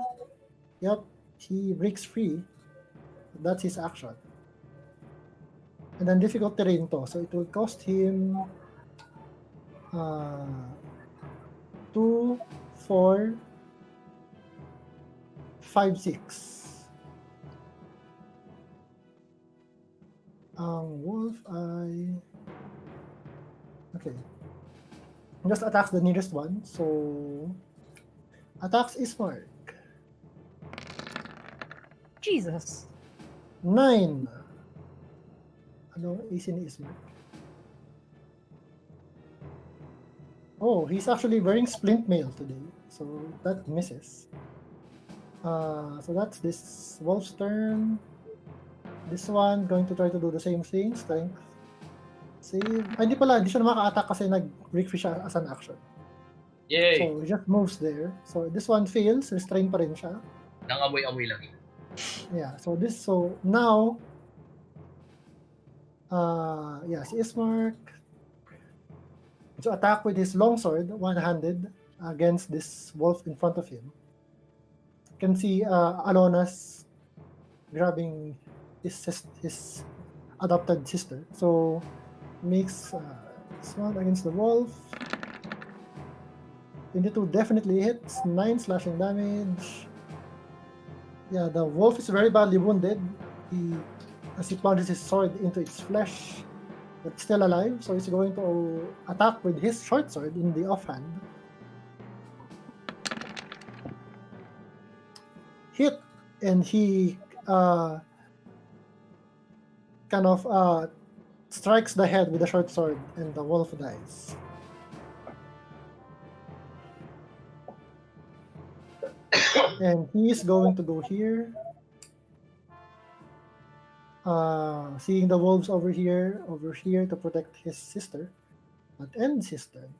Yep, he breaks free. That's his action. And then difficult terrain to. So it will cost him 2, 4, 5, 6. Wolf eye. Okay. Just attacks the nearest one. So attacks Ismark. Jesus. 9. Ano AC ni Ismark? Oh, he's actually wearing splint mail today. So that misses. So that's this wolf's turn. This one going to try to do the same thing. Strength save. Ay, hindi siya maka-attack kasi nag-break free siya as an action. Yay! So he just moves there. So this one fails. Restrain pa rin siya. Nangamoy-amoy lang yun. Yeah. So now, si Ismark to attack with his longsword, one-handed, against this wolf in front of him. You can see Alona's grabbing his adopted sister. So makes this one against the wolf. 22 definitely hits. 9 slashing damage. Yeah, the wolf is very badly wounded. As he plunges his sword into its flesh, but still alive. So he's going to attack with his short sword in the offhand. Hit, and he kind of strikes the head with a short sword, and the wolf dies. And he is going to go here. Seeing the wolves over here to protect his sister. That ends his turn.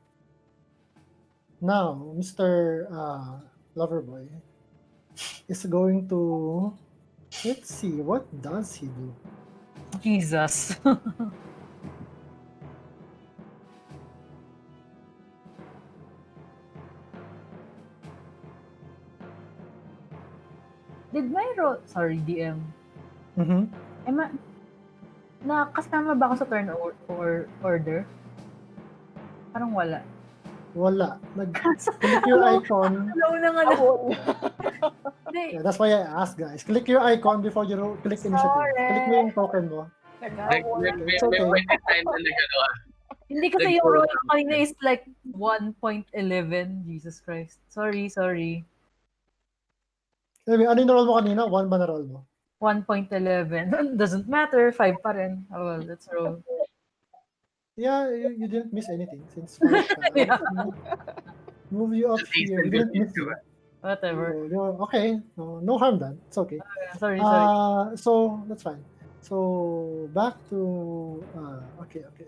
Now, Mr. Loverboy is going to. Let's see, what does he do? Jesus. Did my roll... Sorry, DM. Mm-hmm. Nakasama ba ako sa turn order? Parang wala. Wala. Click your icon. Hello na nga lang. Hindi. Yeah, that's why I asked, guys. Click your icon before you click initiative. Sorry. Click mo yung token mo. May It's okay. time na nagano. Hindi kasi yung roll ko kanina is like 1.11. Jesus Christ. Sorry. Anyway, ano yung roll mo kanina? 1 ba na roll mo? 1.11. Doesn't matter. 5 pa rin. Oh, well, let's roll. Yeah, you didn't miss anything since 5 ka. Yeah. Move you up here. We didn't miss you. Whatever. Okay. No harm done. It's okay. Sorry. So that's fine. So back to okay. Okay.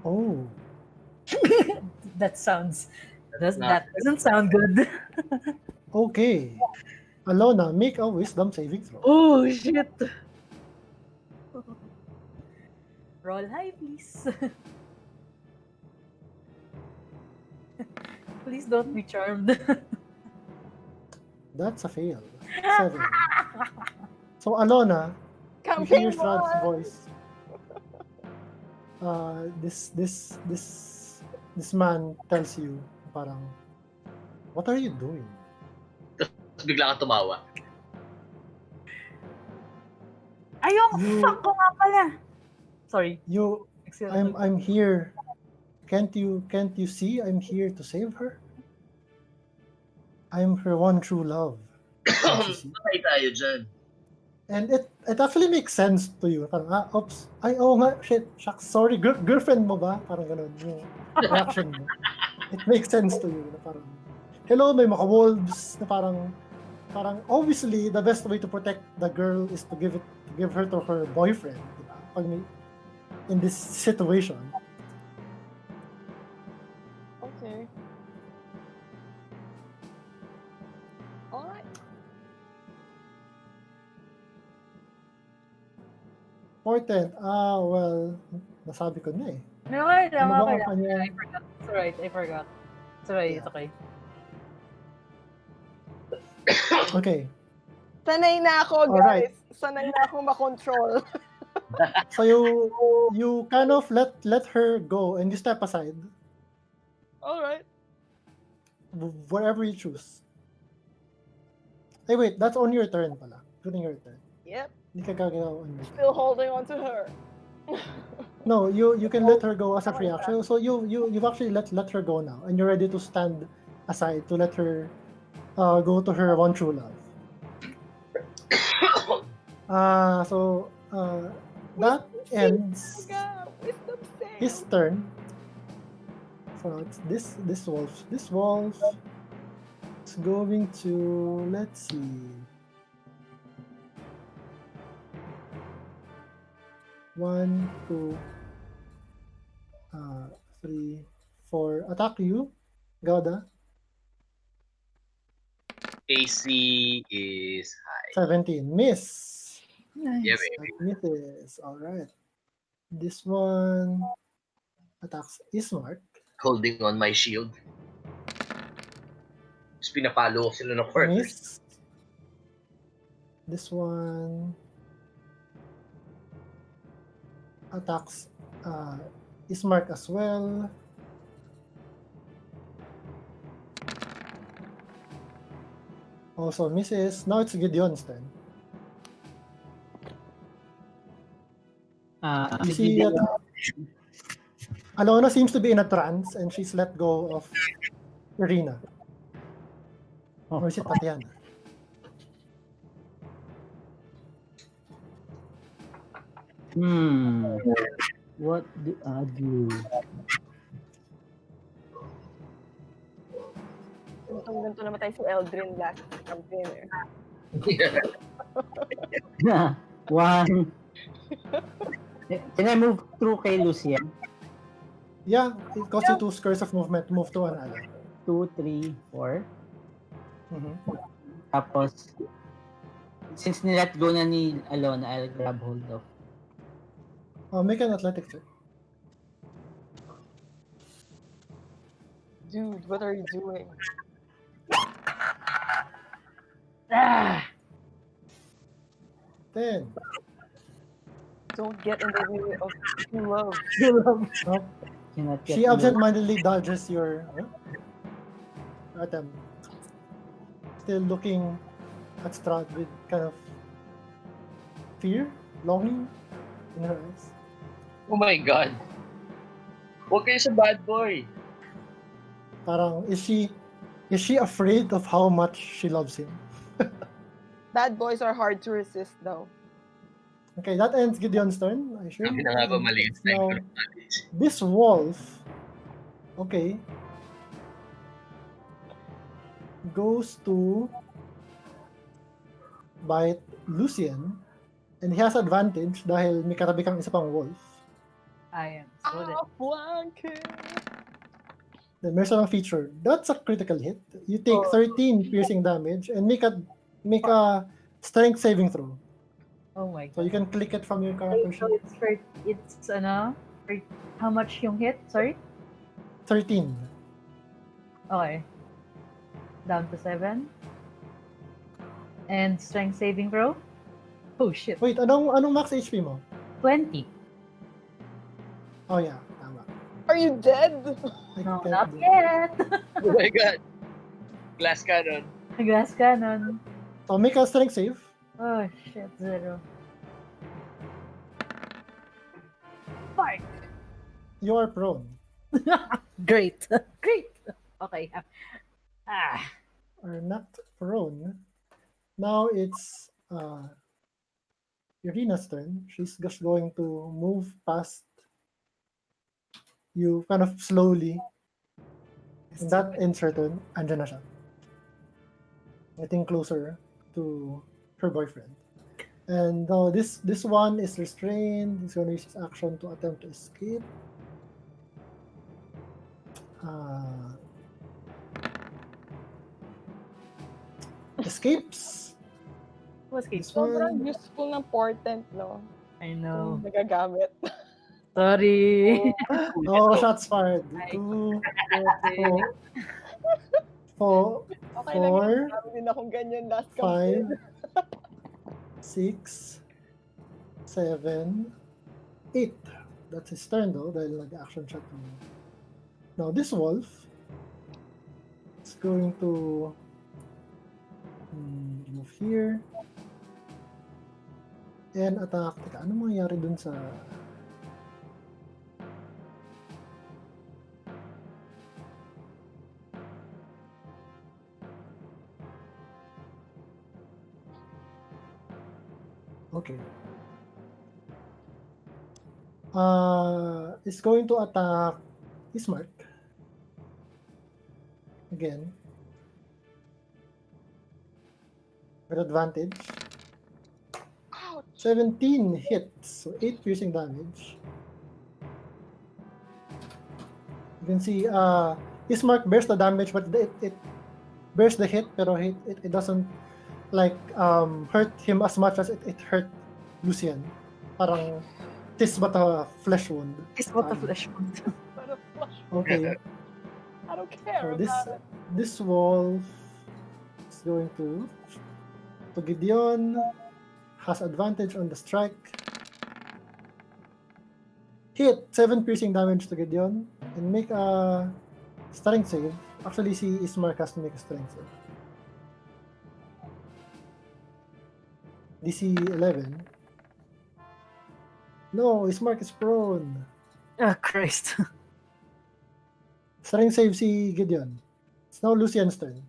Oh, That doesn't sound good. okay. Alona, make a wisdom saving throw. Oh shit. Roll high, please. Please don't be charmed. That's a fail. 7. So Alona, you hear Strahd's voice. This man tells you, parang, what are you doing? Tapos bigla ka tumawa. Fuck ko nga pala. Sorry. I'm here. Can't you see I'm here to save her? I'm her one true love. Can't you see? Patay tayo dyan. And it actually makes sense to you. Parang, oops. Oo nga, shit, shucks, sorry, girlfriend mo ba? Parang ganun, yung reaction mo. It makes sense to you. Na parang, hello, may mga wolves, na parang obviously, the best way to protect the girl is to give her to her boyfriend. Diba? Pag in this situation. Okay. Alright. Important. Well, nasabi ko na eh. Okay lang. Ano ba ang kanya? I forgot. It's alright. I forgot. It's alright. Yeah. It's okay. Okay. Sanay na ako, guys. Alright. Sanay na ako makontrol. So you kind of let her go and you step aside. Alright. Wherever you choose. Hey, wait, that's on your turn pala. During your turn. Yep. Hindi ka gagawa on your turn. Still holding on to her. No, you can let her go as a free action. So you've actually let her go now, and you're ready to stand aside to let her go to her one true love. That ends his turn. So it's this wolf. This wolf is going to, let's see. 1, 2, 3, 4. Attack you, Gauda. AC is high. 17. Miss. Nice. Yeah, baby. That misses. Alright. This one attacks Ismark. Holding on my shield. Tapos pinapalo ko sila ng quarters. Miss. This one attacks Ismark as well. Also misses. Now it's Gideon's turn. You see Alona seems to be in a trance and she's let go of Irina. Oh, Or is it Tatiana? What do I do? Ganito namatay si Eldrin last campaign eh. One. Can I move through kay Lucian? Yeah, it costs you 2 squares of movement. Move to an ally. 2, 3, 4. Mhm. Tapos, since nilet go na ni Alona, I'll grab hold of. Make an athletics check. Dude, what are you doing? Ah! 10. Don't get in the way of true love. Nope. Cannot get She low. absent-mindedly dodges your attempt. Still looking at Strahd with kind of fear, longing in her eyes. Oh my god. Huwag kayo sa bad boy. Parang, is she afraid of how much she loves him? Bad boys are hard to resist though. Okay, that ends Gideon's turn, I assume. Sabi na nga ba And mali yung it's time now ko ng college. this wolf, okay, goes to bite Lucian, and he has advantage dahil may katabi kang isa pang wolf. I am so dead. Flanking! Then meron siyang feature. That's a critical hit. You take 13 piercing damage and make a strength saving throw. Oh my So you god. can click it from your character So sheet. it's ano? How much yung hit? Sorry? 13. Okay. Down to 7. And strength saving throw? Oh shit. Wait, anong max HP mo? 20. Oh yeah, tama. Are you dead? I No, can't not do- yet. Oh my god. Glass cannon. Glass cannon. So make a strength save. Oh shit, 0. Fuck. You are prone. Great. Great. Okay. Or not prone. Now it's Irina's turn. She's just going to move past you kind of slowly. And that ends her turn. Andyan na siya. Getting closer to her boyfriend. And this one is restrained. He's going to use his action to attempt to escape. Escapes. What's cake? This Sobrang one. useful ng portent, no? I Kung know. nagagamit. Sorry. Oh, shots fired. Ay, 2, Sorry. 4, Okay lang yun. 4, Meron din akong ganyan last 5, campaign. 6, 7, 8. That's his turn though, dahil nag-action shot mo. Now this wolf is going to move here and attack. Teka, ano mangyayari dun sa... Okay. Is going to attack Ismark. Again. With advantage. Ouch! 17 hits, so 8 piercing damage. You can see Ismark bears the damage, but it bears the hit, pero it doesn't like hurt him as much as it hurt Lucian. Parang tis but a flesh wound. Is what the flesh wound. But a flush. Okay. I don't care So about it. this wolf is going to Gideon has advantage on the strike. Hit 7 piercing damage to Gideon and make a strength save. Actually, si Ismark has to make a strength save. DC 11. No, Ismark is prone. Ah, Christ. Strength save si Gideon. It's now Lucian's turn.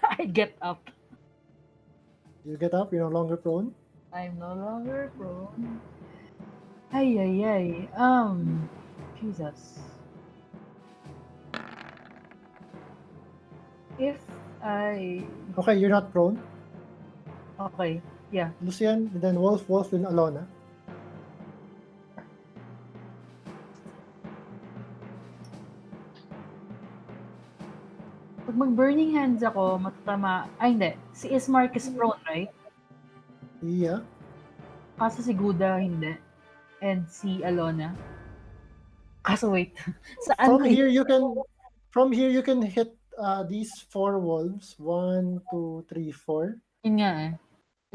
I get up. You get up, you're no longer prone. I'm no longer prone. Ay, ay, ay. Jesus. If I... Okay, you're not prone. Okay, yeah. Lucian, and then Wolf, then Alona. Pag mag-burning hands ako, matatama... Ay, hindi. Si Ismark is prone, right? Yeah. Kaso si Guda, hindi. And si Alona. Kaso wait. Saan From here you can hit these 4 wolves. 1, 2, 3, 4. Yun nga eh.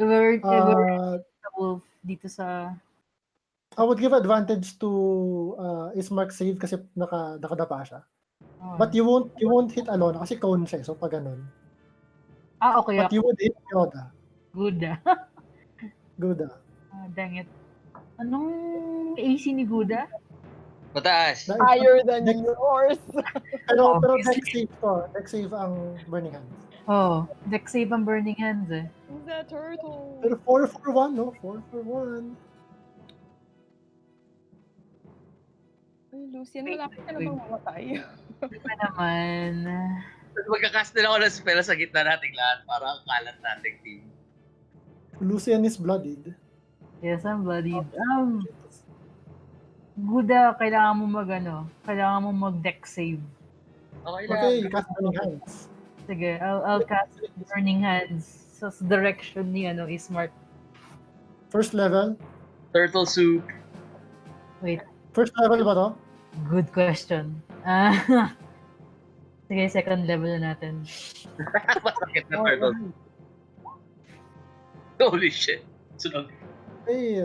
Ever the wolf dito sa... I would give advantage to Ismark save kasi nakadapa siya. Oh. But you won't hit Alona kasi cone siya. So pag ganun. Okay. But you would hit Yoda. Guda. Guda. Dang it. Anong AC ni Guda? Mataas. Higher than yours. Pero dex save to. Dex save ang Burning Hands. Oh, dex save ang burning hands eh. Who's that turtle? Pero 4 for 1, no? 4 for 1. Ay, Lucian, malapit ka na bang mamatay? Hindi pa naman. Magkakast din ako ng spell sa gitna nating lahat para ang kalat nating team. Lucian is bloodied. Yes, I'm bloodied. Guda, kailangan mo kailangan mo mag-dex save. Okay, you cast Burning Hands. Sige, I'll cast Burning Hands sa direction ni Ismark. First level. Turtle soup. Wait, First level ba to? good question. Sige, second level na natin. Masakit na turtle. Holy shit. Sunog. Hey,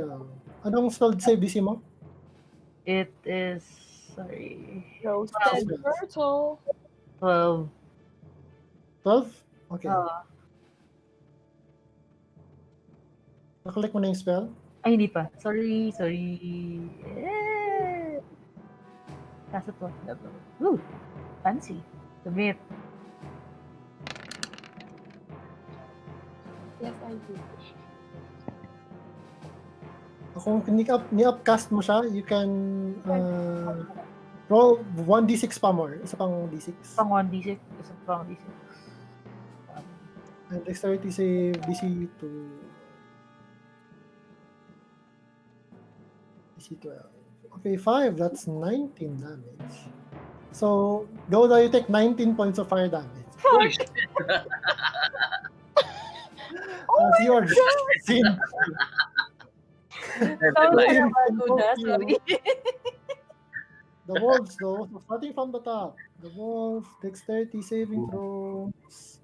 anong stealth save DC mo? It is... Sorry. Roasted turtle. 12. 12? Okay. Nakalik mo na yung spell? Ay, hindi pa. Sorry. Kaso to. Woo! Fancy. Submit. Yes, I do. Kung ni-upcast mo siya, you can roll 1d6 pa more. Isa pang d6. Pang 1d6. Isa pang d6. And dexterity save DC to DC 12. Okay, 5. That's 19 damage. So, go now, you take 19 points of fire damage. Holy shit. As you are seen. Sorry. The wolves, though, so starting from the top. The wolf, dexterity saving throws.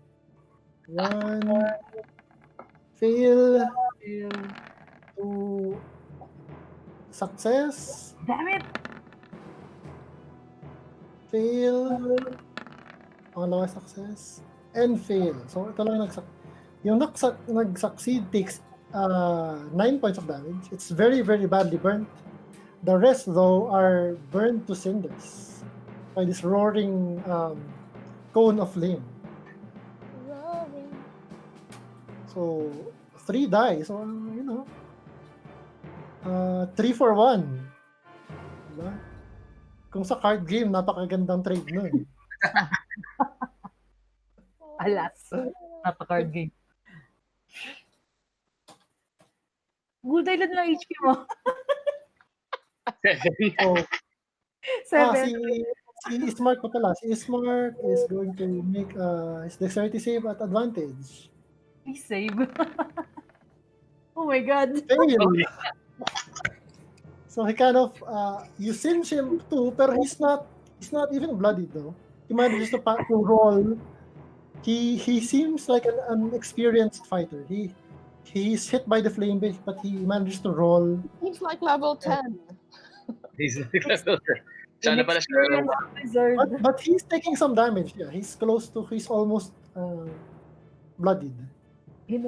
1. Fail. 2. Success. Damn it! Fail. Pangalawa success. And fail. So, ito lang yung nag-succeed takes 9 points of damage. It's very, very badly burnt. The rest, though, are burned to cinders by this roaring cone of flame. So, 3 die. So, 3 for 1. Diba? Kung sa card game, napakagandang trade nun. Alas. Napaka-card game. Good, ilan lang HP mo? So, 7. si Ismark pa pala. Si Ismark is going to make his dexterity save at advantage. Please save. Oh my god. Fail! So he kind of, you cinch him too, pero he's not even bloodied though. He manages to roll. He seems like an experienced fighter. He's hit by the flame base, but he manages to roll. He's like level 10. He's Sana pala siya. Wizard. But he's taking some damage. Yeah, he's almost bloodied.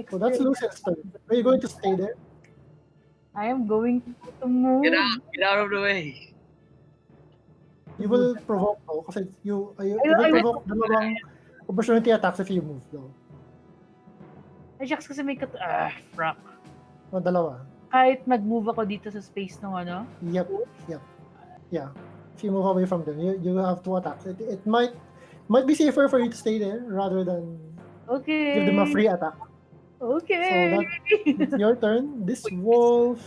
So that's Lucian's turn. Are you going to stay there? I am going to move. Get out of the way. You will provoke though, kasi you will I will- provoke dalawang opportunity attacks if you move though. Ay, shucks, kasi may frack. O dalawa. Kahit nag-move ako dito sa space ng ano. Yep. Yeah. If you move away from them, you have two attacks. It might be safer for you to stay there rather than Okay. give them a free attack. Okay. So that's your turn. This wolf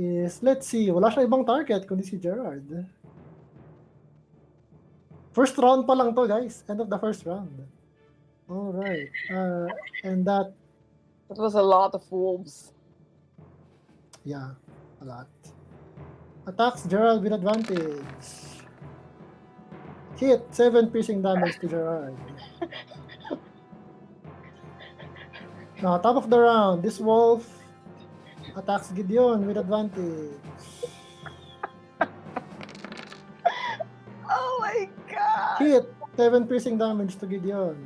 is, let's see, wala siya ibang target kundi si Gerard. First round pa lang to, guys. End of the first round. Alright. And that, It was a lot of wolves. yeah, a lot. Attacks Gerald with advantage. Hit 7 piercing damage to Gerard. Now, top of the round, this wolf attacks Gideon with advantage. Oh my god! Hit 7 piercing damage to Gideon.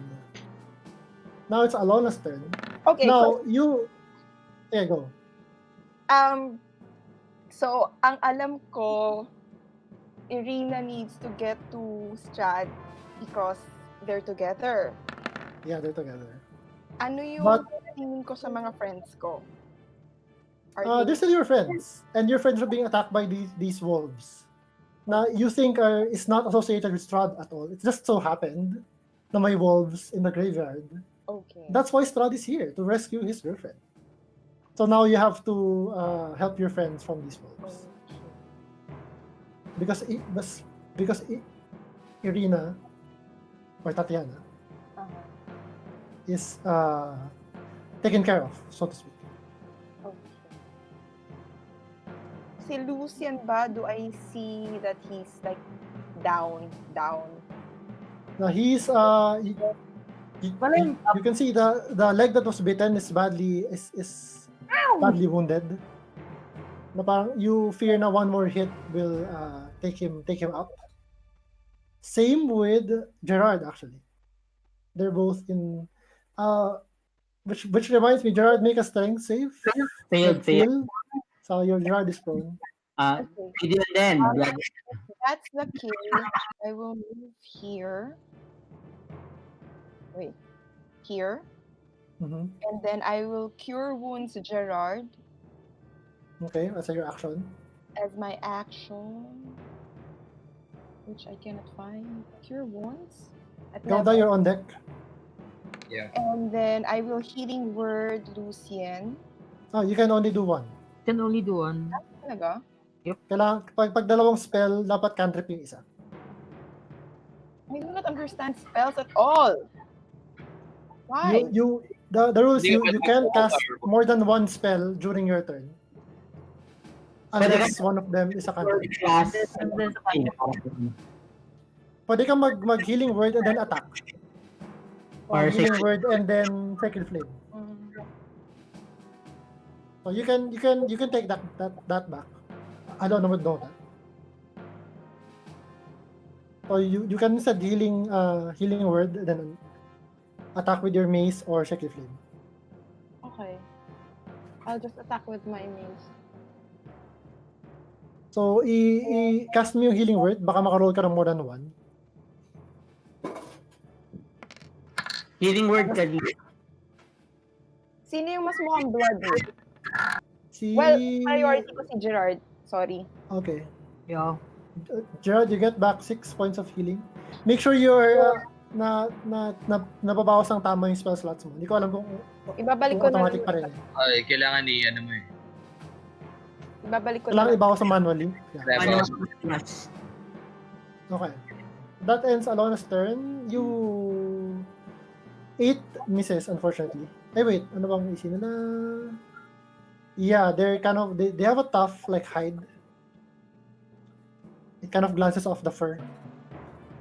Now it's Alona's turn. Okay, Now, you... Yeah, go. so ang alam ko, Irina needs to get to Strahd because they're together. Yeah, they're together. Ano yung But- tingin ko sa mga friends ko? Are They're they... still your friends. And your friends are being attacked by these wolves. Now, you think is not associated with Strahd at all. It just so happened na may wolves in the graveyard. Okay. That's why Strahd is here, to rescue his girlfriend. So now you have to help your friends from these wolves. Because Irina, or Tatiana, Uh-huh. is taken care of, so to speak. Okay. Si Lucian ba, do I see that he's like down? Now he's Wala yung you can see the leg that was bitten is badly wounded. Na parang you fear na one more hit will take him up. Same with Gerard actually. They're both in which reminds me, Gerard, make a strength save. Failed. So your Gerard is prone. Okay. Gideon then. Blood. That's the case. I will move here. Wait. Here. Mhm. And then I will cure wounds Gerard Okay, that's your action. as my action. Which I cannot find. Cure wounds? At Gauda, level. you're on deck. And then I will healing word Lucian. Oh, you can only do one. Can only do one. Talaga? Kailangan, pag dalawang spell, dapat cantrip yung isa. I do not understand spells at all. Why? The rules, Hindi you ka can't pwede cast more than one spell during your turn. Unless one of them is a cantrip. Class. And then sa kanya. Pwede kang mag-healing word and then attack. Or Or healing word and then sacred flame. Mm. So you can take that back. I don't know that. So you can instead healing word and then attack with your mace or sacred flame. Okay. I'll just attack with my mace. So i-cast mo yung healing word, baka makaroll ka ng more than one. Healing word kanina. Sino yung mas mukhang bloody? Si Well, priority ko si Gerard. Sorry. Okay. Yeah. Gerald, you get back 6 points of healing. Make sure you're nababawas ng tama yung spell slots mo. Hindi ko alam kung Ibabalik ko na automatic pa rin. Ay, kailangan mo eh. Ibabalik ko Kailangan na. ibawas sa manually. Yeah. Ano? Okay. That ends Alona's turn. You 8 misses, unfortunately. Ay, wait. Ano bang isi nila? Yeah, they're kind of, they have a tough, like, hide. It kind of glances off the fur.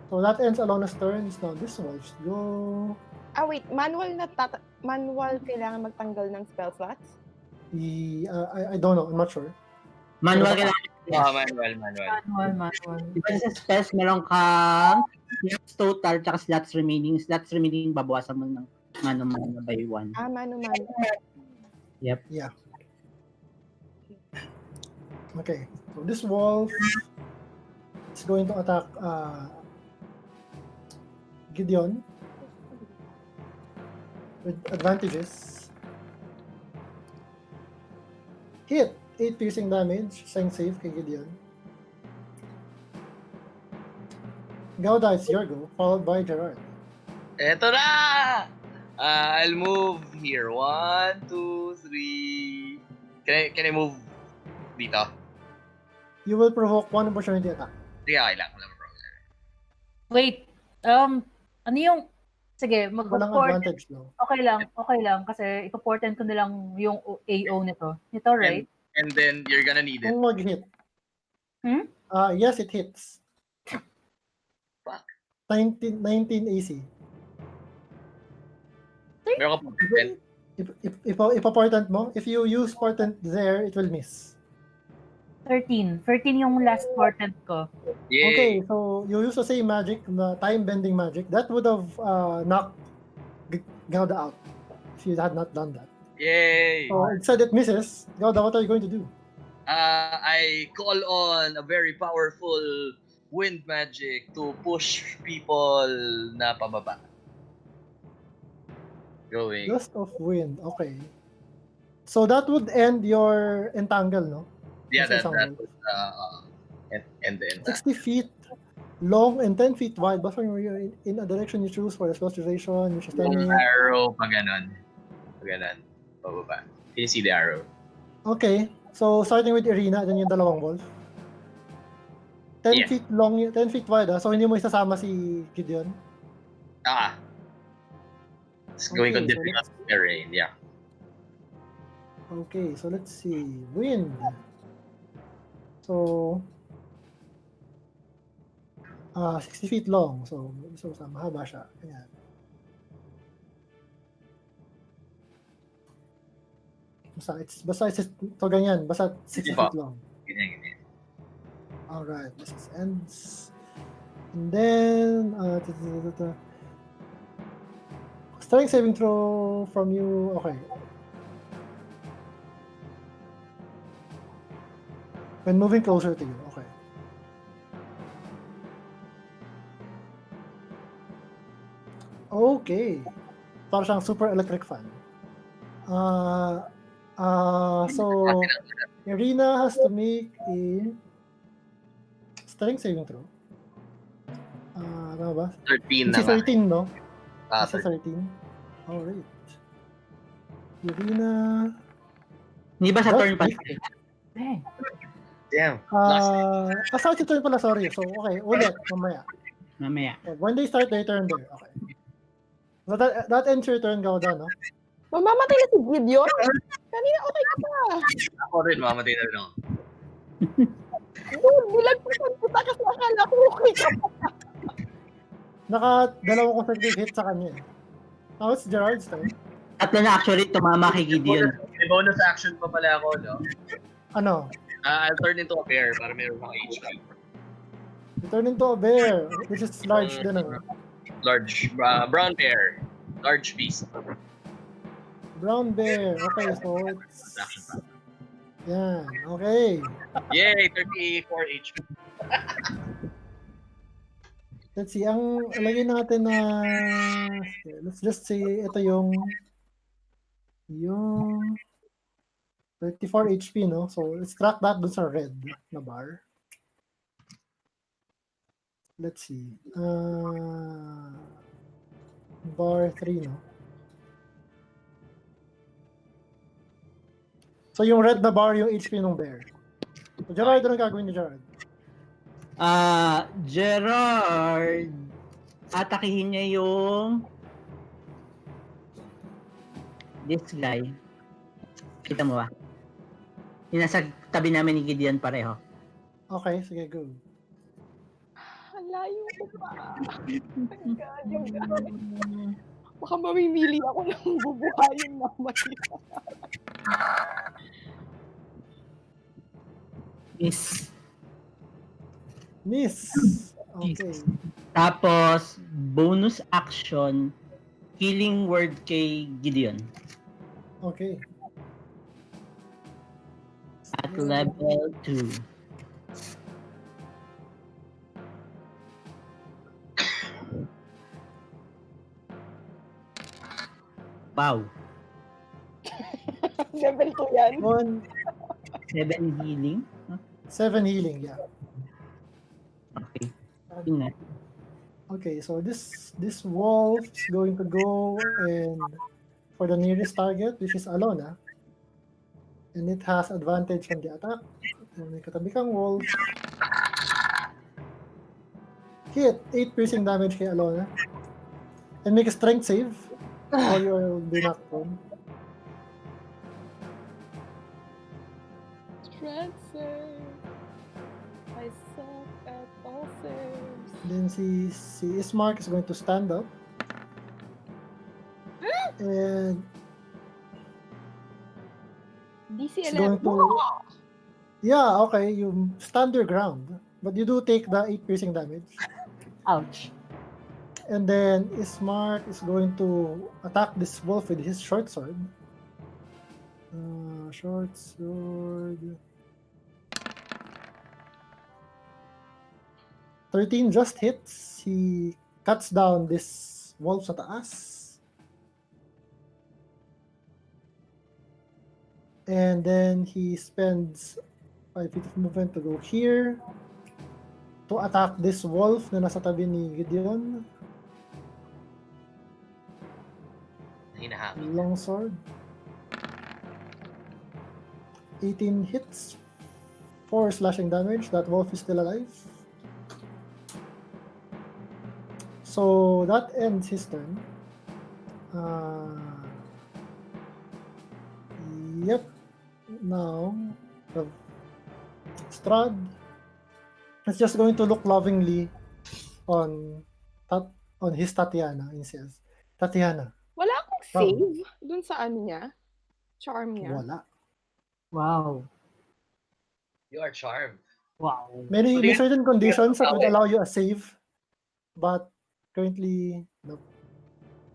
So that ends Alona's turn. Now this wolf's go. Ah, wait. Manual kailangan magtanggal ng spell slots? I don't know. I'm not sure. Manual kailangan. Manual. Diba sa spells, meron kang slots total tsaka slots remaining. Slots remaining, babawasan mo ng mano-mano by one. Ah, mano-mano. Yeah. Okay, so this wolf is going to attack Gideon with advantages. Hit! 8 piercing damage. Strength save kay Gideon. Gauda, it's your go, followed by Gerard. Eto na! I'll move here. 1, 2, 3. Can I move dito? You will provoke one opportunity attack. Sige, okay lang. Wala problem. Wait, ano yung, sige, Walang mag-port, advantage, no? okay lang, kasi ipaporten ko nilang yung AO nito. Nito, right? And then you're gonna need it. Kung mag-hit. Hmm? Yes, it hits. Fuck. 19 AC. Meron ka po 10. Ipa-portent mo. If you use portent there, it will miss. 13 yung last portent ko. Yay! Okay, so you use the same magic, the time-bending magic. That would have knocked Gauda out if you had not done that. Yay! So instead it misses. Gauda, what are you going to do? I call on a very powerful wind magic to push people na pababa. Going. Gust of wind. Okay. So that would end your entangle, no? Yeah, Nasa that isang was and then 60 feet long and 10 feet wide. Basta you're in a direction you choose for the spell duration, which is 10 yung minutes. arrow pag ganon. Pababa. Can you see the arrow? Okay. So starting with Irina, then yung dalawang wolf. 10 Yeah. feet long, 10 feet wide. So hindi mo isasama si Gideon. It's going on Okay, so difficult terrain, yeah. Okay, so let's see. Wind. So 60 feet long. So mahaba siya. Ayan. Basta it's to ganyan. Basta 60 feet long. Ganyan. Alright, this is ends. And then strength saving throw from you. Okay. When moving closer to you. Okay. Okay. Parang siyang super electric fan. So Irina has to make a strength saving throw. Ano ba? 13 DC na nga. 13, no? DC 13. 13. Alright. Irina. Hindi ba sa That's turn pa? big. Dang. Damn. Last Start your turn pala, sorry. So, okay, ulit, mamaya. Mamaya. So, when they start their turn there, okay. So that ends your turn, Gauda, no? Mamamatay na si Gideon? Kanina okay ka pa. ako rin, mamatay na rin ako. Dude, nilagpasan kita kasi akala ko okay ka pa. Naka-dalawang consecutive hit sa kanya. Now it's Gerard's turn. Tatlo na actually tumama kay Gideon. May bonus action pa pala ako, no? Ano? I'll turn into a bear para meron akong HP. You turn into a bear, which is large din, ano? Large, brown bear. Large beast. Brown bear. Okay, so it's... Action pa. Yan, okay. Yay! 34 HP. Let's see, ang lagay natin na... Let's just say, ito yung 34 HP, no? So, let's track that dun sa red na bar. Let's see. Bar 3, no? So, yung red na bar, yung HP ng bear. So, Gerard, anong gagawin ni Gerard? Gerard, atakihin niya yung this guy. Kita mo ba? Yung nasa tabi namin ni Gideon pareho. Okay, sige, go. Ang layo ko pa. My God, yung gano'n. Baka mamimili ako ng bubuhayin mamaya. Miss. Miss. Okay. Tapos, bonus action, healing word kay Gideon. Okay. At level 2. Wow. Level 2 yan. 7 healing. 7 healing, yeah. Okay. Yun na. Okay, so this wolf is going to go and for the nearest target, which is Alona. And it has advantage on the attack. And may katabi kang wolf. Hit 8 piercing damage kay Alona. And make a strength save or you will be knocked prone. Strength save. I suck at all saves. Then si Ismark is going to stand up. And DC it's going 11. to... Yeah, okay, you stand your ground. But you do take the 8 piercing damage. Ouch. And then Ismark is going to attack this wolf with his short sword. Short sword. 13 just hits. He cuts down this wolf sa taas. And then he spends 5 feet of movement to go here to attack this wolf na nasa tabi ni Gideon. Hinahamon. Longsword. 18 hits. 4 slashing damage. That wolf is still alive. So that ends his turn. Yep. Now, the Strahd is just going to look lovingly on his Tatiana and says, Tatiana, Wala akong save dun sa ano niya. Charm niya. wala. Wow. You are charmed. Wow. May certain conditions that would allow you a save, but currently, no.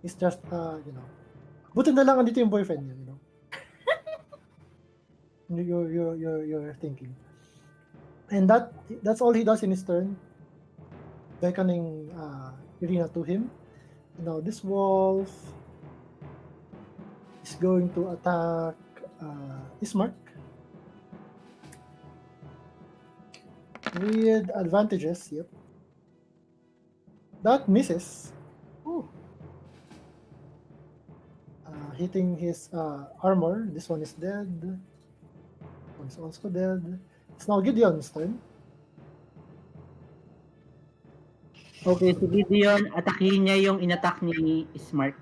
It's just, buti na lang andito yung boyfriend niya, You're thinking. And that's all he does in his turn, beckoning Irina to him. Now this wolf is going to attack Ismark with advantages. Yep, that misses. Hitting his armor. This one is dead. One is also dead. It's now Gideon's turn. Okay, si Gideon, atakihin niya yung inattack ni Smart.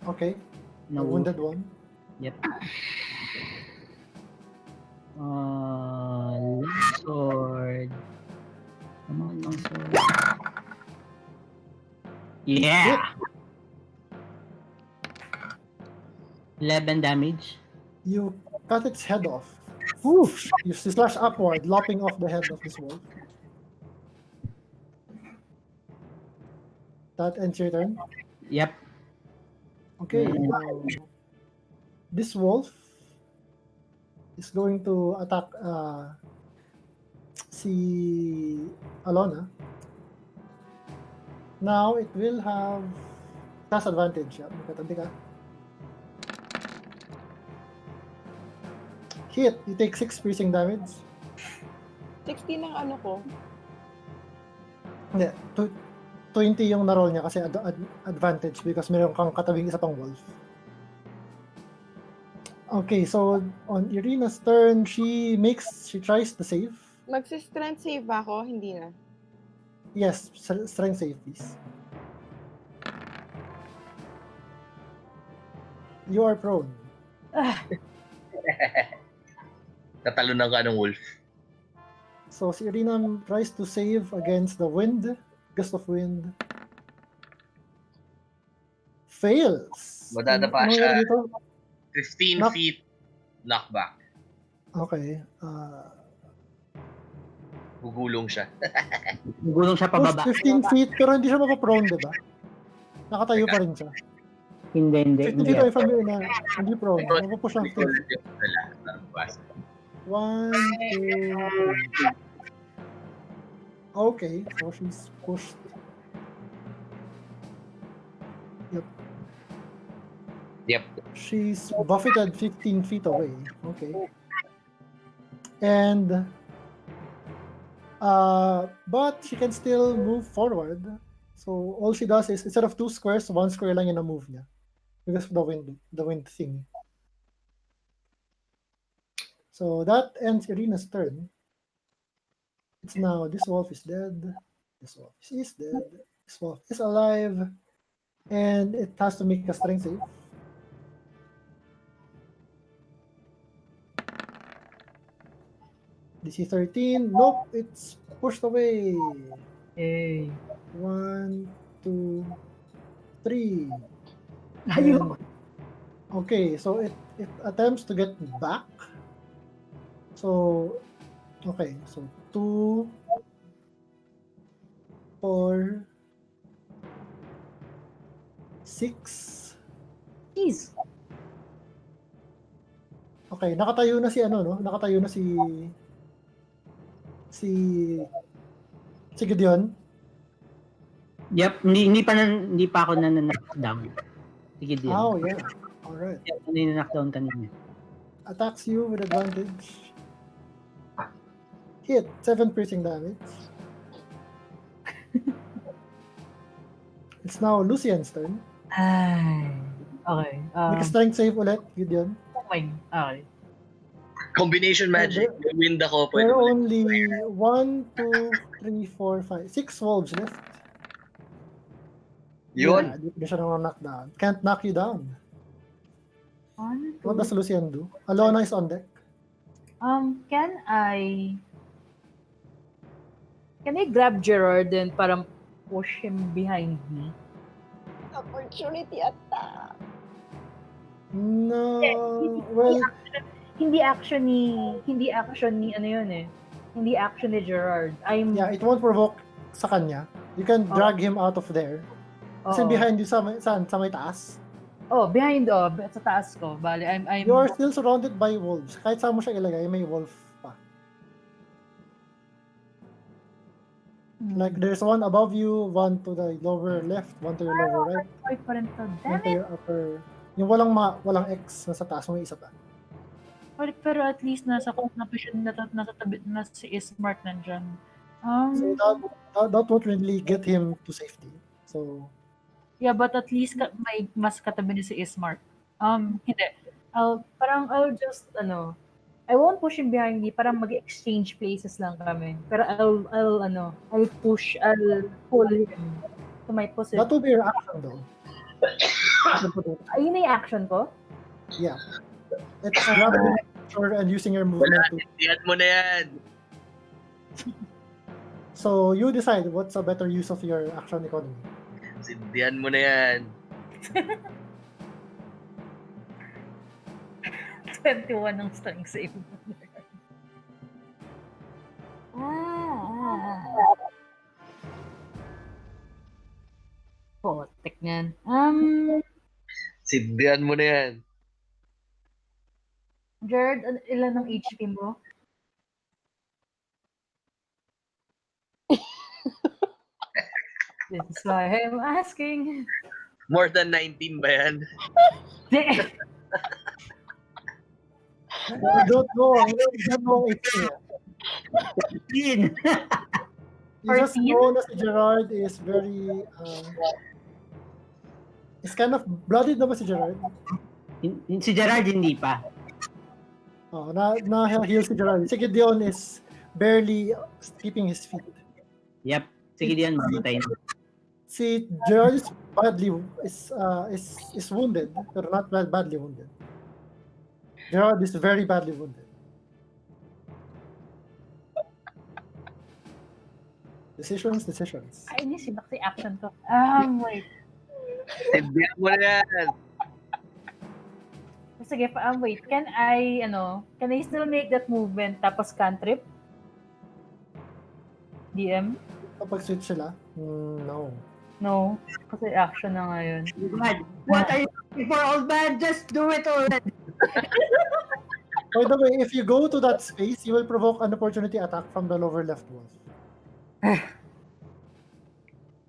Okay, Na the wounded one. Yep. Longsword. Come on, longsword. Yeah! 11 damage. You cut its head off. Woof! You slash upward, lopping off the head of this wolf. That ends your turn. Yep. Okay, now this wolf is going to attack si Alona. Now it will have class advantage. Yeah, magkatabi ka. Hit, you take 6 piercing damage. 16 ang ano ko. Hindi, 20 yung na-roll niya kasi advantage because meron kang katabing isa pang wolf. Okay, so on Irina's turn, she tries to save. Magsi-strength save ba ako? Hindi na. Yes, strength save please. You are prone. Tatalunan ka ng wolf. So si Irina tries to save against the wind, gust of wind. Fails. Madadapa Ano siya. nangyari dito? 15 feet knockback. Okay. Gugulong siya. Gulong siya pababa. 15 feet pero hindi siya mapaprone, diba? Nakatayo pa rin siya. Hindi. 15 feet away from you na hindi prone. Mapapush siya 15 feet. 1, 2, 3. Okay, so she's pushed. Yep. She's buffeted 15 feet away. Okay. And but she can still move forward. So all she does is instead of 2 squares, 1 square lang yung na-move niya. Because of the wind thing. So that ends Irina's turn. It's now this wolf is dead. This wolf is dead. This wolf is alive. And it has to make a strength save. DC 13. Nope, it's pushed away. Hey. 1, 2, 3. Ayun. And, okay, so it attempts to get back. So, okay, so 2, 4, 6. Jeez. Okay, nakatayo na si ano, no? Nakatayo na si Gideon. Yep, hindi pa ako knockdown. Sige din. Oh, yeah. All right. Hindi ako knockdown kanina. Attacks you with advantage. Hit 7 piercing damage. It's now Lucian's turn. Ay. Okay. Make a strength save ulit, Gideon. Okay. Combination magic. Wind ako. There Pwede are ulit. only 1, 2, 3, 4, 5, 6 wolves left. Yun. Yeah, di siya naman knock down. Can't knock you down. What does Lucian do? Alona is on deck. Can I grab Gerard and parang push him behind me? Opportunity attack. No, well, Hindi action ni ano yun eh. Hindi action ni Gerard. yeah, it won't provoke sa kanya. You can drag him out of there. Kasi Oo. behind you sa may taas. Behind sa taas ko. Bale, I'm You are still surrounded by wolves. Kahit saan mo siya ilagay, may wolf pa. Like there's one above you, one to the lower left, one to your lower right, Ay pa rin to. one Damn to it! your upper. Yung walang X nasa taas, may isa pa. Pero at least nasa position nasa tabi na si Ismart nandyan. So that won't really get him to safety. So Yeah, but at least may mas katabi ni si Ismart. Hindi. I'll just, I won't push him behind me, parang mag-exchange places lang kami. Pero I'll pull him to my position. that will be your action though. Ayun na yung action ko? Yeah. It's grabbing and using your movement to. Diyan mo na yan. So you decide what's a better use of your action economy. Sindihan mo na yan. 21 ng strength save. Potek niyan. Sindihan mo na yan. Jared, ilan ng HP mo? This is why I'm asking. More than 19 ba yan? I don't know it's here. You just 14? know that si Gerard is very it's kind of blooded na ba si Gerard? Si Gerard hindi pa. Oh, na-heal si Gerard. Si Gideon is barely keeping his feet. Yep. Sige diyan, mamatay na. Si Gerard is badly is wounded, pero not badly wounded. Gerard is very badly wounded. Decisions. Ay, hindi, sinak si action ko. Wait. Sindihan mo na yan. Sige, wait. Can I still make that movement tapos cantrip? DM? Kapag switch sila, no. No. Kasi action na ngayon. God, what are you looking for, old man? Just do it already. By the way, if you go to that space, you will provoke an opportunity attack from the lower left wolf.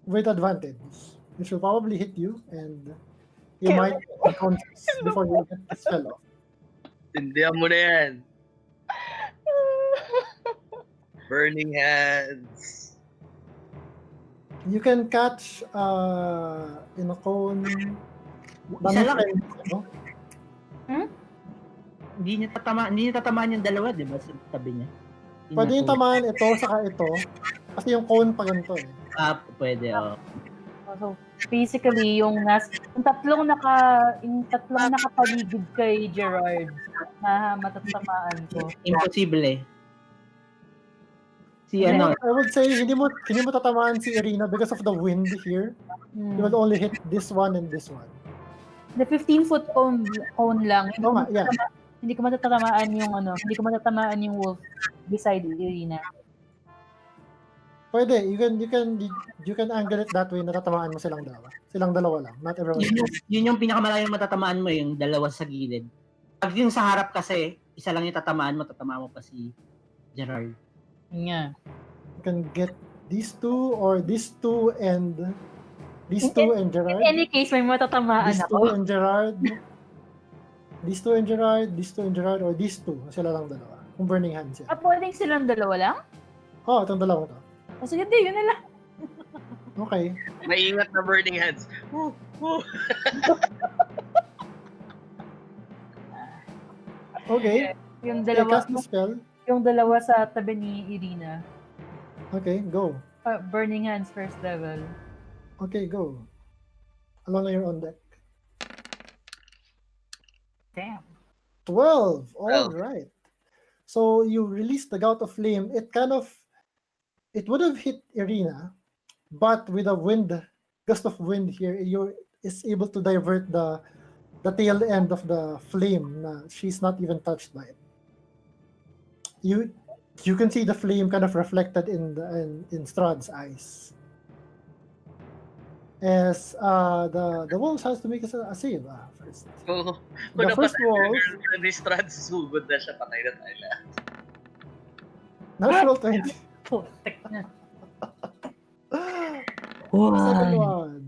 With advantage. Which will probably hit you, and you Kill might me. unconscious before you get the spell off. Tindihan mo na yan. Burning hands. You can catch in a cone. Isa lang. No? Hindi niya tatamaan yung dalawa, di ba? Sa tabi niya. Pwede yung tamaan ito, saka ito. Kasi yung cone pa ganito eh. Pwede, So, basically, yung tatlong nakapaligid kay Gerard na matatamaan ko. Imposible. Si I ano, would say hindi mo tatamaan si Irina because of the wind here. You will only hit this one and this one. The 15-foot cone lang. Hindi Oo ko nga, yeah. hindi ko matatamaan yung wolf beside Irina. Pwede, you can angle it that way na tatamaan mo silang dalawa. Silang dalawa lang, not everyone else. yun yung pinakamalayong matatamaan mo, yung dalawa sa gilid. Pag yung sa harap kasi, isa lang yung tatamaan mo pa si Gerard. Yeah. You can get these two or these two and Gerard. In any case, may matatamaan These ako. two and Gerard. These two and Gerard, or these two. Sila lang dalawa. Kung burning hands yan. Pwedeng silang dalawa lang? Oh, itong dalawa to. Sige, yun na lang. Okay. Maingat na burning hands. Woo! Woo! Okay. Yung Okay, dalawa, cast the spell. yung dalawa sa tabi ni Irina. Okay, go. Burning Hands first level. Okay, go. Alona, you're on deck. Damn. 12. All 12. right. So you release the Gout of Flame. It would have hit Irina, but with a gust of wind here, you is able to divert the tail end of the flame. She's not even touched by it. You can see the flame kind of reflected in Strahd's eyes. As the wolves has to make a save first. Kung The first napatay wolf, yung girlfriend ni Strahd, sugod na siya, patay na tayo lahat. natural 20. Putek na. Second one.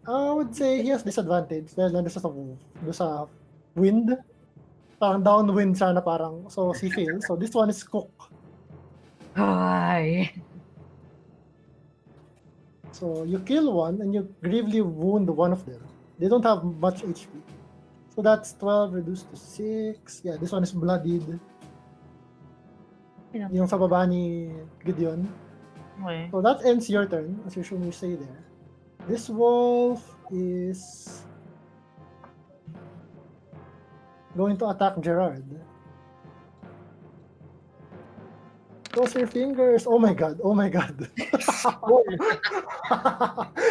I would say he has disadvantage dahil nandun siya sa wolf. Doon sa wind. Parang downwind siya na parang, so he fails. So this one is cook. Ay. So you kill one and you gravely wound one of them. They don't have much HP. So that's 12 reduced to 6. Yeah, this one is bloodied. Yung sa baba ni Gideon. Okay. So that ends your turn, as usual you say there. This wolf is going to attack Gerard. Cross your fingers. Oh my god. Oh my god.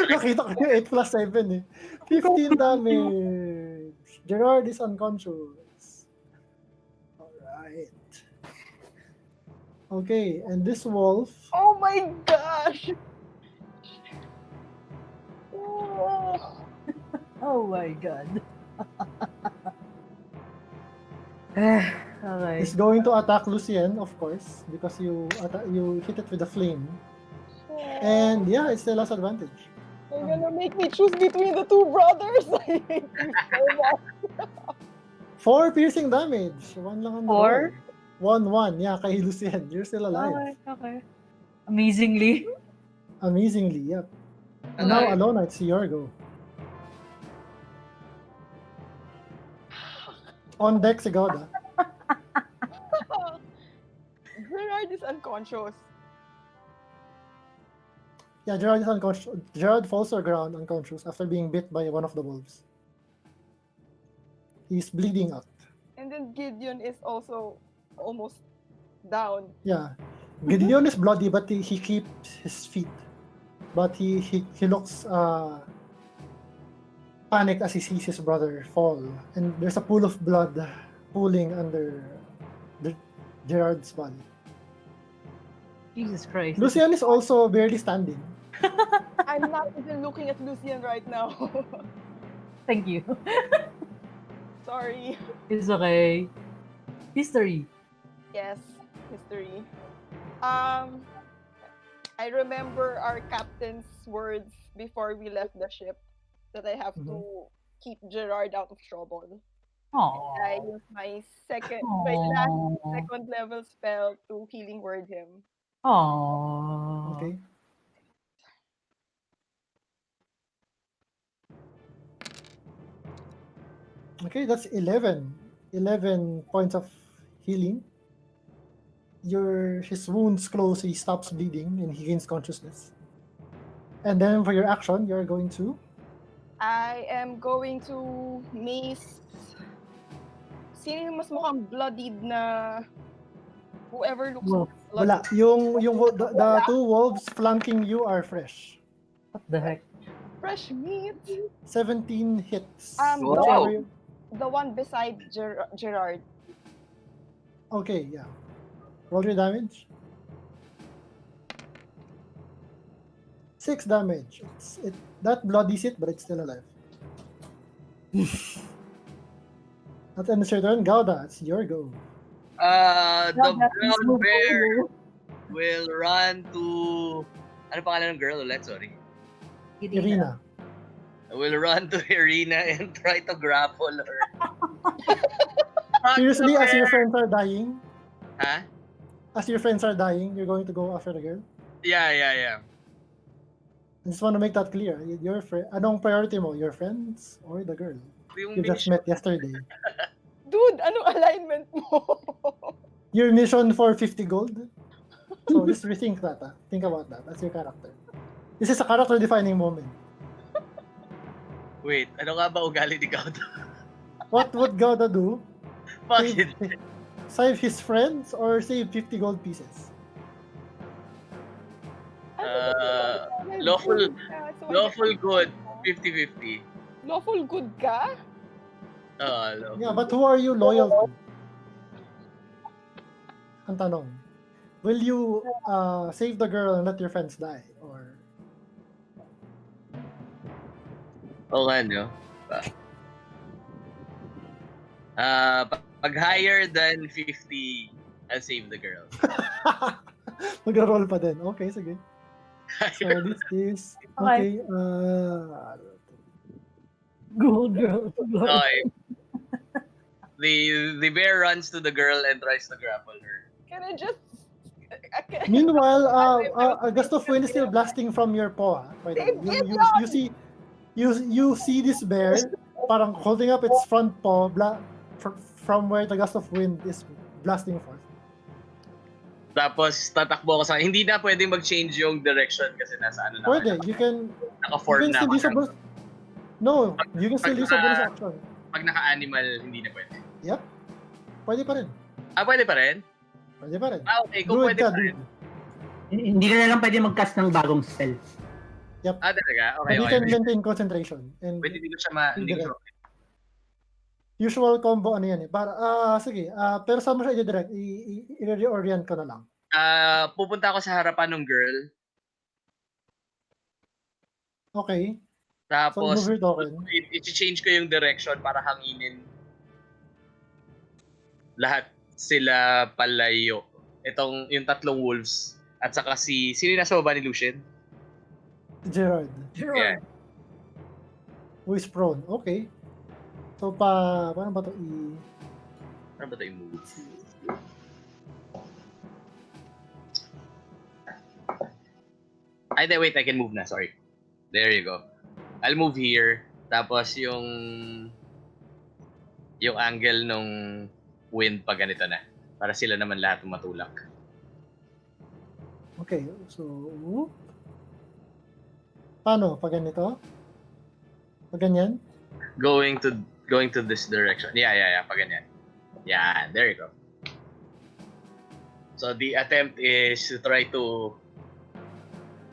Nakita ko yung 8 plus 7 eh. 15 damage. Gerard is unconscious. Alright. Okay, and this wolf. Oh my gosh! Oh. Oh my god. Okay. Is going to attack Lucien, of course, because you hit it with the flame. And yeah, it still has advantage. You're gonna make me choose between the two brothers. I hate you so much. 4 piercing damage. 1 lang ang 4? 1. Yeah, kay Lucien. You're still alive. Okay. Amazingly. Amazingly, yep. And now, Alona, it's your go. On deck si Goda. Gerard is unconscious. Yeah, Gerard is unconscious. Gerard falls to the ground unconscious after being bit by one of the wolves. He's bleeding out. And then Gideon is also almost down. Yeah. Gideon is bloody, but he keeps his feet. But he looks panicked as he sees his brother fall. And there's a pool of blood pooling under Gerard's body. Jesus Christ. Lucien is also barely standing. I'm not even looking at Lucien right now. Thank you. So sorry. It's okay. History. Yes, history. Um, I remember our captain's words before we left the ship that I have Mhm. to keep Gerard out of trouble. I Aww. used my last Aww. second level spell to healing word him. Aww. Okay. Okay, that's 11. 11 points of healing. His wounds close, he stops bleeding, and he gains consciousness. And then for your action, you're going to. I am going to mace. Sino yung mas mukhang bloodied na whoever looks Wolf. more Wala. bloodied? The two wolves flanking you are fresh. What the heck? Fresh meat. 17 hits. The Wow. one, the one beside Gerard. Okay, yeah. Roll your damage. 6 damage. That bloodies it, but it's still alive. That ends your turn. Gauda, it's your go. The Now that is brown move bear over. will run to... Ano pangalan ng girl ulit? Sorry. Irina. Will run to Irina and try to grapple her. Seriously, Fuck as the your bear! friends are dying, Ha? you're going to go after the girl? Yeah. I just want to make that clear. Your friend, anong priority mo? Your friends or the girl Yung you just mission. met yesterday? Dude, anong alignment mo? Your mission for 50 gold? So just rethink that. Think about that. That's your character. This is a character-defining moment. Wait, ano nga ba ugali ni Gauda? What would Gauda do? Bakit? Save his friends or save 50 gold pieces? Lawful So I lawful get- good. 50-50. Lawful good ka? Lawful Yeah, but good. who are you loyal to? Ang tanong. Will you save the girl and let your friends die? Or Oo nga, no? Pag higher than 50, I'll save the girl. mag-roll pa din. Okay, sige. So this is okay. Gold girl. Okay. The bear runs to the girl and tries to grapple her. Can I just... Meanwhile, a gust of wind is still blasting from your paw. By the way, you see this bear parang holding up its front paw from where the gust of wind is blasting forth. Tapos tatakbo ako sa... Hindi na pwedeng mag-change yung direction kasi nasa ano na. Pwede, you can Naka-form na still ako. use a bonus. No, you can still use a bonus action. Pag naka-animal, hindi na pwede. Yep. Pwede pa rin. Pwede pa rin? Pwede pa rin. Okay, kung Druid pwede ka, pa rin. dude. Hindi ka na lang pwede mag-cast ng bagong spell. Talaga? Okay, But you okay. can maintain concentration. And Pwede hindi ko siya hindi ko siya... usual combo ano yan eh. Para, sige. Pero saan mo siya i-direct? I-reorient ko na lang. Pupunta ako sa harapan ng girl. Okay. So, Tapos, move your token. i-change ko yung direction para hanginin lahat sila palayo. Yung tatlong wolves. At saka sino yung nasa baba ni Lucian? Gerard. Yeah. Who is prone. Okay. So, paano ba ito Ano ba ito yung move? Wait, I can move na. Sorry. There you go. I'll move here. Tapos yung angle nung wind pag ganito na. Para sila naman lahat matulak. Okay. So, paano? Pag ganito? Pag ganyan? Going to this direction. Yeah. Pag ganyan. Yeah, there you go. So the attempt is to try to...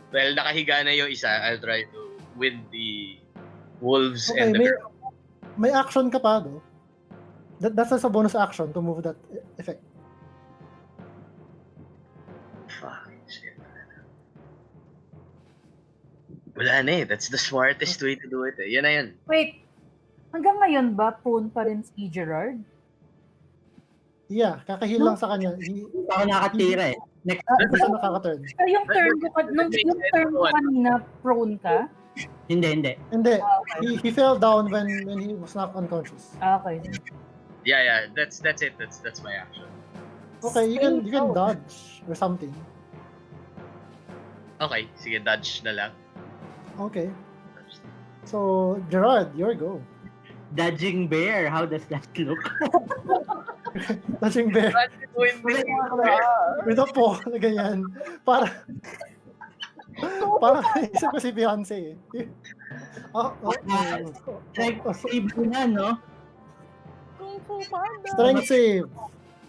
Well, nakahiga na yung isa. I'll try to win the wolves Okay, and the girl. may action ka pa, do? That's a bonus action to move that effect. Fuck, shit. Wala na eh. That's the smartest way to do it eh. Yan na yan. Wait. Hanggang ngayon ba, prone pa rin si Gerard? Yeah, kakahil lang sa kanya. Hindi pa ako nakatira eh. Next, Hindi pa siya nakaka-turn. Kaya yung turn ko, yung turn ko kanina, prone ka? hindi. Hindi. Okay. He fell down when he was knocked unconscious. Okay. Yeah, that's it. That's my action. Okay, you can dodge or something. Okay, sige, dodge na lang. Okay. So, Gerard, your go. Dodging bear, how does that look? Dodging bear with a paw na ganyan. Para isip ko si Beyonce eh. Like, save ko na, no? Kung Fu Panda. Strength save.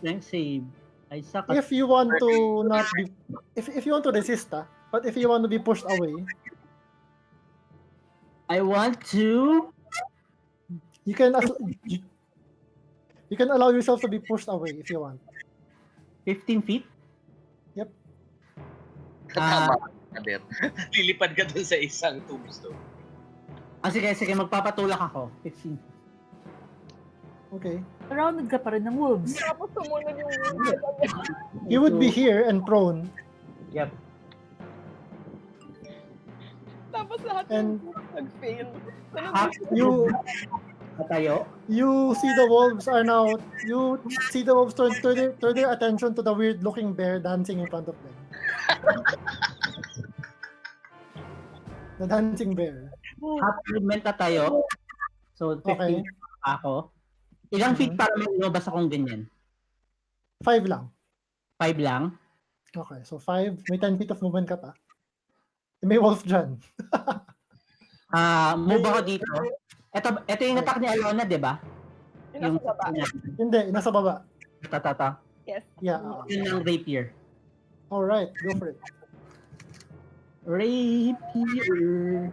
Strength save. I suck at If you want to not be, if you want to resist, but if you want to be pushed away, I want to... you can allow yourself to be pushed away if you want. 15 feet? Yep. Tama ka, Der. Lilipad ka dun sa isang tombstone. Sige, magpapatulak ako. 15. Okay. Surrounded ka pa rin ng wolves. Tapos sumunod yung You would be here and prone. Yep. Tapos lahat And yung nag-fail. you Patayo? you see the wolves turn their attention to the weird looking bear dancing in front of them. The dancing bear. Half movement na tayo. So, 15 Okay. ako. Ilang feet para lumabas akong ganyan? 5 lang. 5 lang? Okay, so 5. May 10 feet of movement ka pa. May wolf dyan. Move ako dito. Ito yung attack ni Alona, di ba? Yung nasa baba. Hindi, nasa baba. Tata. Yes. Yeah. Yun ang rapier. Alright, go for it. Rapier.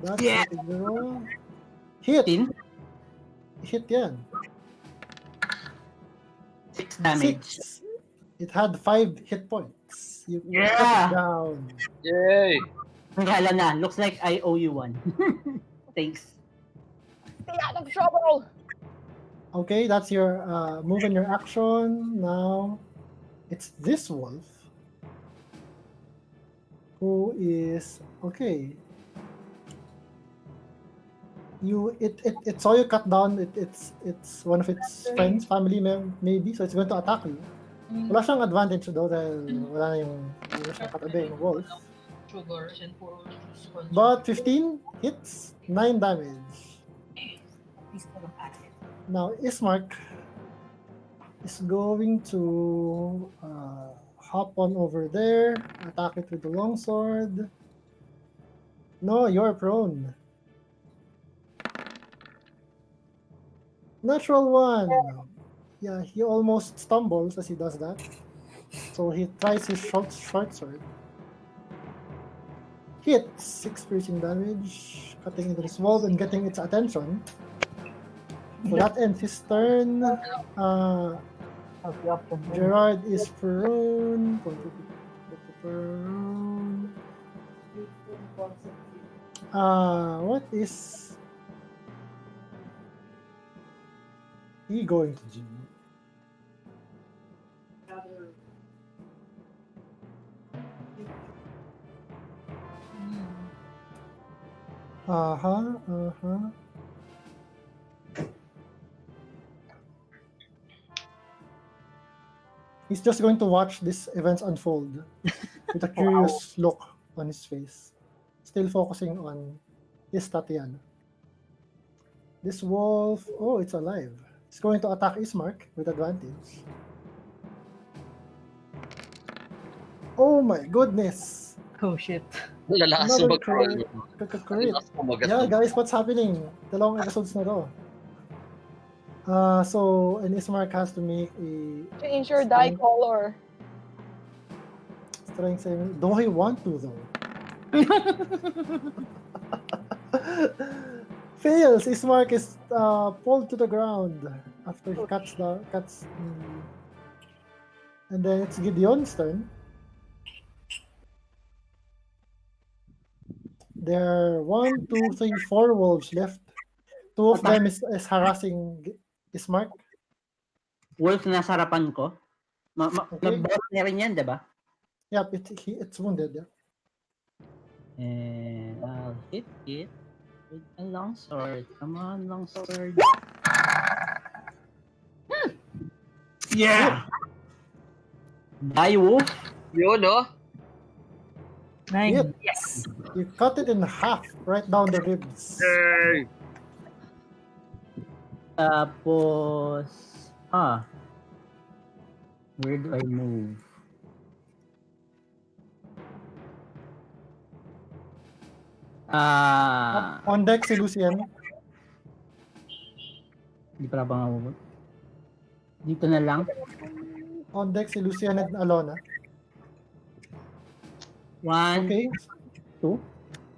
That's Yeah. a roll. Hit! 15? Hit yan. 6 damage. 6. It had 5 hit points. You cut Yeah. it down. Yay! Ang gala na. Looks like I owe you one. Thanks. Stay out of trouble! Okay, that's your move and your action. Now, it's this wolf who is okay. It saw you cut down. It's one of its friends, family maybe. So it's going to attack you. Wala siyang advantage though dahil wala na hindi na siya katabi yung wolf. But 15 hits, 9 damage. Now, Ismark is going to hop on over there, attack it with the longsword. No, you're prone. Natural 1. Yeah, he almost stumbles as he does that. So he tries his short sword. Hits 6 piercing damage, cutting into this wolf and getting its attention. So that ends his turn. Gerard is prone. Prone. What is he going to do? He's just going to watch these events unfold with a curious look on his face, still focusing on his Tatiana. This wolf, oh, it's alive. It's going to attack Ismark with advantage. Oh my goodness! Oh shit. Lalakas Another mo mag-roll. Crit. Yeah, guys, what's happening? Dalawang episodes na to. So, an Ismark has to make a Change your die color. strength saving. Do I want to though? Fails. Ismark is pulled to the ground after he cuts. And then it's Gideon's turn. There are 1, 2, 3, 4 wolves left. 2 of them is harassing Ismark. Wolf na nasa harapan ko. Okay. Nag-boss na rin yan, diba? Yep, it's wounded. Yeah. And I'll hit it with a longsword. Come on, longsword. Yeah! Die, wolf. Yun, no? 9. Yep. Yes. You cut it in half, right down the ribs. Hey! Tapos, where do I move? On deck si Lucian. Hindi pa ba nga dito na lang. On deck si Lucian and Alona. 1, Okay. 2.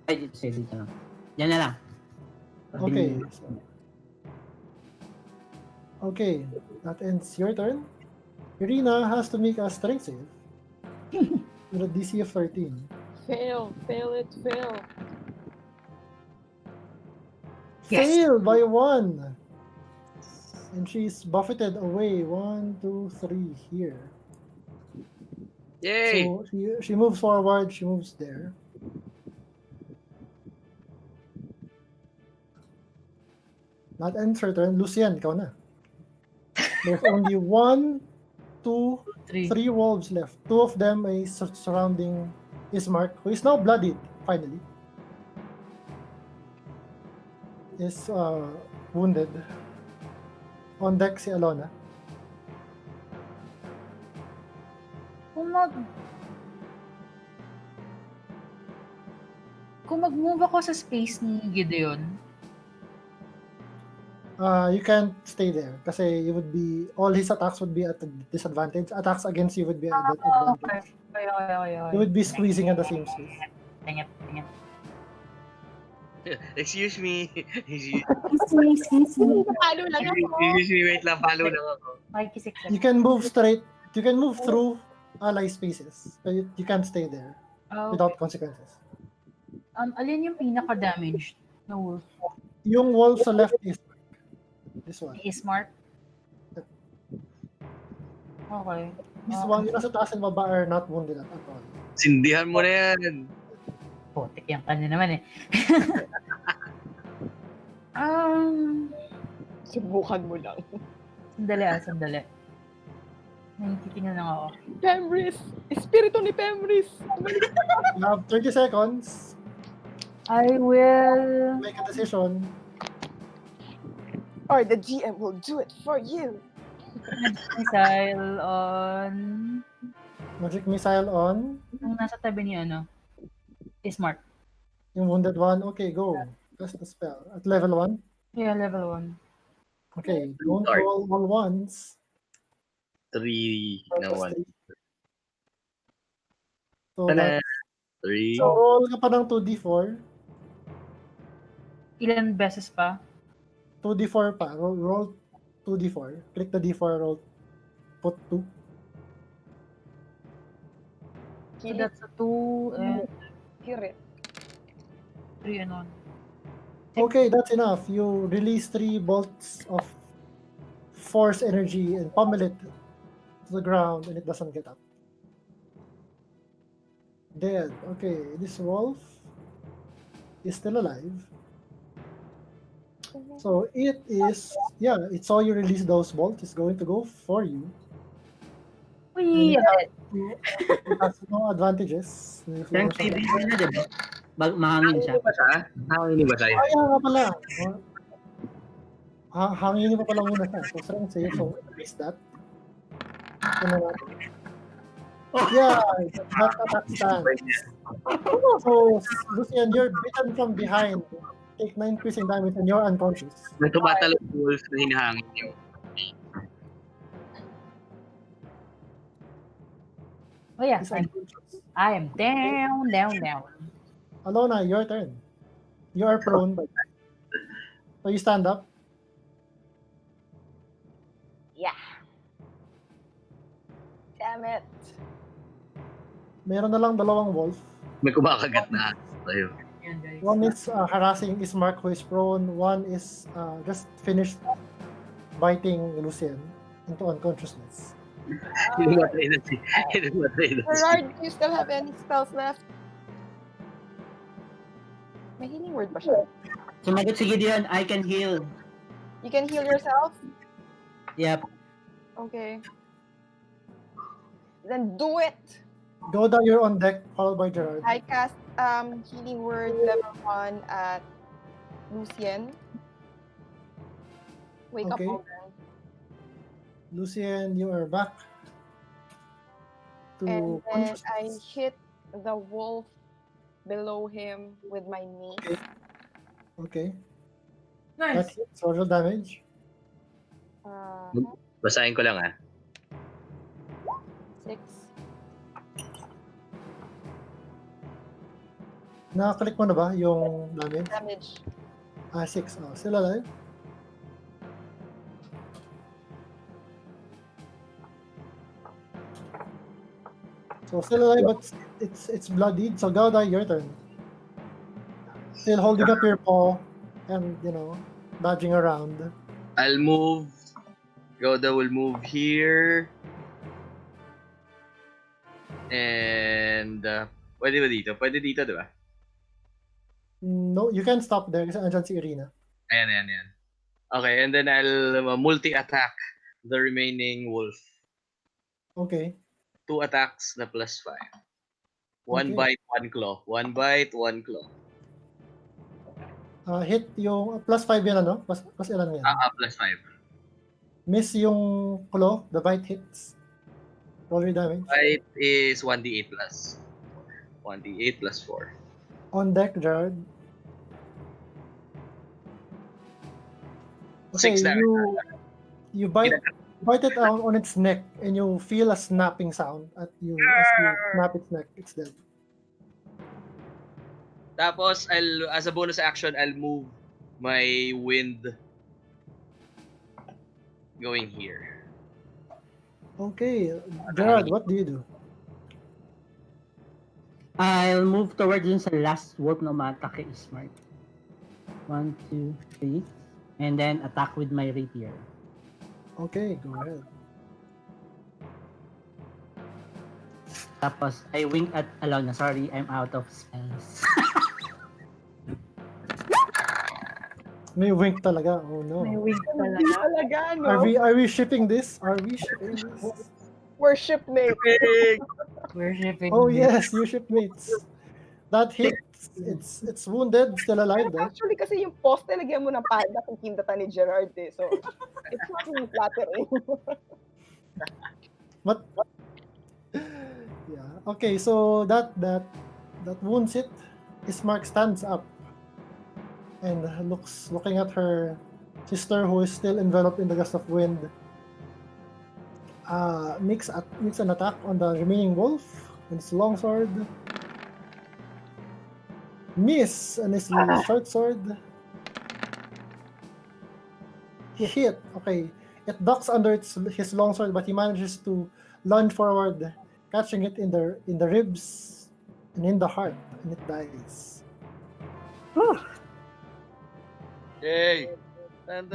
Ay, dito lang. Yan na lang. Okay. Okay, that ends your turn. Irina has to make a strength save with a DC of 13. Fail it, fail. Yes. Fail by 1. And she's buffeted away. 1, 2, 3 here. Yay! So she moves forward, she moves there. That ends her turn. Lucian, ikaw na. There's only 1, 2, 3. 3 wolves left. 2 of them is surrounding Ismark, who is now bloodied, finally. Is wounded. On deck si Alona. Kung mag-move ako sa space ni Gideon, You can't stay there kasi you would be, all his attacks would be at a disadvantage. Attacks against you would be at an advantage. Okay. You would be squeezing at the same space. Tingit. Excuse me. Halo lang ako. Excuse me, wait lang. Follow lang ako. Makikisik You can move straight, you can move through ally spaces, but you can't stay there without consequences. Alin yung pinaka-damaged na wolf? Yung wolf sa left is this one. Is smart? Okay. This one, yung nasa taas and baba are not wounded at all. Sindihan mo na yan. Putik yan kanya naman eh. Subukan mo lang. Sandali. Nangititingnan lang ako. Pemris! Espiritu ni Pemris! You have 30 seconds. I will... Make a decision. Or the GM will do it for you. Missile on... Magic missile on. Yung nasa tabi ni is smart. Yung wounded one. Okay, go. Cast the spell. At level 1. Yeah, level 1. Okay, don't Start. roll all ones. 3 na 1. So, Tana. that, 3. so roll ka pa ng 2d4. Ilan beses pa? 2d4 pa. Roll 2d4. Click the d4, roll. Put 2. So that's a 2 and Kirit. 3 and 1. Okay, that's enough. You release 3 bolts of force energy and pummel it to the ground and it doesn't get up. Dead. Okay, this wolf is still alive. So it is, yeah, it saw you release those bolts. It's going to go for you. Uy! It has no advantages. Strength saving na, diba? Mahangin siya. Hangin ba siya? Kaya nga pala. Hanginin pa pala muna siya. So strength save, so erase that. Ano natin? Yeah, that attack stands. So, Lucian, you're bitten from behind. Take 9 piercing damage and you're unconscious. May tumatalo yung wolf na hinahangin niyo. Oh yeah, He's unconscious. I am down. Alona, your turn. You are prone. So you stand up. Yeah. Damn it. Meron na lang 2 wolf. May kumakagat na tayo. Yan, guys. One is harassing Ismark, who is prone. One is just finished biting Lucien into unconsciousness. Hinumatay na si... Hinumatay na si... Gerard, do you still have any spells left? May healing word ba siya? Sumagot si Gideon, I can heal. You can heal yourself? Yep. Okay. Then do it! Goda, you're on deck, followed by Gerard. I cast healing word level 1 at Lucien. Wake up Okay. Oren. Lucien, you are back to And then I consciousness. hit the wolf below him with my mace. Okay. That Nice. hits. Total damage. Basahin ko lang 6. Nakaklik mo na ba yung damage? Damage. 6. Oh, still alive. So still alive, but it's bloodied. So Gauda, your turn. Still holding up your paw and dodging around. I'll move. Goda will move here. And pwede ba dito? Pwede dito, di ba? No, you can stop there kasi andyan si Irina. Ayan. Okay, and then I'll multi-attack the remaining wolf. Okay. 2 attacks na +5. One Okay. bite, 1 claw. 1 bite, 1 claw. Hit yung +5 yan ano? Plus ilan yan? +5. Miss yung claw, the bite hits. Roll your damage. Bite is 1d8 plus. 1d8 plus 4. On deck, Gerard. 6 damage. You bite it on its neck and you feel a snapping sound as you snap its neck. It's dead. Tapos, as a bonus action, I'll move my wind going here. Okay, Gerard, what do you do? I'll move towards dun sa last wolf na umatake is Ismark. 1, 2, 3. And then attack with my rapier. Okay, go ahead. Tapos, I wink at Alona. Sorry, I'm out of spells. May wink talaga. Oh no. May wink Hindi talaga. talaga, no? Are we shipping this? Are we shipping this? We're shipmates. We're shipping Oh this. yes, you shipmates. That hits. It's wounded, still alive though. Actually, kasi yung poste, lagyan mo ng panda kung kindata ni Gerard eh. So, it's not really flattering. But yeah. Okay, so that wounds it. Ismark stands up and looking at her sister who is still enveloped in the gust of wind. Makes an attack on the remaining wolf with his longsword. Miss and his short sword. Hit. Okay. It ducks under his longsword, but he manages to lunge forward, catching it in the ribs and in the heart, and it dies. Yay!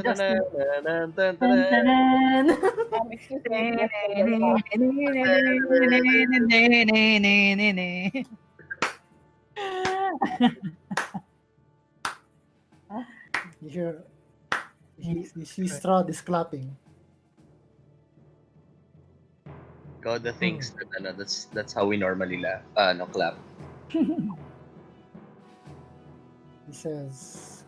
Just Excuse me. Yes, You hear you see Strahd is clapping. Goda thinks that that's how we normally clap. He says,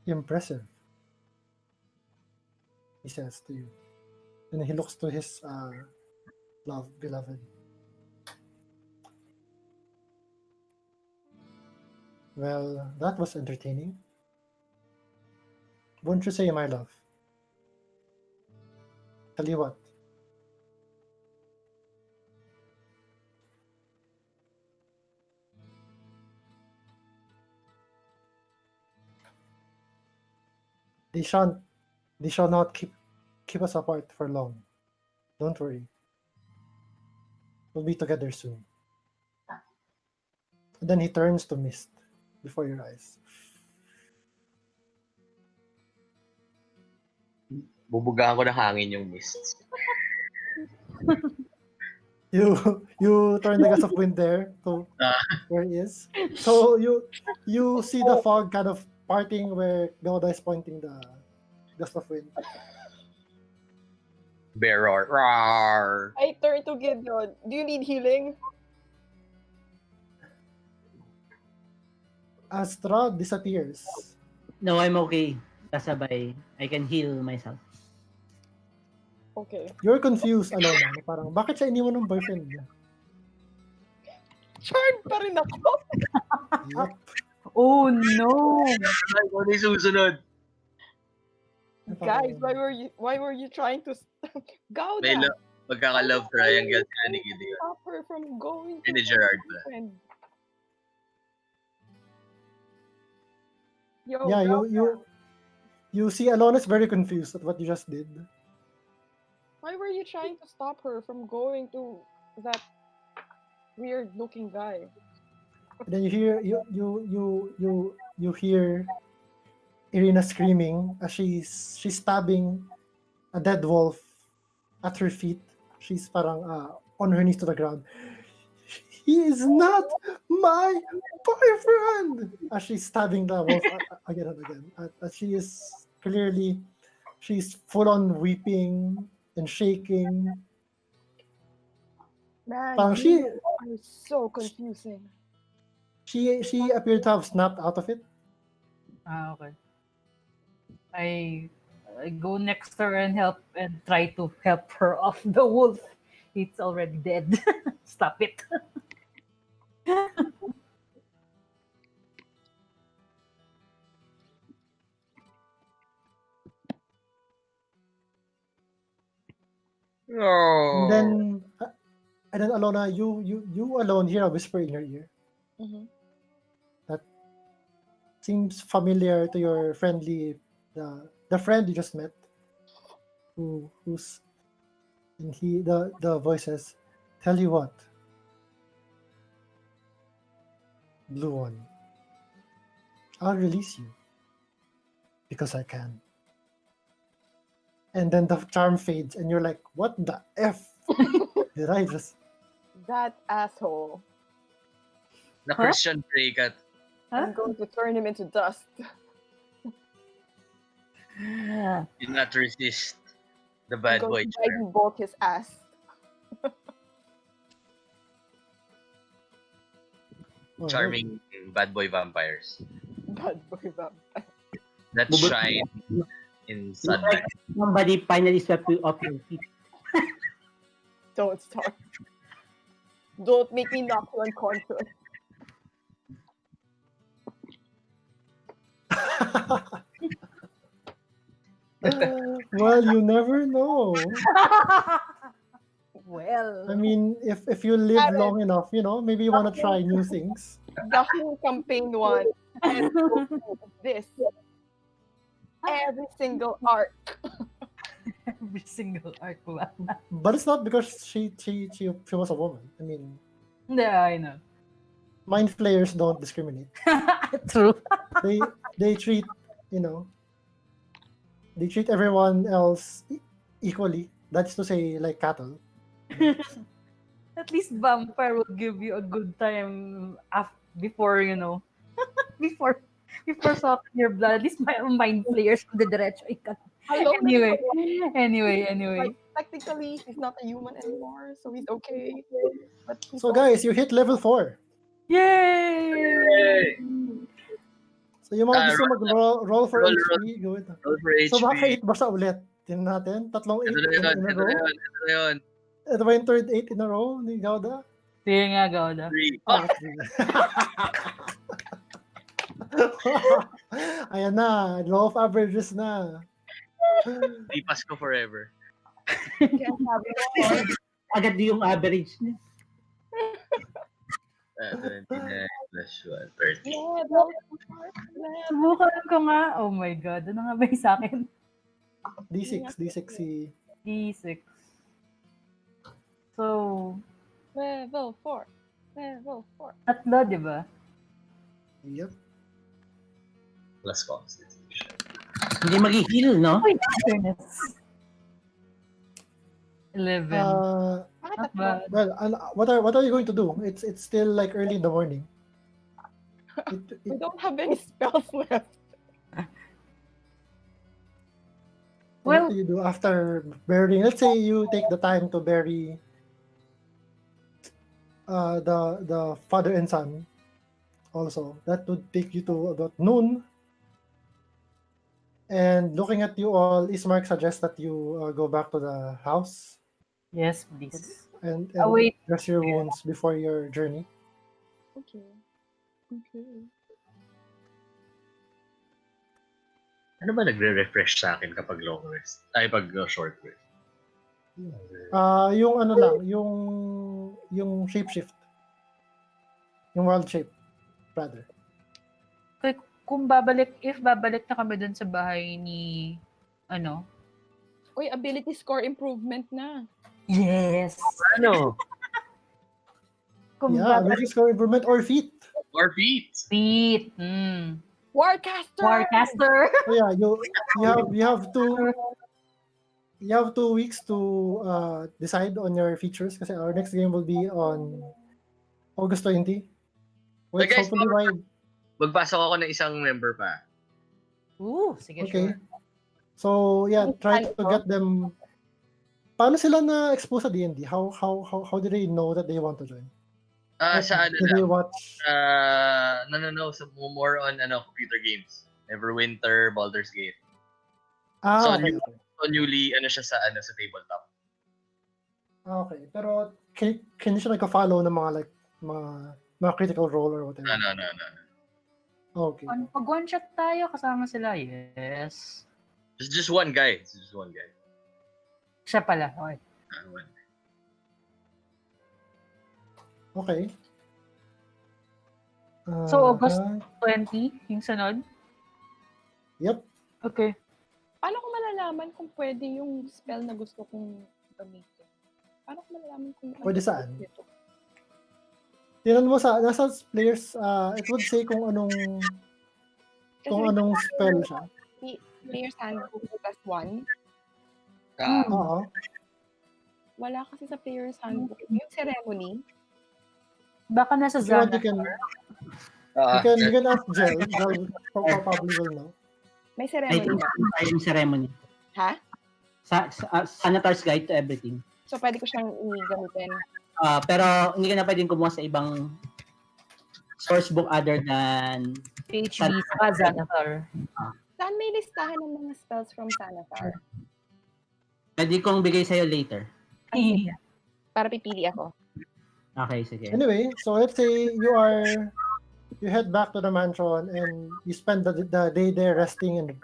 impressive. He says to you. And he looks to his beloved. Well, that was entertaining. Won't you say, my love? Tell you what. They shall not keep us apart for long. Don't worry. We'll be together soon. And then he turns to mist before your eyes. Bubugahan ko ng hangin yung mists. You turn the gust of wind there to Ah. where he is. So you see the fog kind of parting where Gauda is pointing the gust of wind. Bear roar. Roar. I turn to Gideon. Do you need healing? As Strahd disappears, No, I'm okay. Kasabay. I can heal myself. Okay. you're confused, Alona. Na parang, bakit siya iniwan ng boyfriend niya? Charmed pa rin ako. Yep. Oh no! Ay, ano yung susunod? Guys, why were you trying to Gauda? May magkaka-love triangle sila ni Gideon. Stop her from going Ni Gerard ba? friend. Yo, Yeah, Gauda, you see Alona's very confused at what you just did. why were you trying to stop her from going to that weird looking guy? And then you hear you hear Irina screaming as she's stabbing a dead wolf at her feet. She's parang on her knees to the ground. He is not my boyfriend! As she's stabbing the wolf again and again. As she is clearly, she's full on weeping and shaking. Man, Parang you are so confusing. she appeared to have snapped out of it. Okay. I go next to her and try to help her off the wolf. It's already dead. Stop it. And No. then Alona, you alone hear a whisper in your ear. Mhm. That seems familiar to your friendly the friend you just met. Who's and the voice says, "Tell you what, Blue One, I'll release you because I can." And then the charm fades, and you're like, "What the f did I just?" That asshole. Na Christian Grey cat. I'm going to turn him into dust. Did not resist the I'm bad going boy to charm. lightning bolt his ass. Alright. Charming bad boy vampires Bad boy vampire. that Bubut- shine in It's like sunlight. somebody finally swept you off your feet. Don't start. Don't make me knock you unconscious. Well, you never know. Well, I mean, if you live long enough, maybe you want to try new things. the whole campaign one. And this. Every single arc. Every single arc lang. But it's not because she was a woman. I mean, Yeah, I know. mind flayers don't discriminate. True. They treat they treat everyone else equally. That's to say, like cattle. At least vampire will give you a good time before, before sucking your blood. At least my mind players on the diretso. Hello. Anyway. Like, technically, he's not a human anymore, so he's okay. But he's So guys, you hit level 4. Yay! So yung mga gusto mag-roll for roll, HP, go with Roll for HP. So baka 8 ba sa ulit? Tingnan natin. Tatlong 8 Ito na yun, in a ito row. na yun, ito na yun. Ito ba yung third 8 in a row ni Gauda? Sige nga, Gauda. 3. Ah, 3. Ayan na. Law of averages na. Di Pasko forever. can't have it all. Agad yung average niya. 29 plus 1, 30. Yeah, no. Subukan ko nga. Oh my God. Ano nga ba yung sa akin? D6 si... D6. So, Level 4. Level 4. tatlo, di ba? Yep. Plus constitution. Hindi mag-heal, no? Uy, fairness. 11. Bakit Not tatlo? bad. Well, what are you going to do? It's still like early in the morning. We don't have any spells left. What Well, do you do after burying? Let's say you take the time to bury the father and son. Also, that would take you to about noon. And looking at you all, Ismark suggests that you go back to the house yes, please. and Wait. dress your wounds before your journey. Okay. Okay. Ano ba nagre-refresh sa akin kapag long rest? Ay, pag short rest? Yung ano lang, yung shapeshift. Yung wild shape, rather. Kung if babalik na kami dun sa bahay ni, ano? Uy, ability score improvement na. Yes! Ano? Kung Yeah, babalik ability score improvement or feat. Or feet? feet. Warcaster! Warcaster! So yeah, you have 2 weeks to decide on your features kasi our next game will be on August 20. Which Guys, hopefully by magpasok ako ng isang member pa. Ooh, sige, okay. sure. So yeah, try to get them. Paano sila na-expose sa D&D? How do they know that they want to join? Sa ano Do they lang. watch? No. So, more on computer games. Neverwinter, Baldur's Gate. Okay, So, okay. So, newly, sa tabletop. Okay, pero can you siya nagka-follow ng mga like mga critical role or whatever? No. Okay. Pag one shot tayo, kasama sila, yes. Just one guy. Siya pala, okay. One. Okay. So, August 20, yung sunod? Yep. Okay. Paano ko malalaman kung pwede yung spell na gusto kong gamitin? Paano ko malalaman kung Pwede saan? ito? Tingnan mo nasa players, it would say kung anong spell siya. Player's handbook plus 1. Oo. Wala kasi sa player's handbook. Yung ceremony. Baka nasa If you want, Zana. you can ask Jel. Jel probably will know. May I ceremony think ba? yung ceremony. Ha? Sanatar's Guide to Everything. So, pwede ko siyang gamitin. Pero hindi ka na pwedeng kumuha sa ibang source book other than PHB sa Xanathar. Saan may listahan ng mga spells from Xanathar? pwede kong bigay sa'yo later. Para pipili ako. Okay, sige. Anyway, so let's say you head back to the mansion and you spend the day there resting and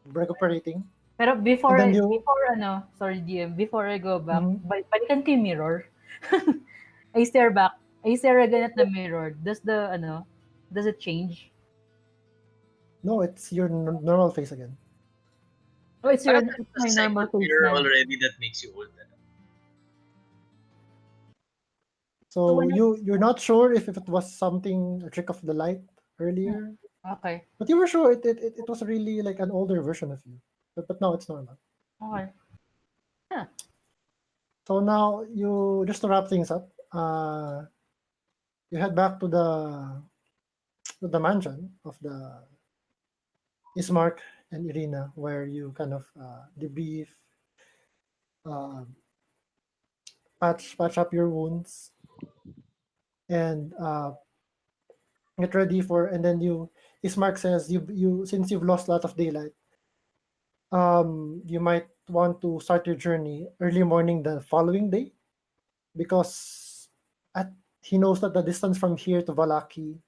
recuperating. Pero before And then sorry DM, before I go back, Mhm. balikan ko yung mirror. I stare back. I stare again at the mirror. Does it change? No, it's your normal face again. Oh, it's Parang my normal face mirror now. already that makes you old. So when you're not sure if it was something a trick of the light earlier, Okay. but you were sure it was really like an older version of you. But now it's normal. Okay. So now you just to wrap things up, you head back to the mansion of the Ismark and Irina, where you kind of debrief, patch up your wounds, and get ready for. And then Ismark says you since you've lost a lot of daylight, you might want to start your journey early morning the following day, because he knows that the distance from here to Valaki,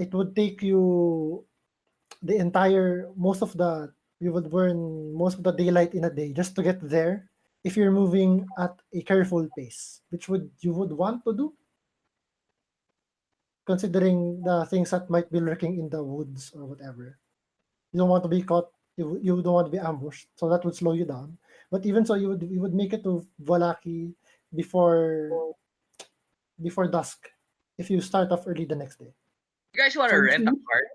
it would take you you would burn most of the daylight in a day just to get there if you're moving at a careful pace, which you would want to do, considering the things that might be lurking in the woods or whatever. You don't want to be caught. You don't want to be ambushed, so that would slow you down. But even so, you would make it to Volaki before dusk if you start off early the next day. You guys want to So rent a cart?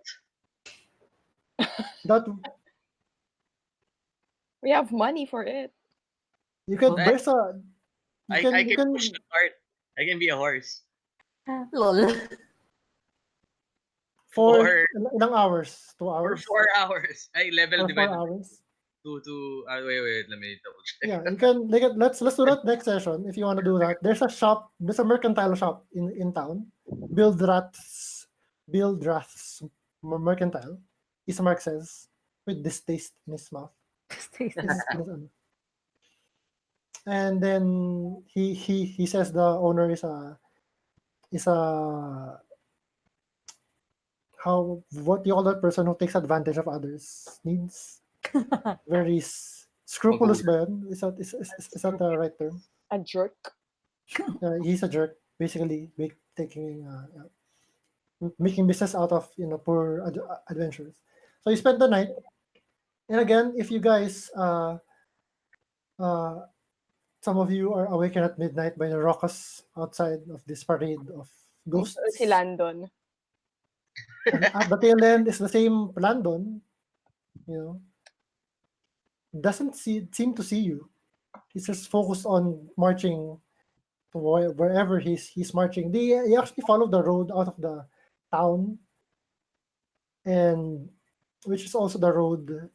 that We have money for it. you can I, there's a you I can you can push can the cart. I can be a horse Lol. for for ilang hours, 2 hours 4 hours. I level or four divide hours. to wait, let me double check. Yeah, you can like let's do that next session if you want to do that. There's a mercantile shop in town. Build Rats Mercantile. Ismark says with distaste in his mouth. In his ano. And then he says the owner is a how what do you call that person who takes advantage of others needs? Very scrupulous ba yun? Is that the right term? A jerk. He's a jerk, basically taking making business out of poor adventurers. So you spend the night, and again, if you guys, uh, some of you are awakened at midnight by the raucous outside of this parade of ghosts, Si Landon. and at the tail end is the same Landon, you know, doesn't seem to see you. He's just focused on marching to wherever he's marching. They actually follow the road out of the town, and which is also the road.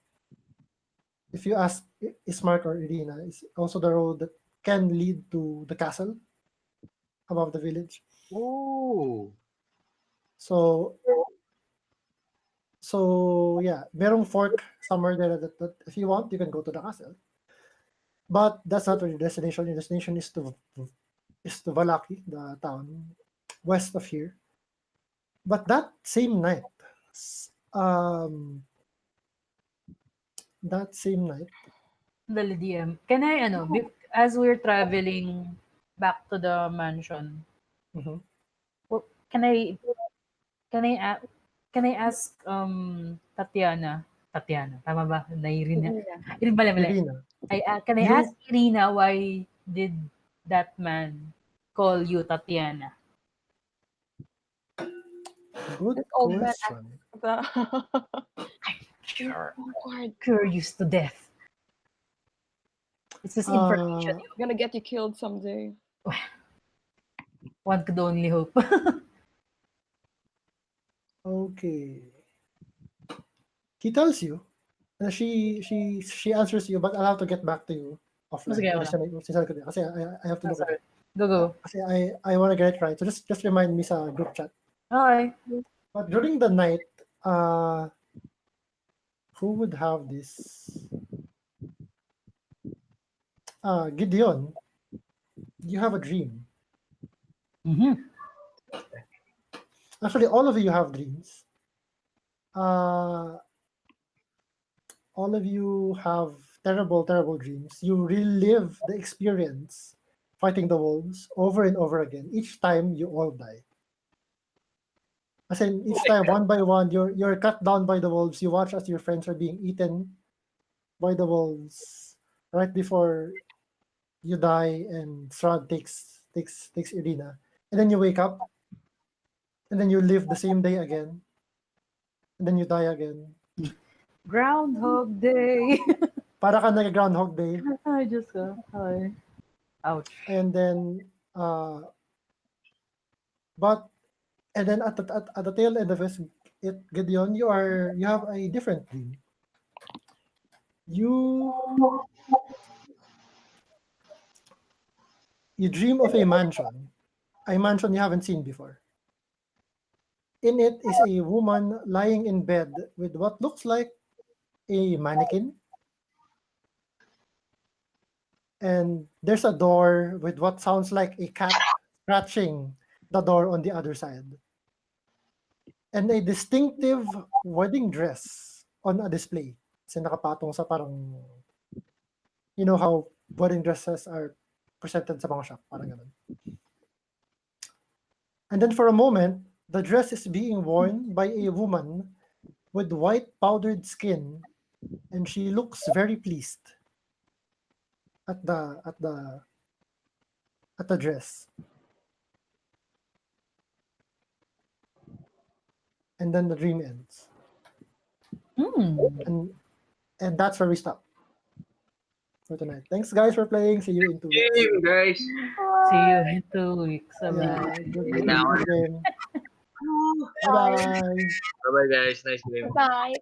If you ask Ismark or Irina, it's also the road that can lead to the castle above the village. Ooh. So yeah, merong fork somewhere there that if you want, you can go to the castle. But that's not your destination. Your destination is to Valaki, the town west of here. But that same night, um, that same night, Dali DM. Can I, as we're traveling back to the mansion, mhm. well, can I, a- can I ask, Tatiana, tama ba? Na Irina. Mali. Irina, Can I ask you Irina why did that man call you Tatiana? good This old man question. the Sure. awkward. Curious to death. It's just information. Uh, Gonna get you killed someday. One could only hope. okay. He tells you. She answers you, but I'll have to get back to you offline. Sige, wala. Kasi I have to look at Sorry. it. Go. Kasi I want to get it right. So just remind me sa group chat. Okay. But during the night, who would have this? Gideon, you have a dream. Mm-hmm. Actually, all of you have dreams. Uh, all of you have terrible, terrible dreams. You relive the experience fighting the wolves over and over again. Each time you all die. As in, each time, one by one, you're cut down by the wolves. You watch as your friends are being eaten by the wolves right before you die, and Strahd takes Irina, and then you wake up, and then you live the same day again, and then you die again. Groundhog Day. Para ka nag-Groundhog Day, I just hi. Ouch. and then but and then at the tail end of it, Gideon, you have a different dream. You you dream of a mansion you haven't seen before. In it is a woman lying in bed with what looks like a mannequin, and there's a door with what sounds like a cat scratching the door on the other side, and a distinctive wedding dress on a display. Kasi nakapatong sa parang, you know how wedding dresses are presented sa mga shop, parang ganun. And then for a moment, the dress is being worn by a woman with white powdered skin, and she looks very pleased. at the dress, and then the dream ends, Hmm. and that's where we stop for tonight. Thanks, guys, for playing. See you in 2 weeks. Hey, guys. See you in 2 weeks. Yeah, Bye. good Now, game. Good game. Bye bye. bye bye, guys. Nice game. Bye.